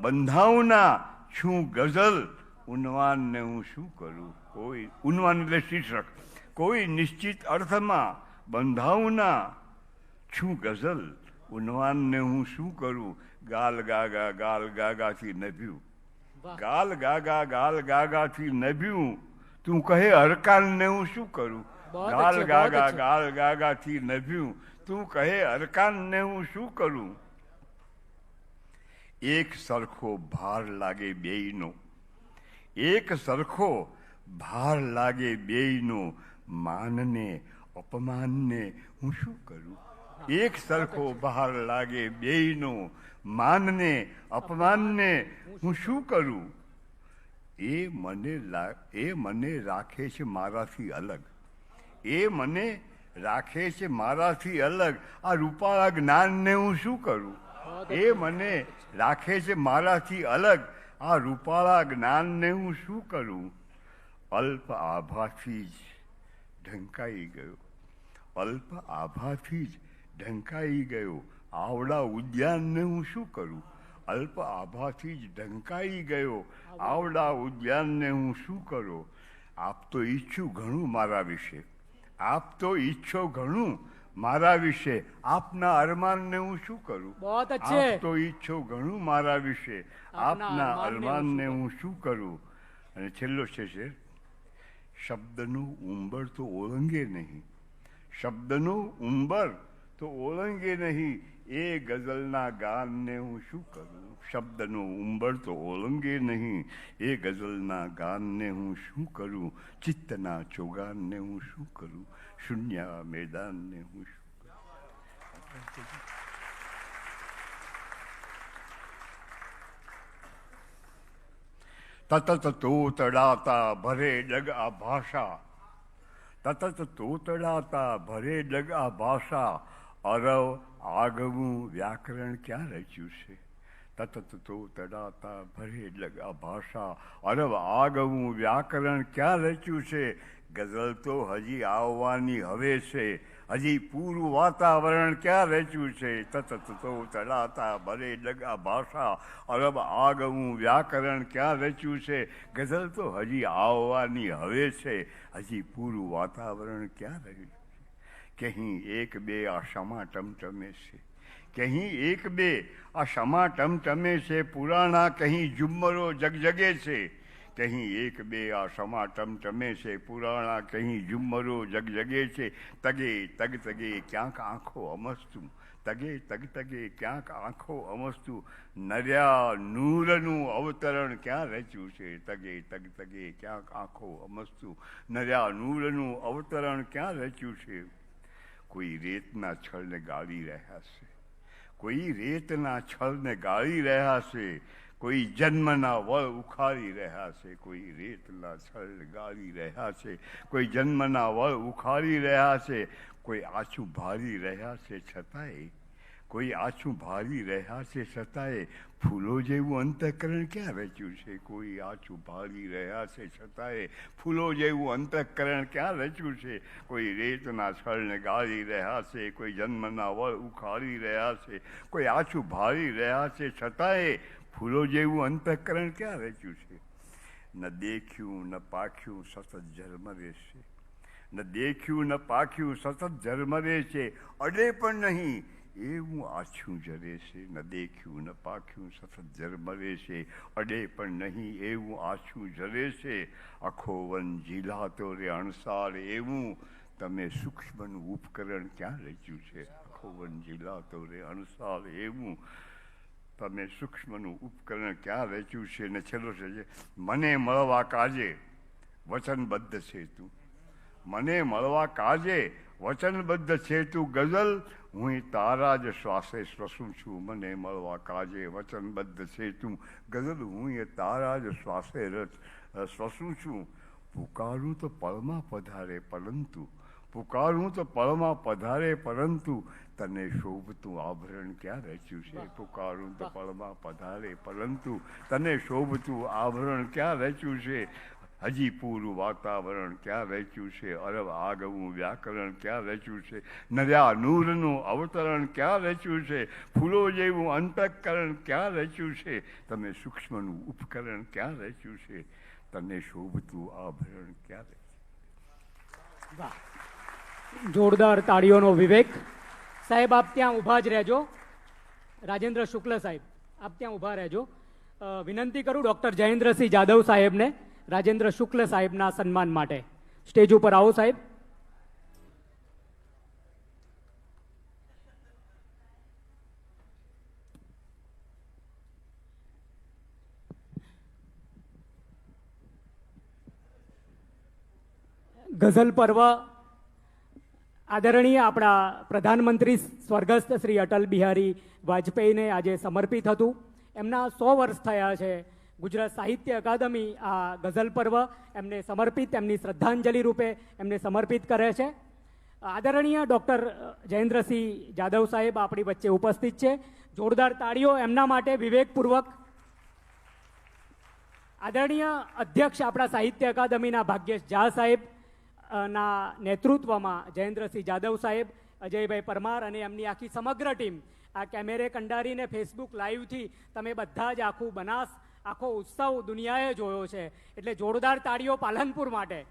બંધાવું ના. છું ગઝલ ઉન્વાનને હું શું કરું. કોઈ ઉન્વાન એટલે શીર્ષક. કોઈ નિશ્ચિત અર્થમાં બંધાવું ના, છું ગઝલ ઉન્વાનને હું શું કરું. ગાલ ગાગાથી નભ્યું, ગાલ ગાગાથી નભ્યું, તું કહે અરકાનને હું શું કરું. ગાલ ગાગાથી નભ્યું, તું કહે અરકાનને હું શું કરું. એક સરખો ભાર લાગે બેયનો, એક સરખો ભાર લાગે બેયનો, માનને અપમાનને હું શું કરું. એક સરખો ભાર લાગે બેયનો, માનને અપમાનને હું શું કરું. એ મને રાખે છે મારાથી અલગ, એ મને રાખે છે મારાથી અલગ, આ રૂપાળા જ્ઞાનને હું શું કરું. એ મને રાખે છે મારાથી અલગ, આ રૂપાળા જ્ઞાનને હું શું કરું. અલ્પ આભાથી જ ઢંકાઈ ગયો, અલ્પ આભાથી જ ઢંકાઈ ગયો, આવડા ઉદ્યાનને હું શું કરું. અલ્પ આભાથી જ ઢંકાઈ ગયો, આવડા ઉદ્યાનને હું શું કરું. આપ તો ઈચ્છું ઘણું મારા વિશે, આપ તો ઈચ્છો ઘણું મારા વિશે, આપના અરમાનને હું શું કરું. આપ તો ઈચ્છો ઘણું મારા વિશે, આપના અરમાનને હું શું કરું. અને છેલ્લો છે શબ્દનું ઉંબર તો ઓળંગે નહીં, શબ્દનું ઉંબર તો ઓળંગે નહીં, એ ગઝલના ગાનને હું શું કરું. શબ્દનું ઉંબર તો ઓળંગે નહીં, એ ગઝલના ગાનને હું શું કરું. ચિત્તના ચોગાનને હું શું કરું. શૂન્ય મેદાનને હું શું કરું. તતત તોતડાતા ભરે ડગ આ ભાષા, તતત તોતડાતા ભરે ડગ આ ભાષા, અરવ આગવું વ્યાકરણ ક્યાં રચ્યું છે. તતત તોતડાતા ભરે ડગ આ ભાષા, અરવ આગવું વ્યાકરણ ક્યાં રચ્યું છે. ગઝલ તો હજી આવવાની હવે છે, હજી પૂરું વાતાવરણ ક્યાં રચ્યું છે. તતત તોતડાતા ભરે ડગ આ ભાષા, અરબ આગવું વ્યાકરણ ક્યાં રચ્યું છે. ગઝલ તો હજી આવવાની હવે છે, હજી પૂરું વાતાવરણ ક્યાં રહ્યું છે. કहीं એક બે આ ક્ષમા ટમટમે છે, કहीं એક બે આ ક્ષમા ટમટમે છે. પુરાણા કहीं ઝુમ્મરો જગજગે છે, કहीं એક બે આ ક્ષમા ટમટમે છે. પુરાણા કहीं ઝુમ્મરો જગજગે છે. તગે તગ તગે ક્યાંક આંખો અમસ્તું, તગે તગ તગે ક્યાંક આંખો અમસ્તું. નર્યા નૂરનું અવતરણ ક્યાં રચ્યું છે. તગે તગ તગે ક્યાંક આંખો અમસ્તું. નર્યા નૂરનું અવતરણ ક્યાં રચ્યું છે. કોઈ રેતના છળને ગાળી રહ્યા છે, કોઈ રેતના છળને ગાળી રહ્યા છે. કોઈ જન્મના વળ ઉખાડી રહ્યા છે, કોઈ રેતના છળ ગાળી રહ્યા છે. કોઈ જન્મના વળ ઉખાડી રહ્યા છે. કોઈ આછું ભારી રહ્યા છે છતાંય, કોઈ આછું ભારી રહ્યા છે છતાંય ફૂલો જેવું અંતઃકરણ ક્યાં રચ્યું છે. કોઈ આછું ભારી રહ્યા છે છતાંય ફૂલો જેવું અંતઃકરણ ક્યાં રચ્યું છે. કોઈ રેતના છળને ગાળી રહ્યા છે, કોઈ જન્મના વળ ઉખાડી રહ્યા છે. કોઈ આછું ભારી રહ્યા છે છતાંય ફૂલો જેવું અંતઃકરણ ક્યાં રચ્યું છે. ન દેખ્યું ન પાખ્યું સતત ઝરમરે છે, ન દેખ્યું ન પાખ્યું સતત ઝરમરે છે. અડે પણ નહીં એવું આછું જરે છે. ન દેખ્યું ન પાખ્યું સતત ઝરમરે છે, અડે પણ નહીં એવું આછું જરે છે. આખો વન ઝીલાતો રે અણસાર એવું તમે સૂક્ષ્મનું ઉપકરણ ક્યાં રચ્યું છે. આખો વન ઝીલાતો રે અણસાર એવું તમે સૂક્ષ્મનું ઉપકરણ ક્યાં રચ્યું છે. ને છેલ્લો છે મને મળવા કાજે વચનબદ્ધ છે તું, મને મળવા કાજે વચનબદ્ધ છે તું. ગઝલ હું તારા જ શ્વાસે શ્વસું છું, મને મળવા કાજે વચનબદ્ધ છે તું. ગઝલ હું તારા જ શ્વાસે શ્વસું છું. પુકારું તો પળમાં પધારે પરંતુ, પુકારું તો પળમાં પધારે પરંતુ તને શોભતું આભરણ ક્યાં રચ્યું છે. પુકારું તો પળમાં પધારે પરંતુ તને શોભતું આભરણ ક્યાં રચ્યું છે. હજી પૂરું વાતાવરણ ક્યાં વેચ્યું છે, અરબ આગવું વ્યાકરણ ક્યાં વેચ્યું છે, નર્યા નૂરનું અવતરણ ક્યાં વેચ્યું છે, ફૂલો જેવું અંતઃકરણ ક્યાં વેચ્યું છે, તમે સૂક્ષ્મનું ઉપકરણ ક્યાં વેચ્યું છે, તને શોભતું આભરણ ક્યાં વેચ્યું. વાહ, જોરદાર તાળીઓનો વિવેક. સાહેબ આપ ત્યાં ઊભા જ રહેજો. રાજેન્દ્ર શુક્લ સાહેબ આપ ત્યાં ઊભા રહેજો. વિનંતી કરું ડૉક્ટર જયેન્દ્રસિંહ જાદવ સાહેબને રાજેન્દ્ર શુક્લ સાહેબના સન્માન માટે સ્ટેજ ઉપર આવો સાહેબ. ગઝલ પર્વ આદરણીય આપણા પ્રધાનમંત્રી સ્વર્ગસ્થ શ્રી અટલ બિહારી વાજપેયીને આજે સમર્પિત હતું. એમના 100 વર્ષ થયા છે. ગુજરાત સાહિત્ય અકાદમી આ ગઝલ પર્વ એમને સમર્પિત, એમની શ્રદ્ધાંજલિ રૂપે એમને સમર્પિત કરે છે. આદરણીય ડૉક્ટર જયેન્દ્રસિંહ જાદવ સાહેબ આપણી વચ્ચે ઉપસ્થિત છે. જોરદાર તાળીઓ એમના માટે વિવેકપૂર્વક. આદરણીય અધ્યક્ષ આપણા સાહિત્ય અકાદમીના ભાગ્યેશ ઝા સાહેબ ના નેતૃત્વમાં જયેન્દ્રસિંહ જાદવ સાહેબ, અજયભાઈ પરમાર અને એમની આખી સમગ્ર ટીમ આ કેમેરે કંડારીને ફેસબુક લાઈવથી તમે બધા જ આખું બનાસ આખો ઉત્સવ દુનિયાએ જોયો છે. એટલે જોરદાર તાળીઓ પાલનપુર માટે.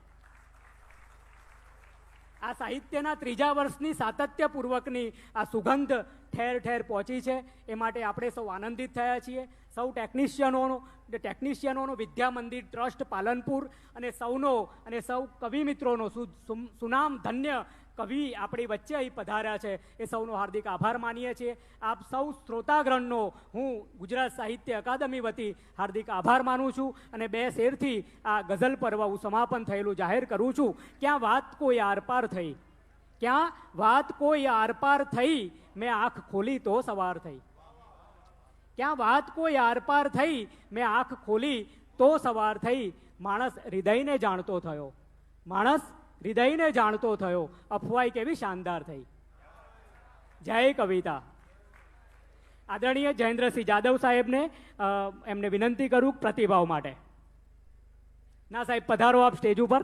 આ સાહિત્યના 3જા વર્ષની સાતત્યપૂર્વકની આ સુગંધ ઠેર ઠેર પહોંચી છે. એ માટે આપણે સૌ આનંદિત થયા છીએ. સૌ ટેકનિશિયનોનો વિદ્યા મંદિર ટ્રસ્ટ પાલનપુર અને સૌ કવિ મિત્રોનો સુનામ ધન્ય કવિ આપણી વચ્ચે અહીં પધાર્યા છે એ સૌનો હાર્દિક આભાર માનીએ છીએ. આપ સૌ શ્રોતાગણનો હું ગુજરાત સાહિત્ય અકાદમી વતી હાર્દિક આભાર માનું છું અને 2 શેરથી આ ગઝલ પર્વ હું સમાપન થયેલું જાહેર કરું છું. ક્યાં વાત કોઈ આરપાર થઈ, ક્યાં વાત કોઈ આરપાર થઈ, મેં આંખ ખોલી તો સવાર થઈ. ક્યાં વાત કોઈ આરપાર થઈ, મેં આંખ ખોલી તો સવાર થઈ. માણસ હૃદયને જાણતો થયો, માણસ હૃદયને જાણતો થયો, અફવાઈ કેવી શાનદાર થઈ. જય કવિતા. આદરણીય જયેન્દ્રસિંહ જાદવ સાહેબને એમને વિનંતી કરું પ્રતિભાવ માટે. ના સાહેબ પધારો આપ સ્ટેજ ઉપર.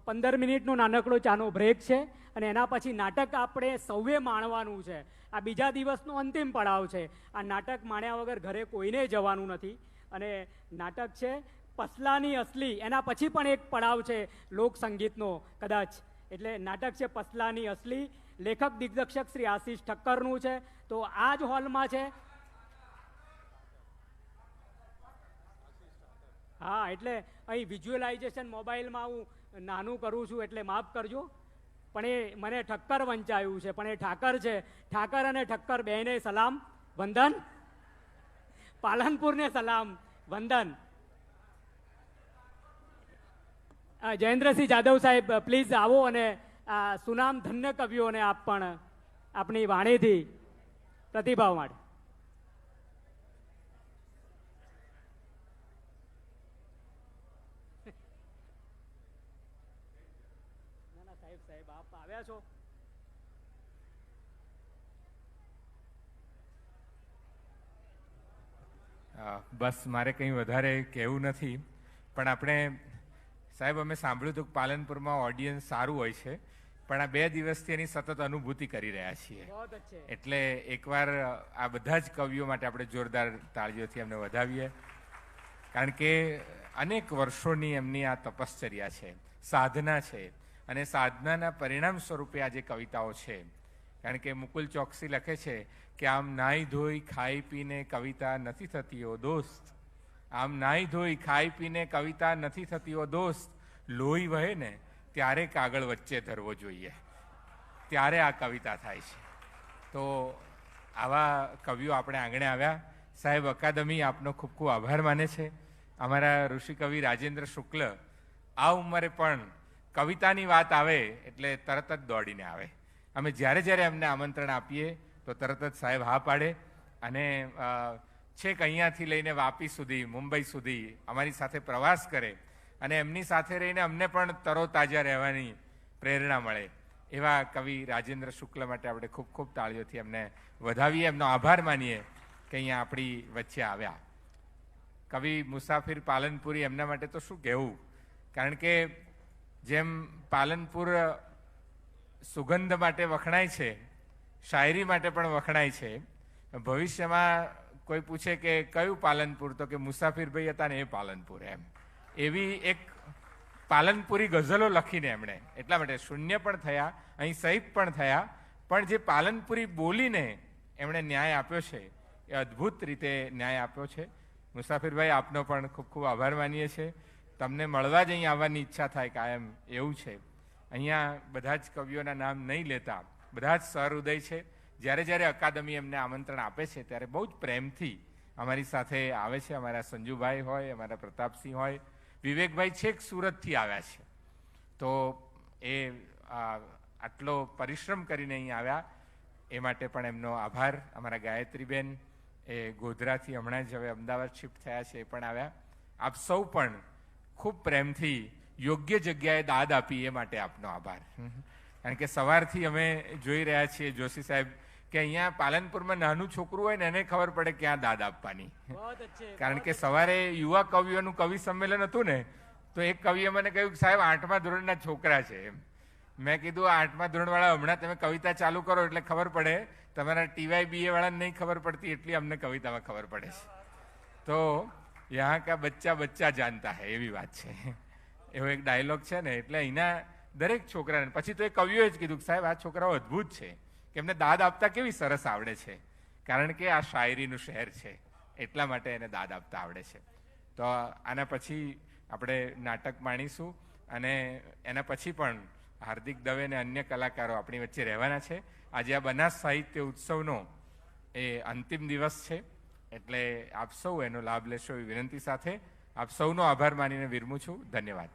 પંદર મિનિટનો નાનકડો ચાનો બ્રેક છે અને એના પછી નાટક આપણે સૌએ માણવાનું છે. આ બીજા દિવસનો અંતિમ પડાવ છે. આ નાટક માણ્યા વગર ઘરે કોઈને જવાનું નથી. અને નાટક છે પસલાની અસલી. એના પછી પણ એક પડાવ છે લોકસંગીતનો કદાચ. એટલે નાટક છે પસલાની અસલી. લેખક દિગ્દર્શક શ્રી આશીષ ઠક્કરનું છે. તો આ જ હોલમાં છે. હા, એટલે અહીં વિઝ્યુઅલાઇઝેશન મોબાઈલમાં હું નાનું કરું છું એટલે માફ કરજો. પણ એ મને ઠક્કર વંચાયું છે, પણ એ ઠાકર છે. ઠાકર અને ઠક્કર બેને સલામ વંદન. પાલનપુરને સલામ વંદન. જયેન્દ્રસિંહ જાદવ સાહેબ પ્લીઝ આવો અને આ સુનામ ધન્ય કવિઓને આપ પણ આપણી વાણીથી પ્રતિભાવ માટે. સાહેબ આપ આવ્યા છો. બસ મારે કંઈ વધારે કહેવું નથી. પણ આપણે સાહેબ અમે સાંભળ્યું હતું કે પાલનપુરમાં ઓડિયન્સ સારું હોય છે, પણ આ 2 દિવસથી એની સતત અનુભૂતિ કરી રહ્યા છીએ. એટલે એકવાર આ બધા જ કવિઓ માટે આપણે જોરદાર તાળીઓથી એમને વધાવીએ. કારણ કે અનેક વર્ષોની એમની આ તપશ્ચર્યા છે, સાધના છે, અને સાધનાના પરિણામ સ્વરૂપે આ જે કવિતાઓ છે. કારણ કે મુકુલ ચોકસી લખે છે કે આમ નાહી ધોઈ ખાઈ પીને કવિતા નથી થતી ઓ દોસ્ત, આમ નાહી ધોઈ ખાઈ પીને કવિતા નથી થતી ઓ દોસ્ત, લોહી વહે ને ત્યારે કાગળ વચ્ચે ધરવો જોઈએ, ત્યારે આ કવિતા થાય છે. તો આવા કવિઓ આપણે આંગણે આવ્યા. સાહેબ અકાદમી આપનો ખૂબ ખૂબ આભાર માને છે. અમારા ઋષિ કવિ રાજેન્દ્ર શુક્લ આ ઉંમરે પણ કવિતાની વાત આવે એટલે તરત જ દોડીને આવે. અમે જ્યારે જ્યારે એમને આમંત્રણ આપીએ તો તરત જ સાહેબ હા પાડે અને છેક અહીંયાથી લઈને વાપી સુધી, મુંબઈ સુધી અમારી સાથે પ્રવાસ કરે અને એમની સાથે રહીને અમને પણ તરોતાજા રહેવાની પ્રેરણા મળે એવા કવિ રાજેન્દ્ર શુક્લ માટે આપણે ખૂબ ખૂબ તાળીઓથી એમને વધાવીએ, એમનો આભાર માનીએ કે અહીંયા આપણી વચ્ચે આવ્યા. કવિ મુસાફિર પાલનપુરી, એમના માટે તો શું કહેવું, કારણ કે જેમ પાલનપુર સુગંધ માટે વખણાય છે, શાયરી માટે પણ વખણાય છે. ભવિષ્યમાં કોઈ પૂછે કે કયું પાલનપુર, તો કે મુસાફિરભાઈ હતા ને એ પાલનપુર, એમ એવી એક પાલનપુરી ગઝલો લખીને એમણે એટલા માટે શૂન્ય પણ થયા, અહીં સહિત પણ થયા, પણ જે પાલનપુરી બોલીને એમણે ન્યાય આપ્યો છે એ અદ્ભુત રીતે ન્યાય આપ્યો છે. મુસાફિરભાઈ, આપનો પણ ખૂબ ખૂબ આભાર માનીએ છીએ. તમને મળવા જ અહીં આવવાની ઈચ્છા થાય કાયમ, એવું છે. અહીંયા બધા જ કવિઓના નામ નહીં લેતા, બધા જ સહૃદય છે. જ્યારે જ્યારે અકાદમી એમને આમંત્રણ આપે છે ત્યારે બહુ જ પ્રેમથી અમારી સાથે આવે છે. અમારા સંજુભાઈ હોય, અમારા પ્રતાપસિંહ હોય, વિવેકભાઈ છેક સુરતથી આવ્યા છે, તો એ આટલો પરિશ્રમ કરીને અહીં આવ્યા એ માટે પણ એમનો આભાર. અમારા ગાયત્રીબેન, એ ગોધરાથી હમણાં જ હવે અમદાવાદ શિફ્ટ થયા છે, એ પણ આવ્યા. આપ સૌ પણ ખૂબ પ્રેમથી યોગ્ય જગ્યાએ દાદ આપી એ માટે આપનો આભાર. કારણ કે સવારથી અમે જોઈ રહ્યા છીએ જોશી સાહેબ કે અહીંયા પાલનપુરમાં નાનું છોકરું હોય ને એને ખબર પડે ક્યાં દાદ આપવાની. કારણ કે સવારે યુવા કવિઓનું કવિ સંમેલન હતું ને, તો એક કવિએ મને કહ્યું કે સાહેબ 8મા ધોરણના છોકરા છે. એમ મેં કીધું 8મા ધોરણવાળા હમણાં તમે કવિતા ચાલુ કરો એટલે ખબર પડે, તમારા TY BA વાળાને નહીં ખબર પડતી એટલી અમને કવિતામાં ખબર પડે છે. તો યહાં કા બચ્ચા બચ્ચા જાનતા હૈ, એવી વાત છે. એવો એક ડાયલોગ છે ને, એટલે અહીંના દરેક છોકરાને પછી તો એ કવિઓએ જ કીધું કે સાહેબ આ છોકરાઓ અદ્ભુત છે, કે એમને દાદ આપતા કેવી સરસ આવડે છે, કારણ કે આ શાયરીનું શહેર છે એટલા માટે એને દાદ આપતા આવડે છે. તો આના પછી આપણે નાટક માણીશું અને એના પછી પણ હાર્દિક દવે અને અન્ય કલાકારો આપણી વચ્ચે રહેવાના છે. આજે આ બનાસ સાહિત્ય ઉત્સવનો એ અંતિમ દિવસ છે, એટલે આપ સૌ એનો લાભ લેશો એવી વિનંતી સાથે આપ સૌનો આભાર માનીને વિરમું છું. ધન્યવાદ.